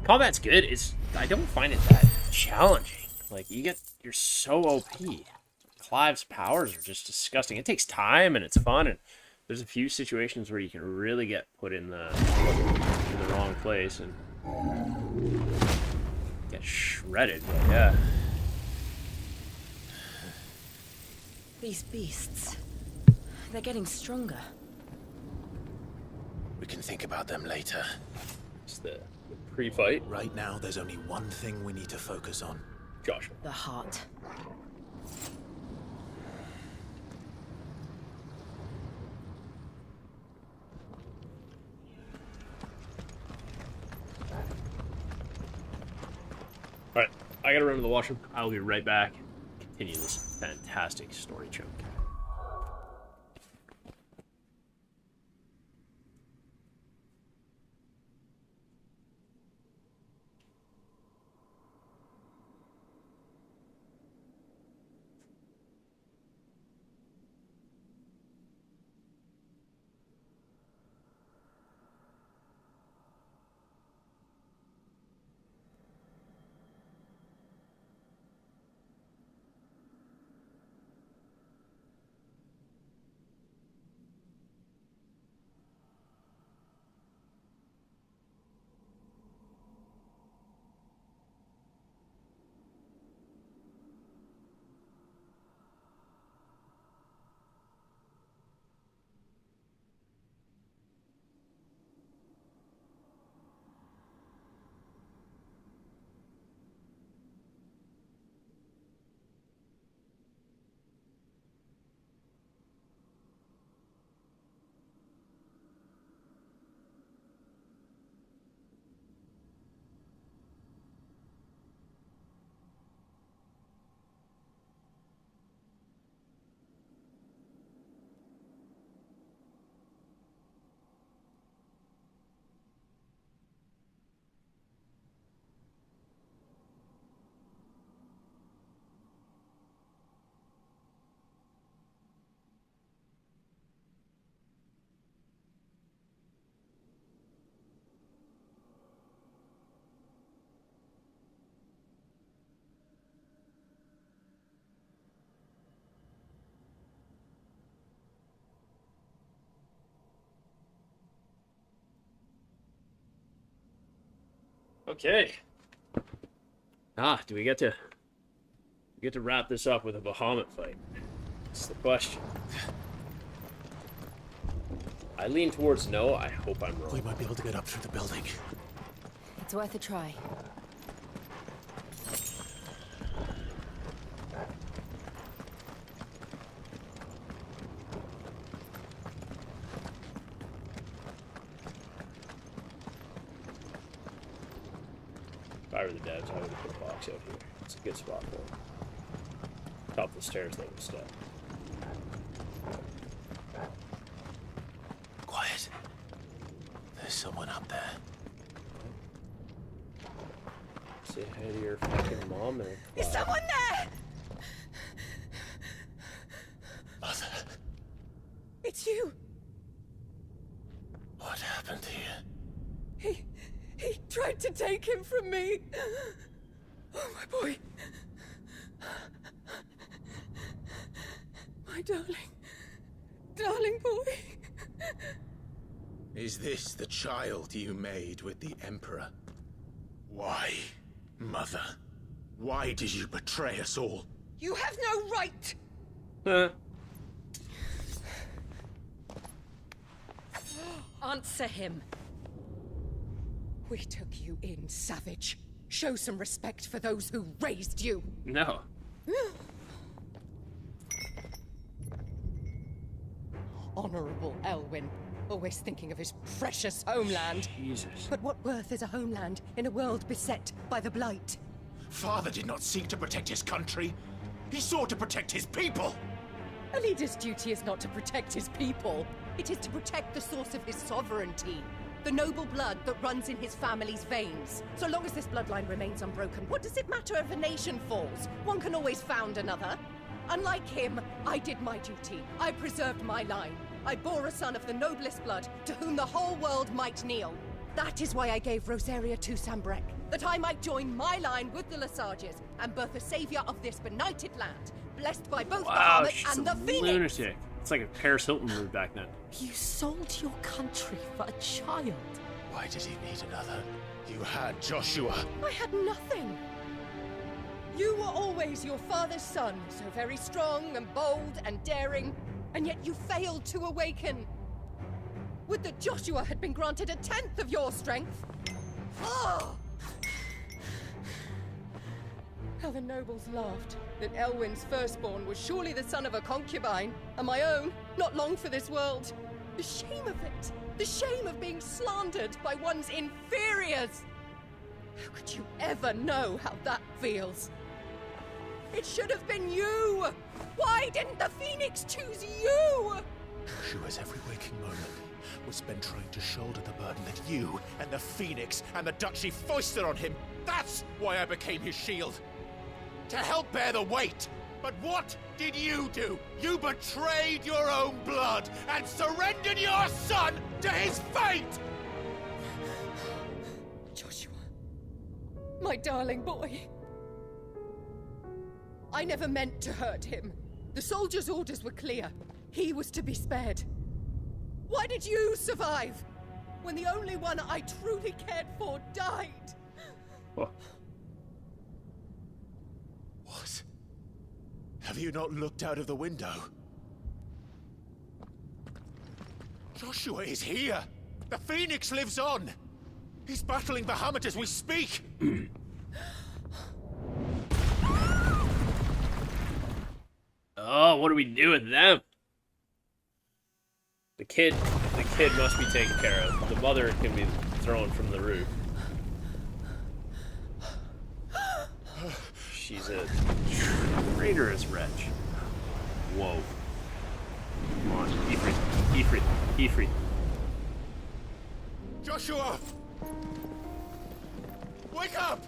Combat's good. I don't find it that challenging. Like, you're so OP. Clive's powers are just disgusting. It takes time and it's fun, and there's a few situations where you can really get put in the wrong place and get shredded. But yeah. These beasts, they're getting stronger. We can think about them later. It's the pre-fight. Right now, there's only one thing we need to focus on. Joshua. The heart. Alright, I gotta run to the washroom. I'll be right back. Continue this fantastic story chunk. Okay. Do we get to wrap this up with a Bahamut fight? That's the question. I lean towards no. I hope I'm wrong. We might be able to get up through the building. It's worth a try. If I were the devs, I would have put a box out here. It's a good spot for it. Top of the stairs, though, instead. Quiet. There's someone up there. Say hi to your fucking mom and Is someone there? Mother. It's you. What happened here? He tried to take him from me. Oh, my boy. My darling boy. Is this the child you made with the Emperor? Why, Mother? Why did you betray us all? You have no right. Answer him. We took you in, savage. Show some respect for those who raised you. No. Honorable Elwyn, always thinking of his precious homeland. Jesus. But what worth is a homeland in a world beset by the Blight? Father did not seek to protect his country. He sought to protect his people. A leader's duty is not to protect his people. It is to protect the source of his sovereignty. The noble blood that runs in his family's veins. So long as this bloodline remains unbroken, what does it matter if a nation falls? One can always found another. Unlike him, I did my duty. I preserved my line. I bore a son of the noblest blood, to whom the whole world might kneel. That is why I gave Rosaria to Sambrek, that I might join my line with the Lesages and birth a savior of this benighted land, blessed by both Wow, Bahamut she's and a the Phoenix. lunatic. It's like a Paris Hilton move back then. You sold your country for a child. Why did he need another? You had Joshua. I had nothing. You were always your father's son, so very strong and bold and daring, and yet you failed to awaken. Would that Joshua had been granted 1/10 of your strength? Oh! How the nobles laughed that Elwyn's firstborn was surely the son of a concubine, and my own, not long for this world. The shame of it! The shame of being slandered by one's inferiors! How could you ever know how that feels? It should have been you! Why didn't the Phoenix choose you? Joshua's every waking moment was spent trying to shoulder the burden that you and the Phoenix and the Duchy foisted on him. That's why I became his shield. To help bear the weight. But what did you do? You betrayed your own blood and surrendered your son to his fate! Joshua. My darling boy. I never meant to hurt him. The soldiers' orders were clear. He was to be spared. Why did you survive? When the only one I truly cared for died? Oh. What? Have you not looked out of the window? Joshua is here! The Phoenix lives on! He's battling Bahamut as we speak! Oh, what do we do with them? The kid must be taken care of. The mother can be thrown from the roof. She's a traitorous wretch. Whoa. Come on, Ifrit. Joshua! Wake up!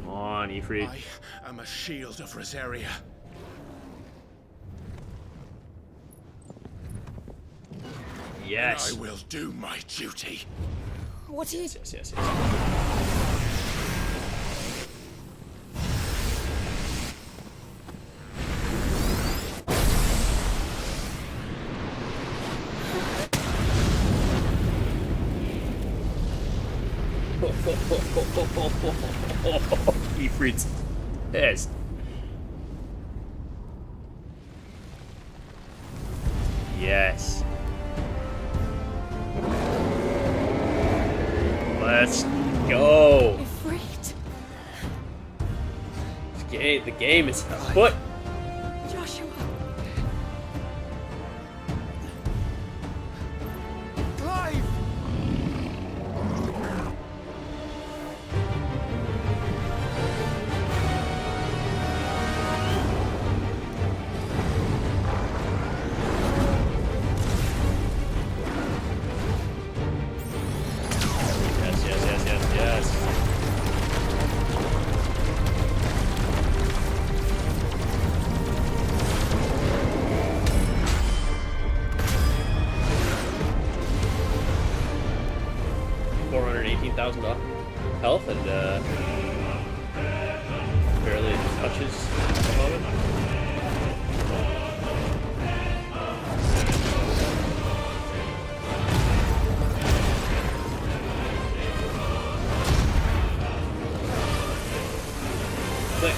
Come on, Ifrit. I am a shield of Rosaria. Yes. And I will do my duty. What is... Yes. Ifrit's pissed. Yes. Let's go. Ifrit. The game is afoot. Joshua. Clive! Yes. 418,000 health and barely touches the moment.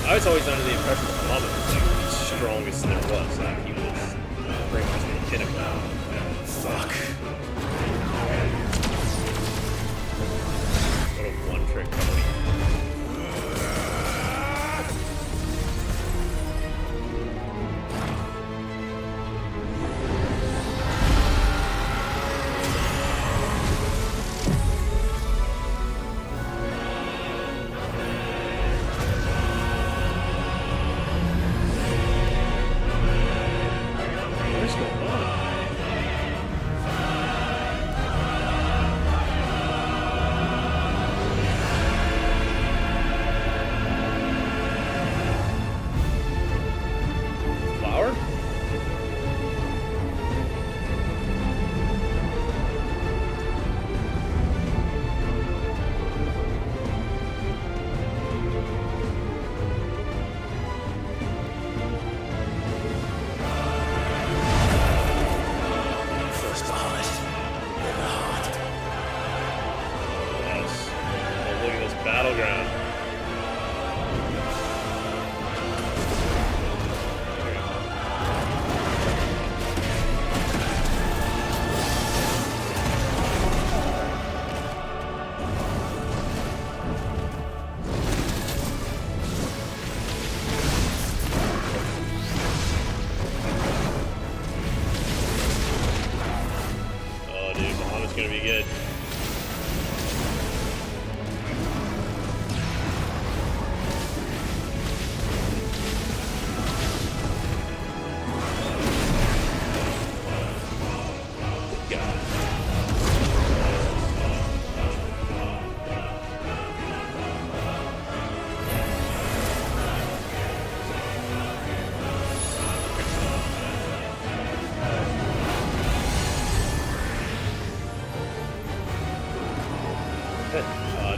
I was always under the impression that Muhammad was like the strongest there was. Like he was pretty much the pinnacle. Fuck. What a one-trick pony. What's going on?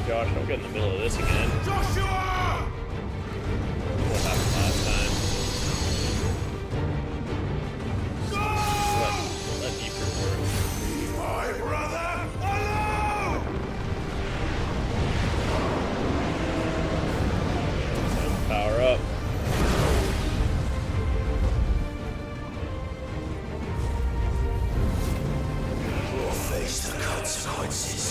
Josh, don't get in the middle of this again. Joshua! What happened last time? Let me work. Leave my brother alone! Power up. You'll face the consequences.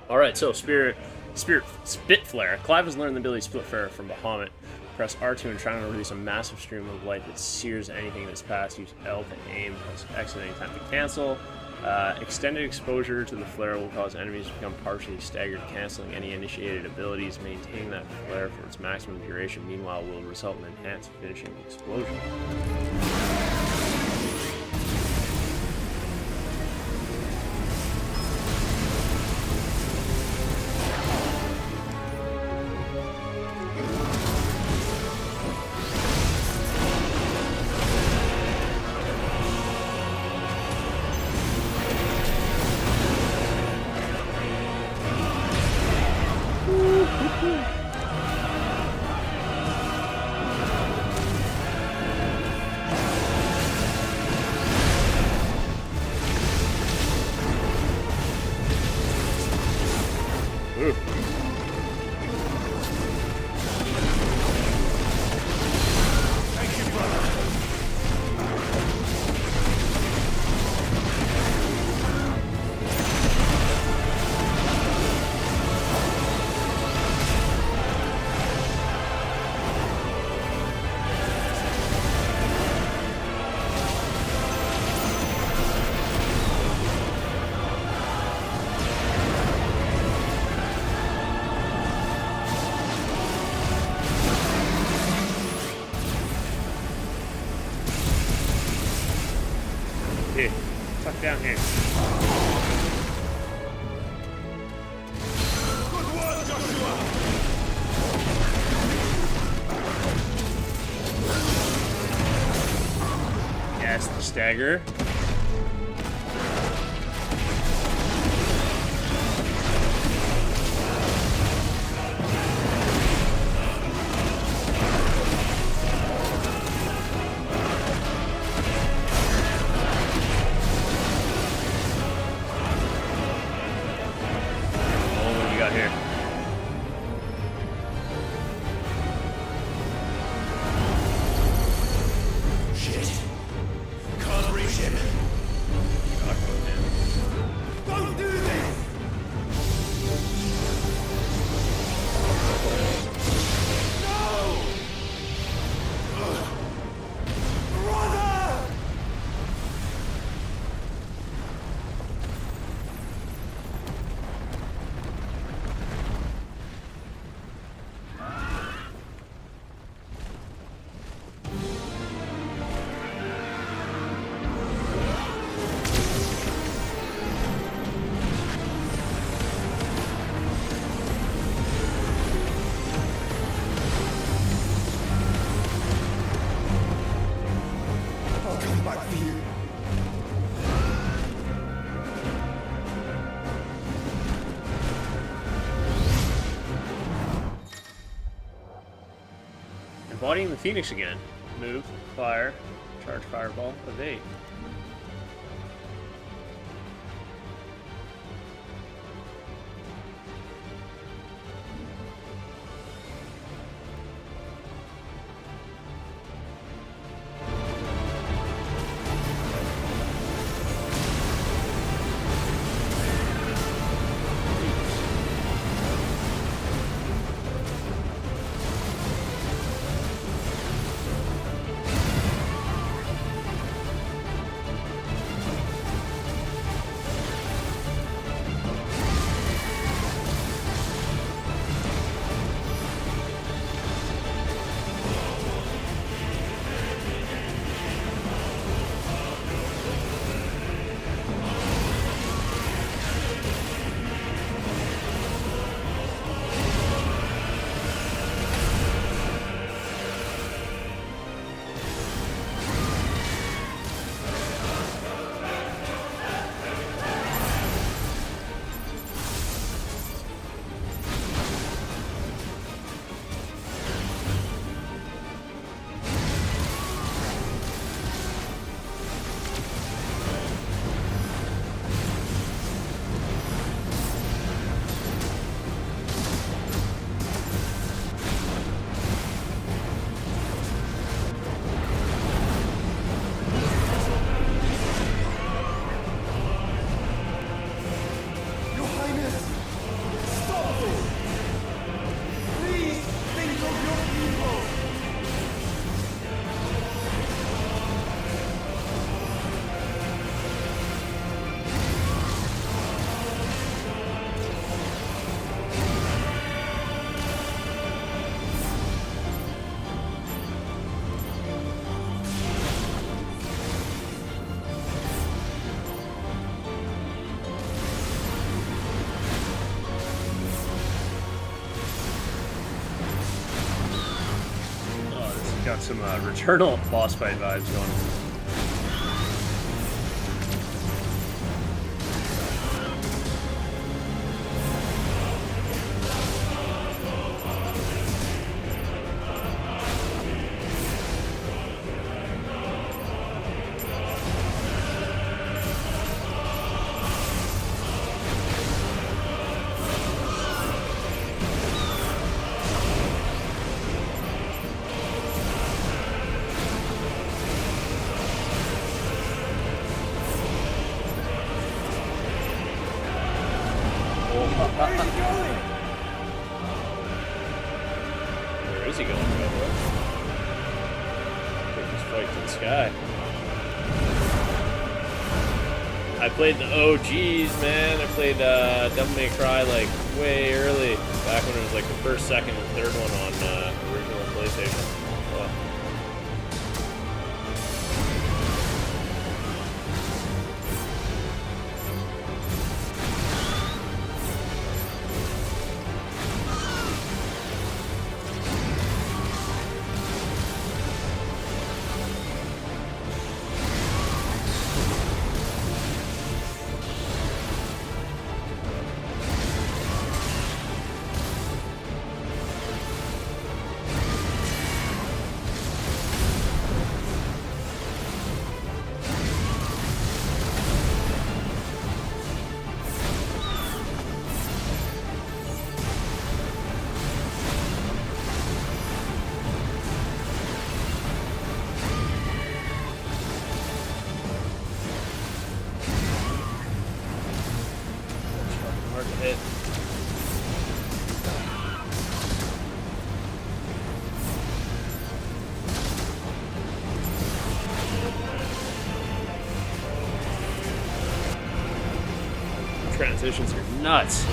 Alright, so Spirit Spitflare. Clive has learned the ability Spitflare from Bahamut. Press R2 and try to release a massive stream of light that sears anything in its path. Use L to aim. Press X at any time to cancel. Extended exposure to the flare will cause enemies to become partially staggered, canceling any initiated abilities. Maintaining that flare for its maximum duration, meanwhile, will result in enhanced finishing explosion. Here, tuck down here. Good work, Joshua! Yes, the stagger. Here. Shit. Can't reach him. Don't do this! No! Brother! I'll come back for you. Embodying the Phoenix again. Move, fire, charge fireball, evade. Got some Returnal boss fight vibes going. Where is he going, Cobra? Take this fight to the sky. I played the OGs, man. I played Devil May Cry like way early, back when it was like the first, second, and third one on original PlayStation. Wow. Hard to hit. Transitions are nuts.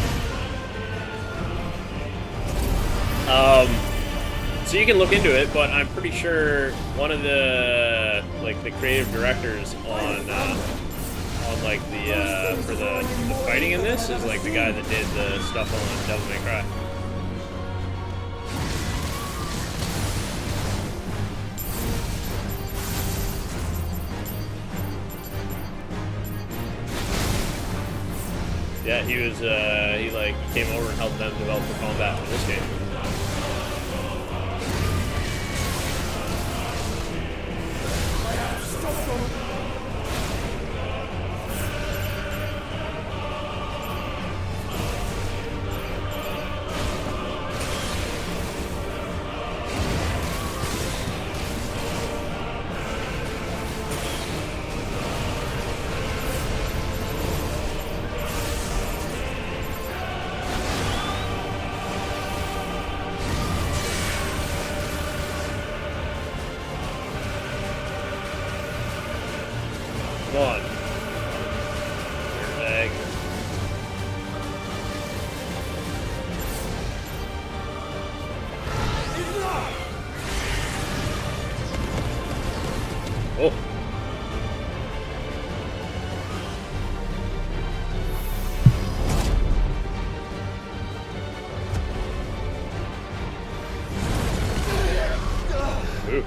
So you can look into it, but I'm pretty sure one of the the creative directors on like the for the fighting in this is like the guy that did the stuff on Devil May Cry. Yeah, he was he came over and helped them develop the combat for this game. Come on. Egg. Oh. Ooh.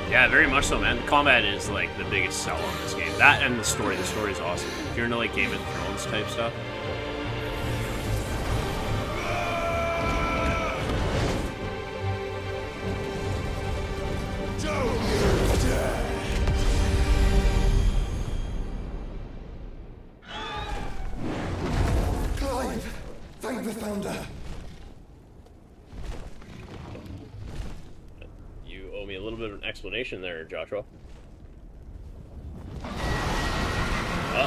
Yeah, very much so, man. The combat is like the biggest sell on this game. That and the story. The story is awesome. If you're into like Game of Thrones type stuff. Clive! Thank the Founder! You owe me a little bit of an explanation there, Joshua.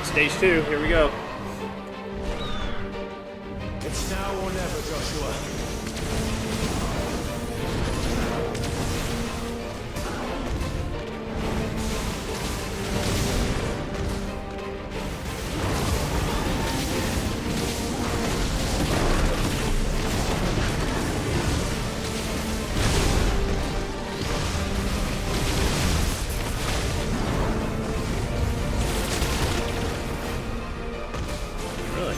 Stage 2, here we go. It's now or never, Joshua. Really?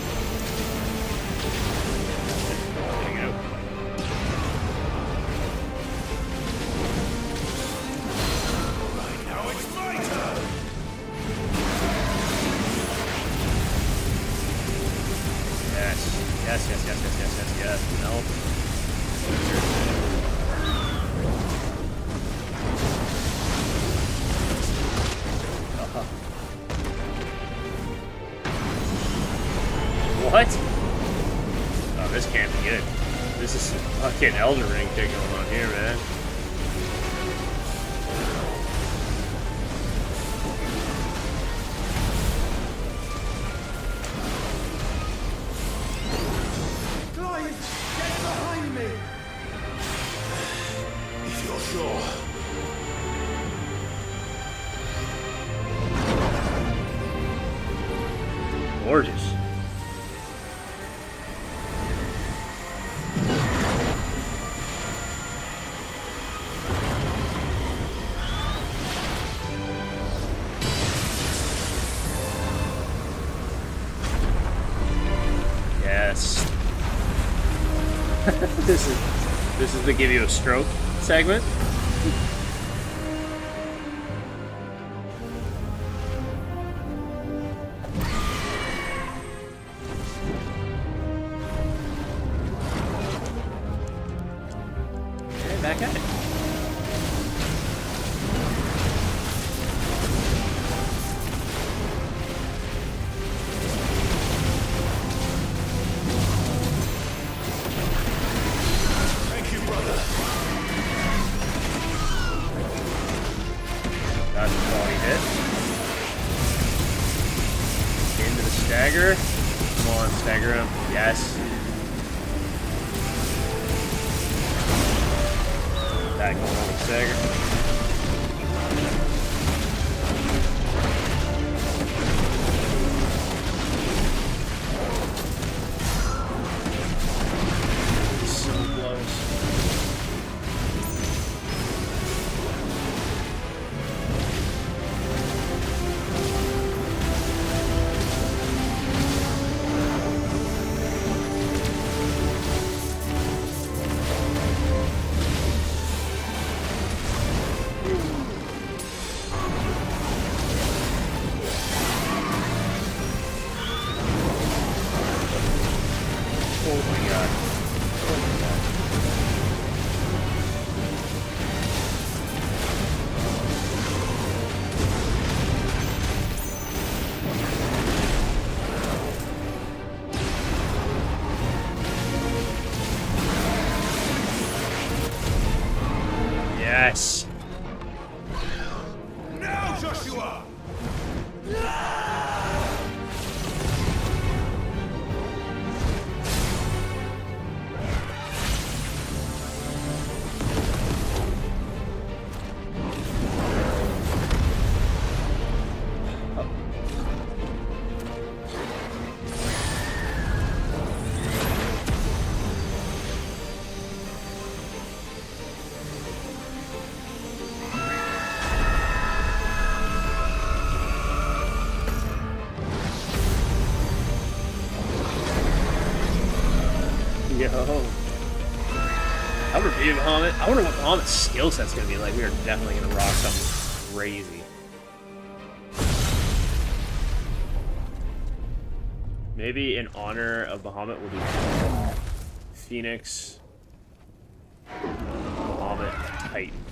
Fucking Elden Ring thing going on here, man. Clive, get behind me! If you're sure. Gorgeous. Yes. This is the give you a stroke segment. Okay, back at it. Thank you, brother. That's a quality hit. Into the stagger. Come on, stagger him. Yes. That going on the stagger. So close. Oh my god. Oh my god. Yes. Now, Joshua! Yo. I review Bahamut. I wonder what Bahamut's skill set's gonna be like. We are definitely gonna rock something crazy. Maybe in honor of Bahamut, we'll do Phoenix, Bahamut, Titan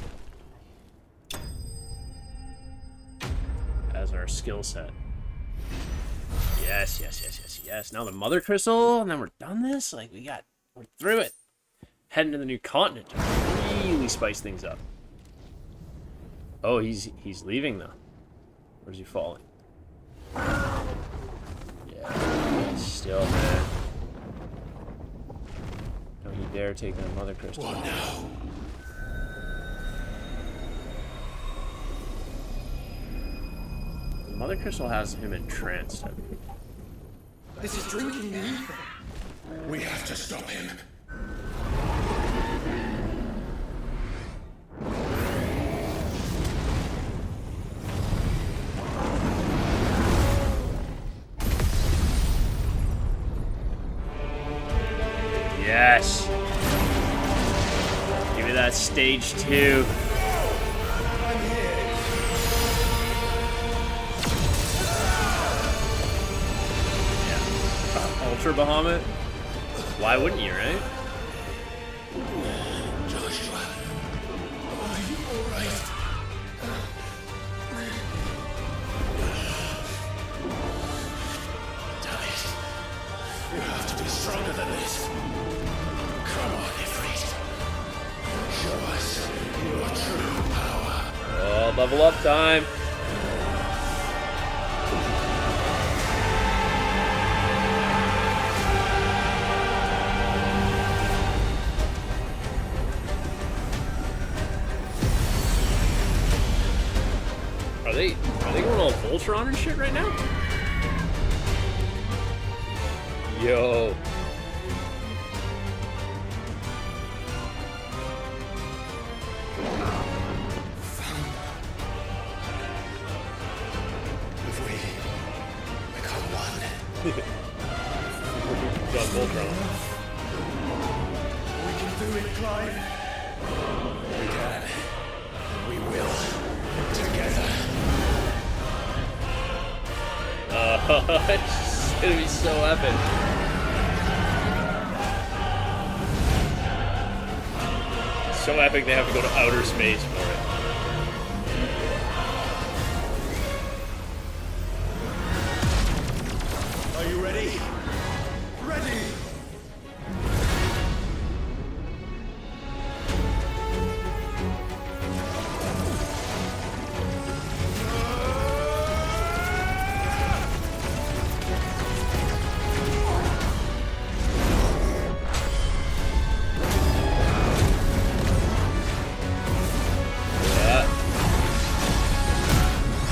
as our skill set. Yes, yes, yes, yes, yes. Now the Mother Crystal, and then we're done this? Like, we're through it. Heading to the new continent to really spice things up. Oh, he's leaving, though. Where's he falling? Yeah, still, man. Don't you dare take that Mother Crystal. What now? The Mother Crystal has him entranced. This is drinking the ether. We have to stop him. Yes. Give me that stage 2. Ultra Bahamut? Why wouldn't you, right? Joshua, are you alright? Damn it. You have to be stronger than this. Come on, Ifrit. Level up time. Are they going all Voltron and shit right now? Yo. John Voltron. We can do it, Clive. We can. We will. Together. It's gonna be so epic. So epic they have to go to outer space for it. Are you ready? Ready!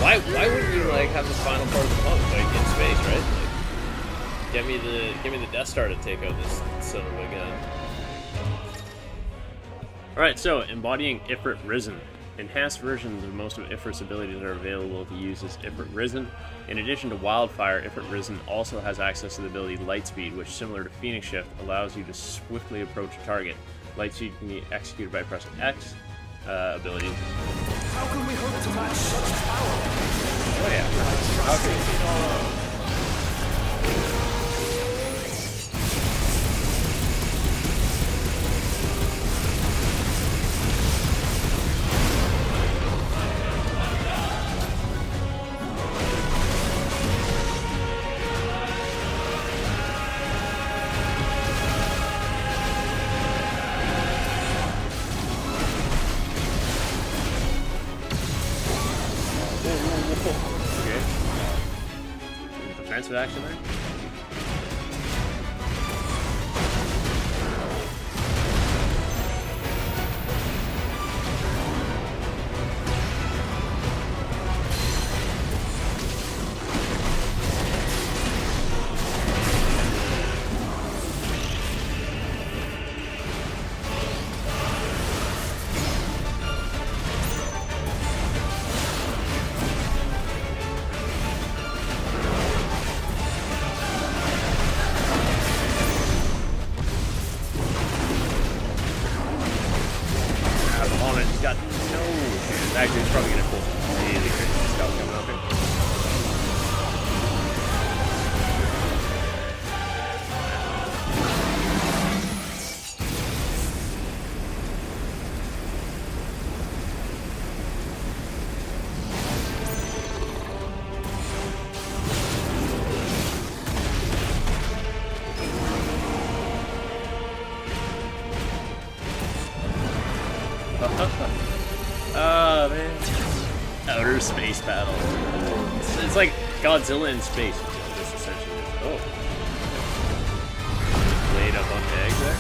Why wouldn't you like have the final part of the pump like in space, right? Like, get me the Death Star to take out this son of a gun. Alright, so embodying Ifrit Risen. Enhanced versions of most of Ifrit's abilities are available to use as Ifrit Risen. In addition to Wildfire, Ifrit Risen also has access to the ability Lightspeed, which, similar to Phoenix Shift, allows you to swiftly approach a target. Lightspeed can be executed by pressing X. Abilities. How can we hope to match such power? Oh yeah. Okay. Defensive action there? Got no chance. Actually, it's probably gonna pull really crazy stuff coming up here. Oh man. Outer space battle. It's like Godzilla in space. This essentially is. Oh. Laid up on tags there.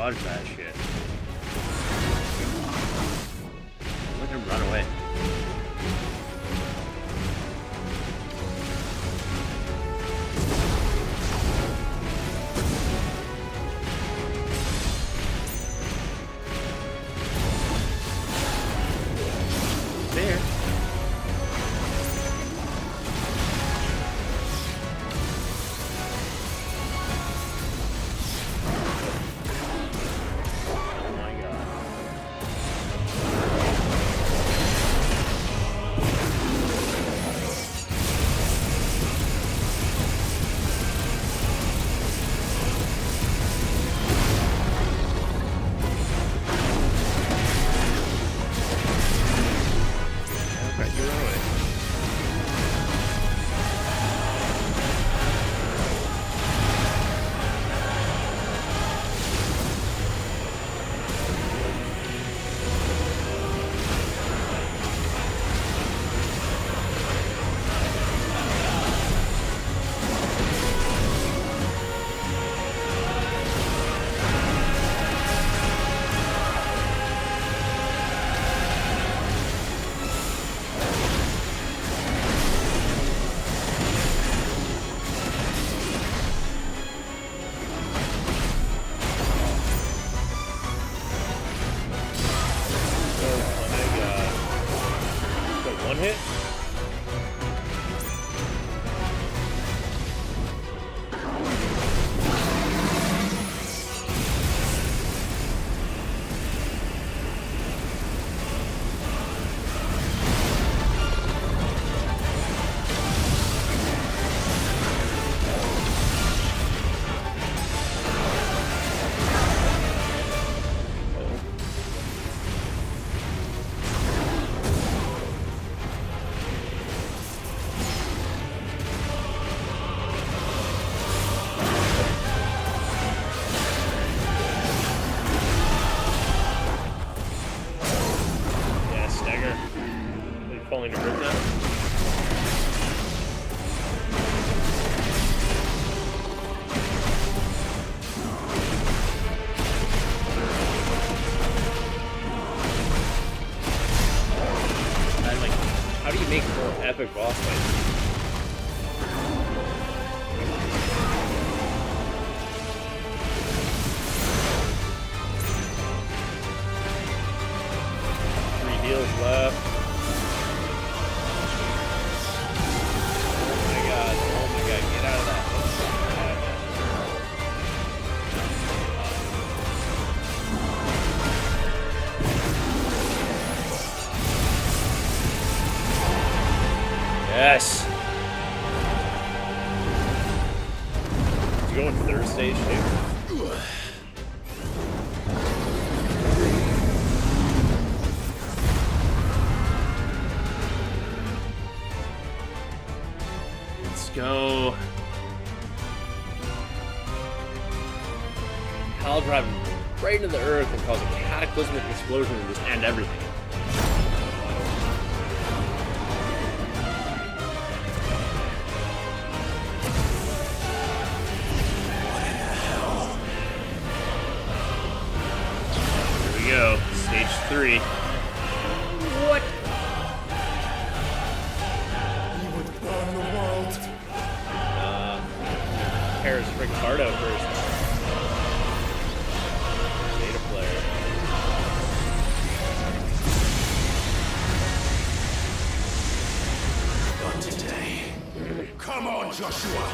dodge that shit. Look at him run away. There. One hit? Falling to earth now. And like, how do you make more epic boss fights? 3 heals left. Yes. You going third stage too? Let's go. I'll drive right into the earth and cause a cataclysmic explosion and just end everything. Go. Stage 3. What? He would burn the world. Tear his freaking heart out first. Data player. Not today. Come on, Joshua.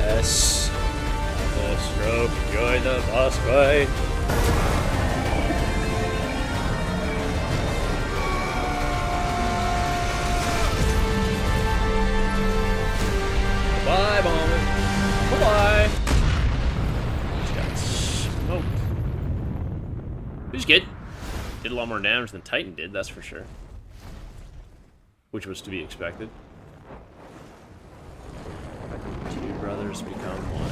Yes. The stroke. Enjoy the boss fight. Bye, Bomber. Bye-bye. Just got smoked. It was good. Did a lot more damage than Titan did, that's for sure. Which was to be expected. Two brothers. members become one.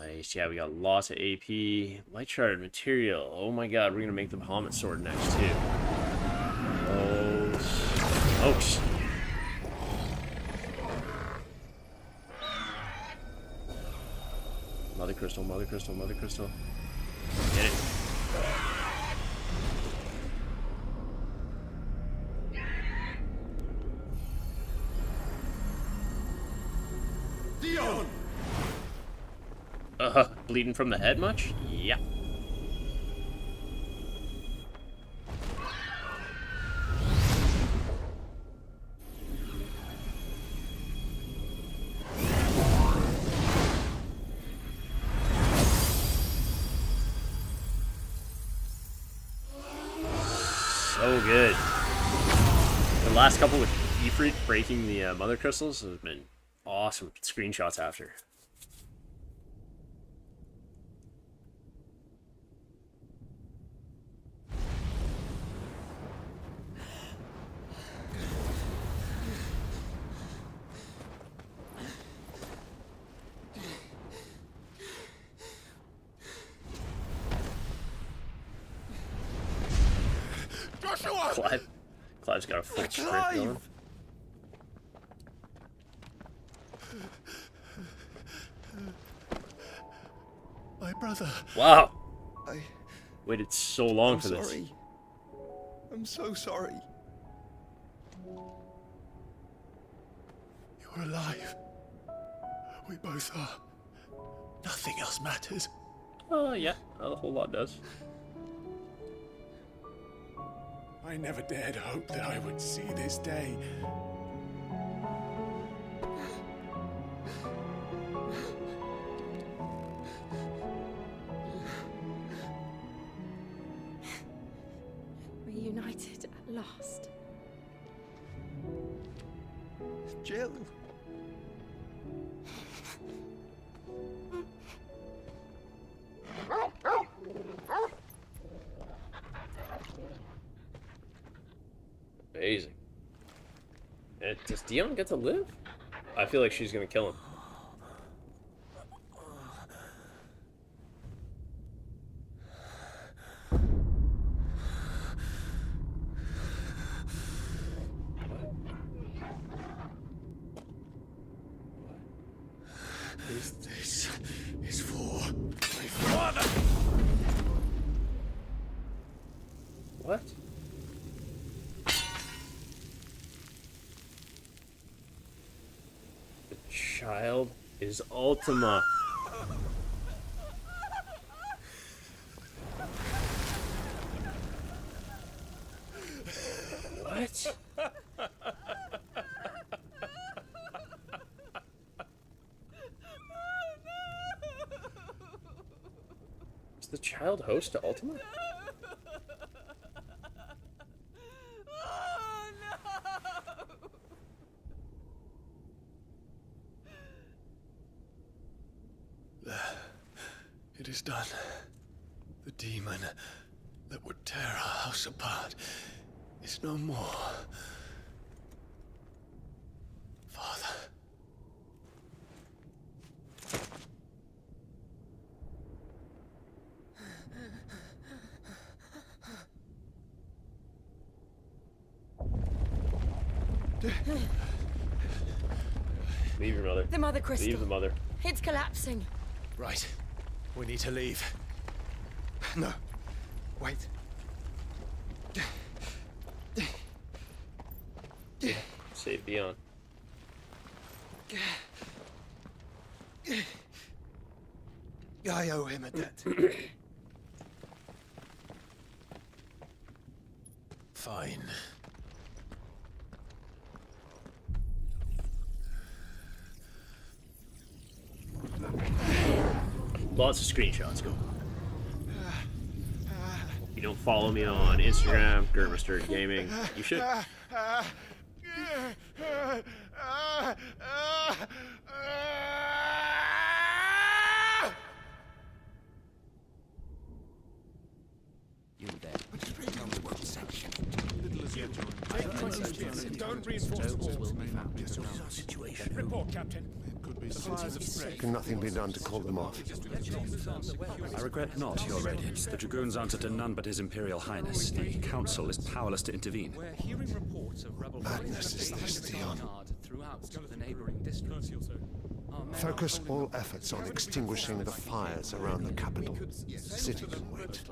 Nice. Yeah, we got lots of AP. Light shard material. Oh my god, we're gonna make the Bahamut sword next too. Oh, smokes. Mother crystal, mother crystal, mother crystal. Get it. Dion! Bleeding from the head much? Yeah. So good. The last couple with Ifrit breaking the mother crystals has been awesome. Screenshots after. Joshua! Clive's got a full sprint going. My brother. Wow. Waited so long for this. Sorry. I'm so sorry. You're alive. We both are. Nothing else matters. Oh, yeah. A whole lot does. I never dared hope that I would see this day. Reunited at last. Jill. Amazing. And does Dion get to live? I feel like she's gonna kill him. This is for my father. What? The child is Ultima. What? Is the child host to Ultima? It is done. The demon that would tear our house apart is no more. Father. Leave your mother. The mother crystal. Leave the mother. It's collapsing. Right. We need to leave. No. Wait. Save Dion. I owe him a debt. Fine. Lots of screenshots going on. If you don't follow me on Instagram, Grr-Must-Errd Gaming, you should. Don't reinforce the walls. This is our situation. Report, Captain. Can nothing be done to call them off? I regret not, Your Radiance. The Dragoons answer to none but His Imperial Highness. The Council is powerless to intervene. We're hearing reports of rebel Madness is this, Dion. throughout the neighboring districts. Focus all efforts on extinguishing the fires around the capital. The city can wait.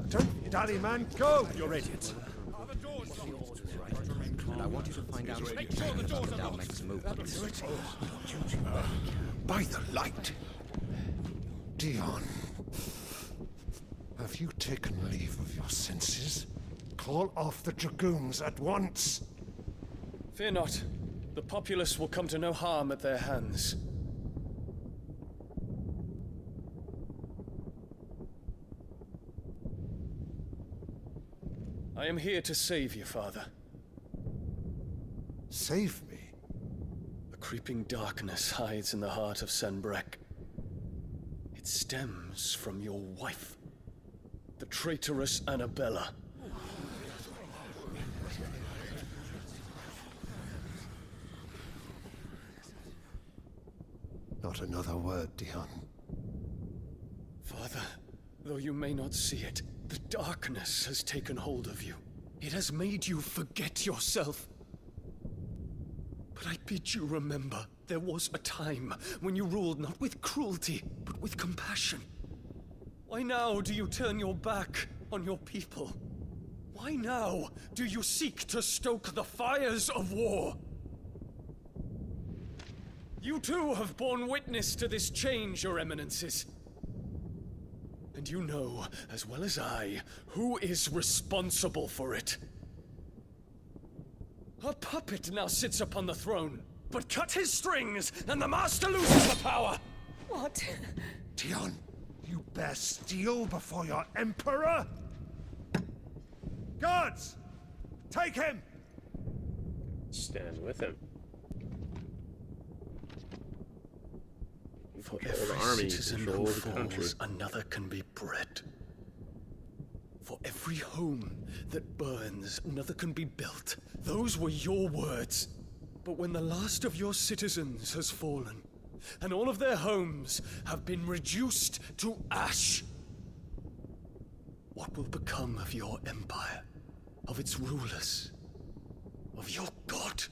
Don't dally, man, go! Your Radiance. And I want you to find out if Adele makes a move. By the light! Dion, have you taken leave of your senses? Call off the Dragoons at once! Fear not. The populace will come to no harm at their hands. I am here to save you, Father. Save me? A creeping darkness hides in the heart of Sanbrek. It stems from your wife, the traitorous Annabella. Not another word, Dion. Father, though you may not see it, the darkness has taken hold of you. It has made you forget yourself. But I bid you remember, there was a time when you ruled not with cruelty, but with compassion. Why now do you turn your back on your people? Why now do you seek to stoke the fires of war? You too have borne witness to this change, Your Eminences. And you know, as well as I, who is responsible for it. A puppet now sits upon the throne, but cut his strings, and the master loses the power! What? Dion, you bear steel before your emperor? Guards! Take him! Stand with him. For Control the every army, citizen control who the country. falls, another can be bred. For every home that burns, another can be built. Those were your words. But when the last of your citizens has fallen, and all of their homes have been reduced to ash, what will become of your empire, of its rulers, of your god?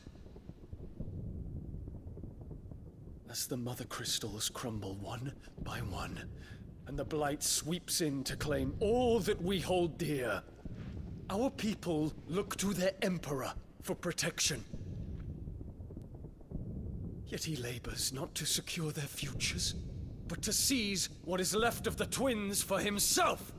As the mother crystals crumble one by one, and the blight sweeps in to claim all that we hold dear, our people look to their emperor for protection. Yet he labors not to secure their futures, but to seize what is left of the twins for himself.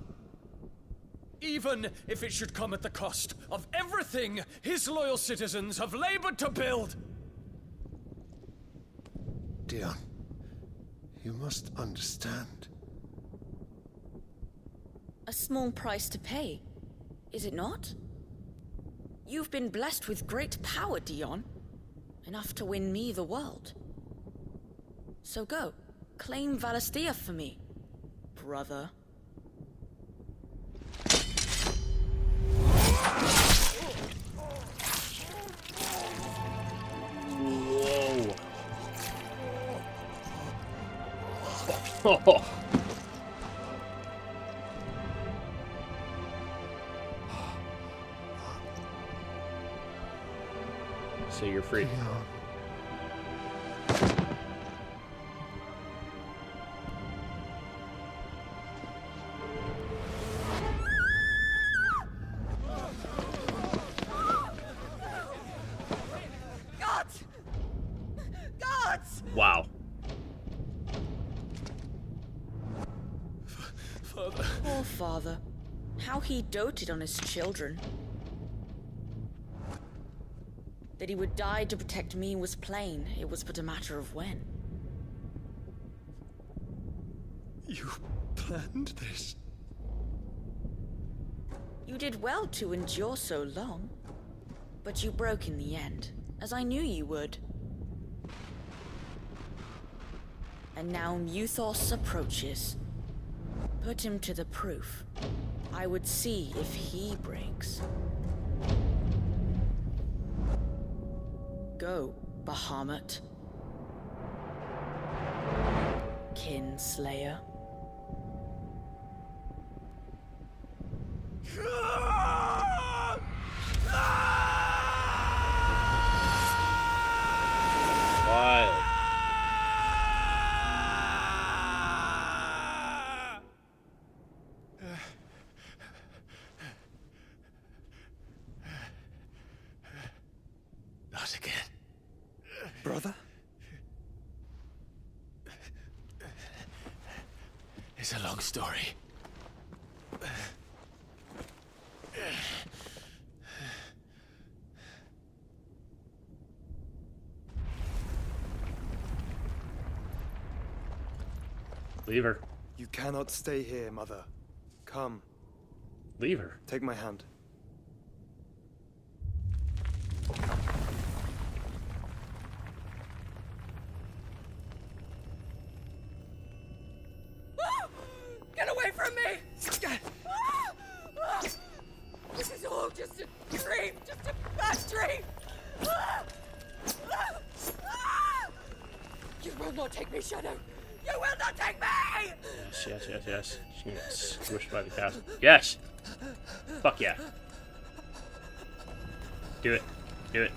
Even if it should come at the cost of everything his loyal citizens have labored to build. Dion, you must understand. A small price to pay, is it not? You've been blessed with great power, Dion. Enough to win me the world. So go, claim Valisthea for me, brother. Whoa. Oh. So you're free. Gods! Gods! Wow. Father. Poor father. How he doted on his children. That he would die to protect me was plain. It was but a matter of when. You planned this? You did well to endure so long. But you broke in the end, as I knew you would. And now Muthos approaches. Put him to the proof. I would see if he breaks. Go, Bahamut. Kinslayer. Wild. Not again. Brother? It's a long story. Leave her. You cannot stay here, Mother. Come. Leave her. Take my hand. Get away from me! This is all just a dream, just a bad dream! You will not take me, Shadow! You will not take me! Yes. She gets squished by the castle. Yes! Fuck yeah. Do it.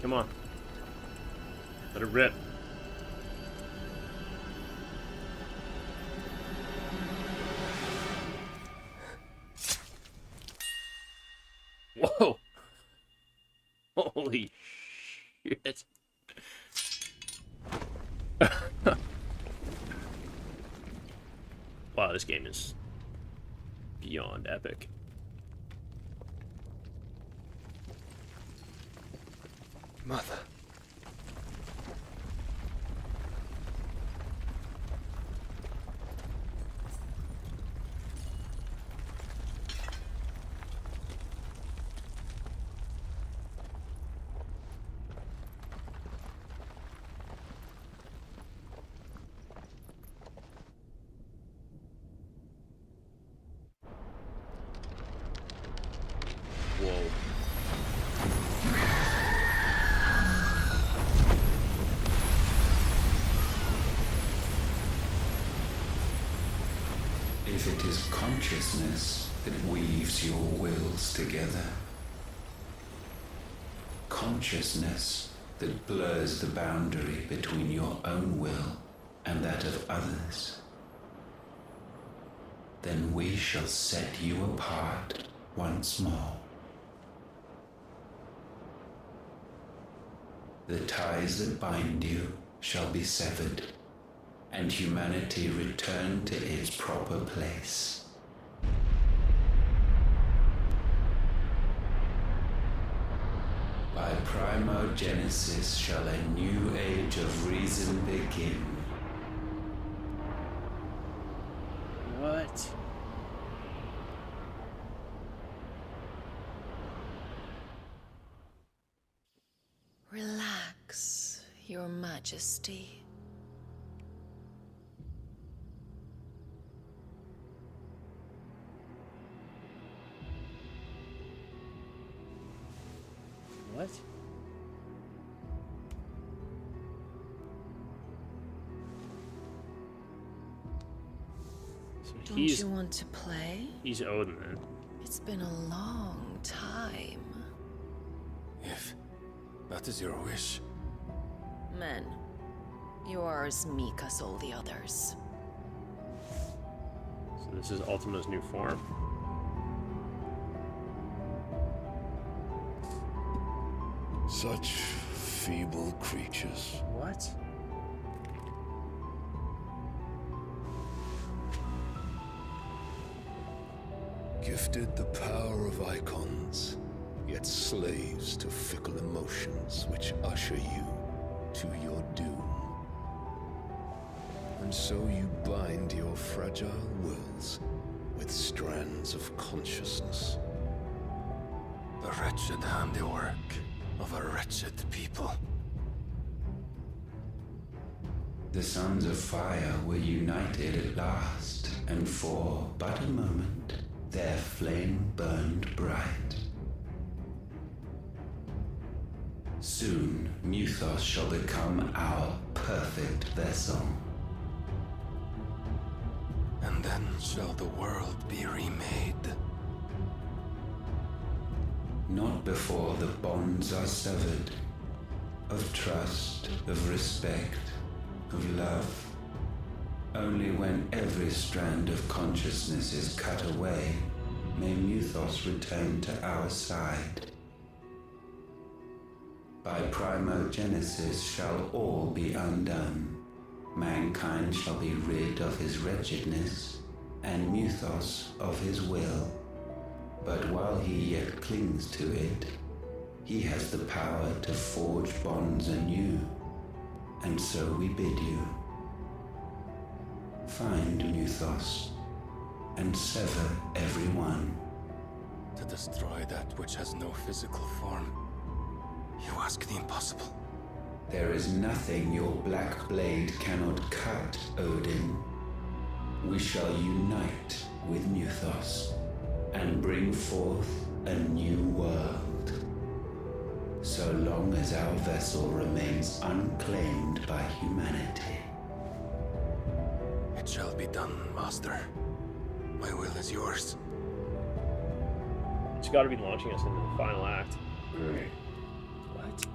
Come on. Let it rip. Whoa! Holy shit. Wow, this game is beyond epic. Mother. Whoa. If it is consciousness that weaves your wills together, consciousness that blurs the boundary between your own will and that of others, then we shall set you apart once more. The ties that bind you shall be severed, and humanity return to its proper place. By primogenesis shall a new age of reason begin. What? Relax, Your Majesty. What? So Don't you want to play? He's Odin then. It's been a long time. If that is your wish. Men, you are as meek as all the others. So this is Ultima's new form. Such feeble creatures. What? Gifted the power of icons, yet slaves to fickle emotions which usher you to your doom. And so you bind your fragile wills with strands of consciousness. The wretched handiwork of a wretched people. The sons of fire were united at last, and for but a moment their flame burned bright. Soon, Muthos shall become our perfect vessel. And then shall the world be remade. Not before the bonds are severed, of trust, of respect, of love. Only when every strand of consciousness is cut away, may Muthos return to our side. By primogenesis shall all be undone. Mankind shall be rid of his wretchedness, and Muthos of his will. But while he yet clings to it, he has the power to forge bonds anew, and so we bid you. Find Muthos, and sever every one. To destroy that which has no physical form, you ask the impossible. There is nothing your black blade cannot cut, Odin. We shall unite with Muthos, and bring forth a new world. So long as our vessel remains unclaimed by humanity. It shall be done, Master. My will is yours. It's got to be launching us into the final act. What?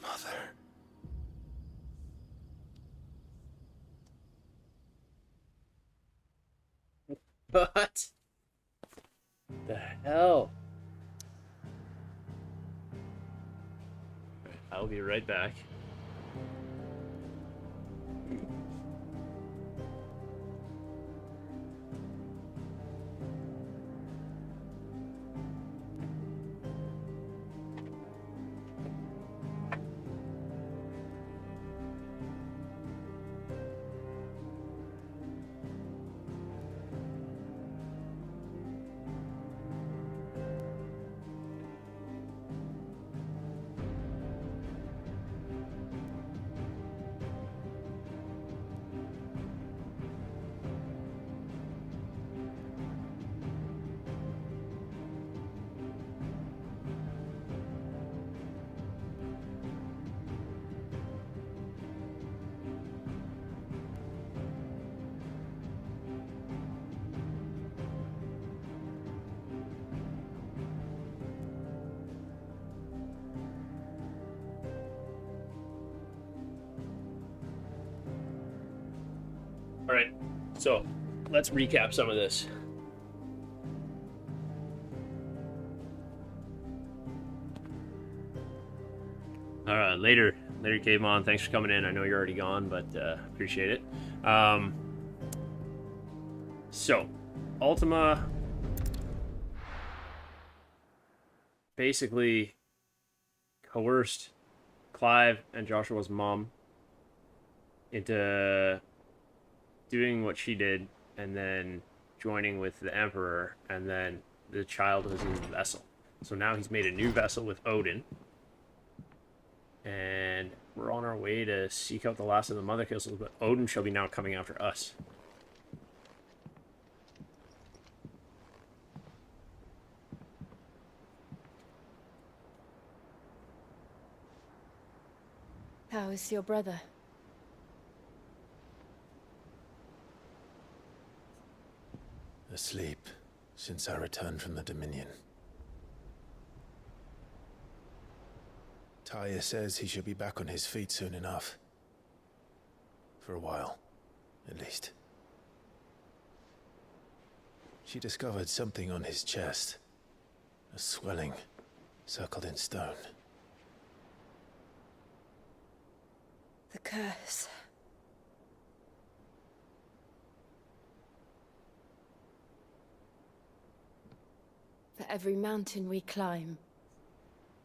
Mother. What? The hell? I'll be right back. All right, so let's recap some of this. All right, later Caveman, thanks for coming in. I know you're already gone, but appreciate it. So, Ultima basically coerced Clive and Joshua's mom into doing what she did and then joining with the Emperor, and then the child was his vessel. So now he's made a new vessel with Odin, and we're on our way to seek out the last of the Mother Crystals, but Odin shall be now coming after us. How is your brother? Asleep since I returned from the Dominion. Taya says he should be back on his feet soon enough. For a while, at least. She discovered something on his chest. A swelling, circled in stone. The curse. For every mountain we climb,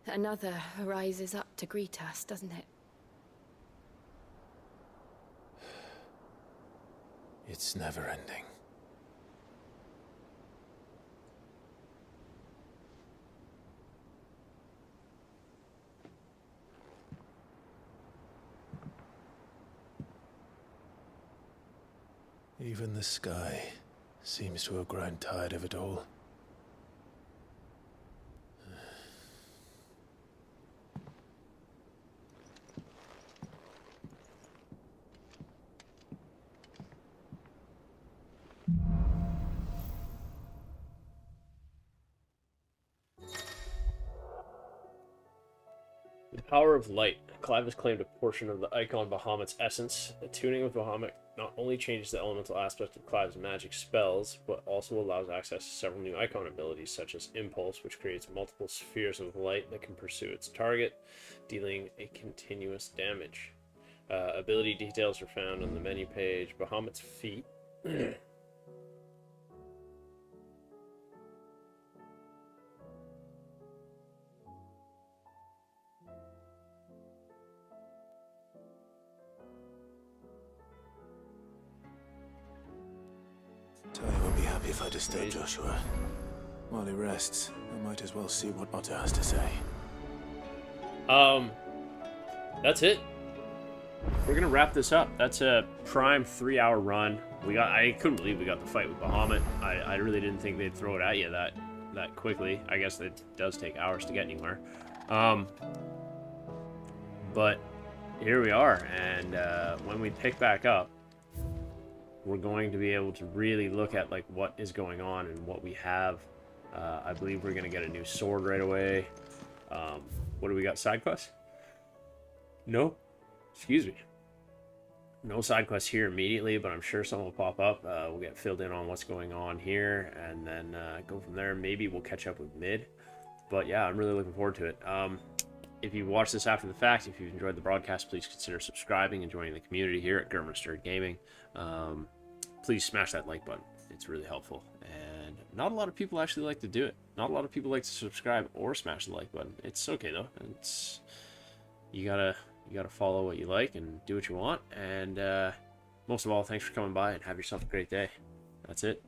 another rises up to greet us, doesn't it? It's never ending. Even the sky seems to have grown tired of it all. The power of light. Clive has claimed a portion of the icon Bahamut's essence. Attuning with Bahamut not only changes the elemental aspect of Clive's magic spells, but also allows access to several new icon abilities, such as Impulse, which creates multiple spheres of light that can pursue its target, dealing a continuous damage. Ability details are found on the menu page. Bahamut's feat. Talia won't be happy if I disturb Joshua. While he rests, I might as well see what Otto has to say. That's it. We're gonna wrap this up. That's a prime 3-hour run. I couldn't believe we got the fight with Bahamut. I really didn't think they'd throw it at you that quickly. I guess it does take hours to get anywhere. But here we are, and when we pick back up, we're going to be able to really look at like what is going on and what we have. I believe we're going to get a new sword right away. What do we got? Side quests? No. Excuse me. No side quests here immediately, but I'm sure some will pop up. We'll get filled in on what's going on here, and then go from there. Maybe we'll catch up with Mid. But yeah, I'm really looking forward to it. If you watch this after the fact, if you've enjoyed the broadcast, please consider subscribing and joining the community here at Grr-Must-Errd Gaming. Please smash that like button. It's really helpful. And not a lot of people actually like to do it. Not a lot of people like to subscribe or smash the like button. It's okay though. It's you gotta follow what you like and do what you want. And most of all, thanks for coming by and have yourself a great day. That's it.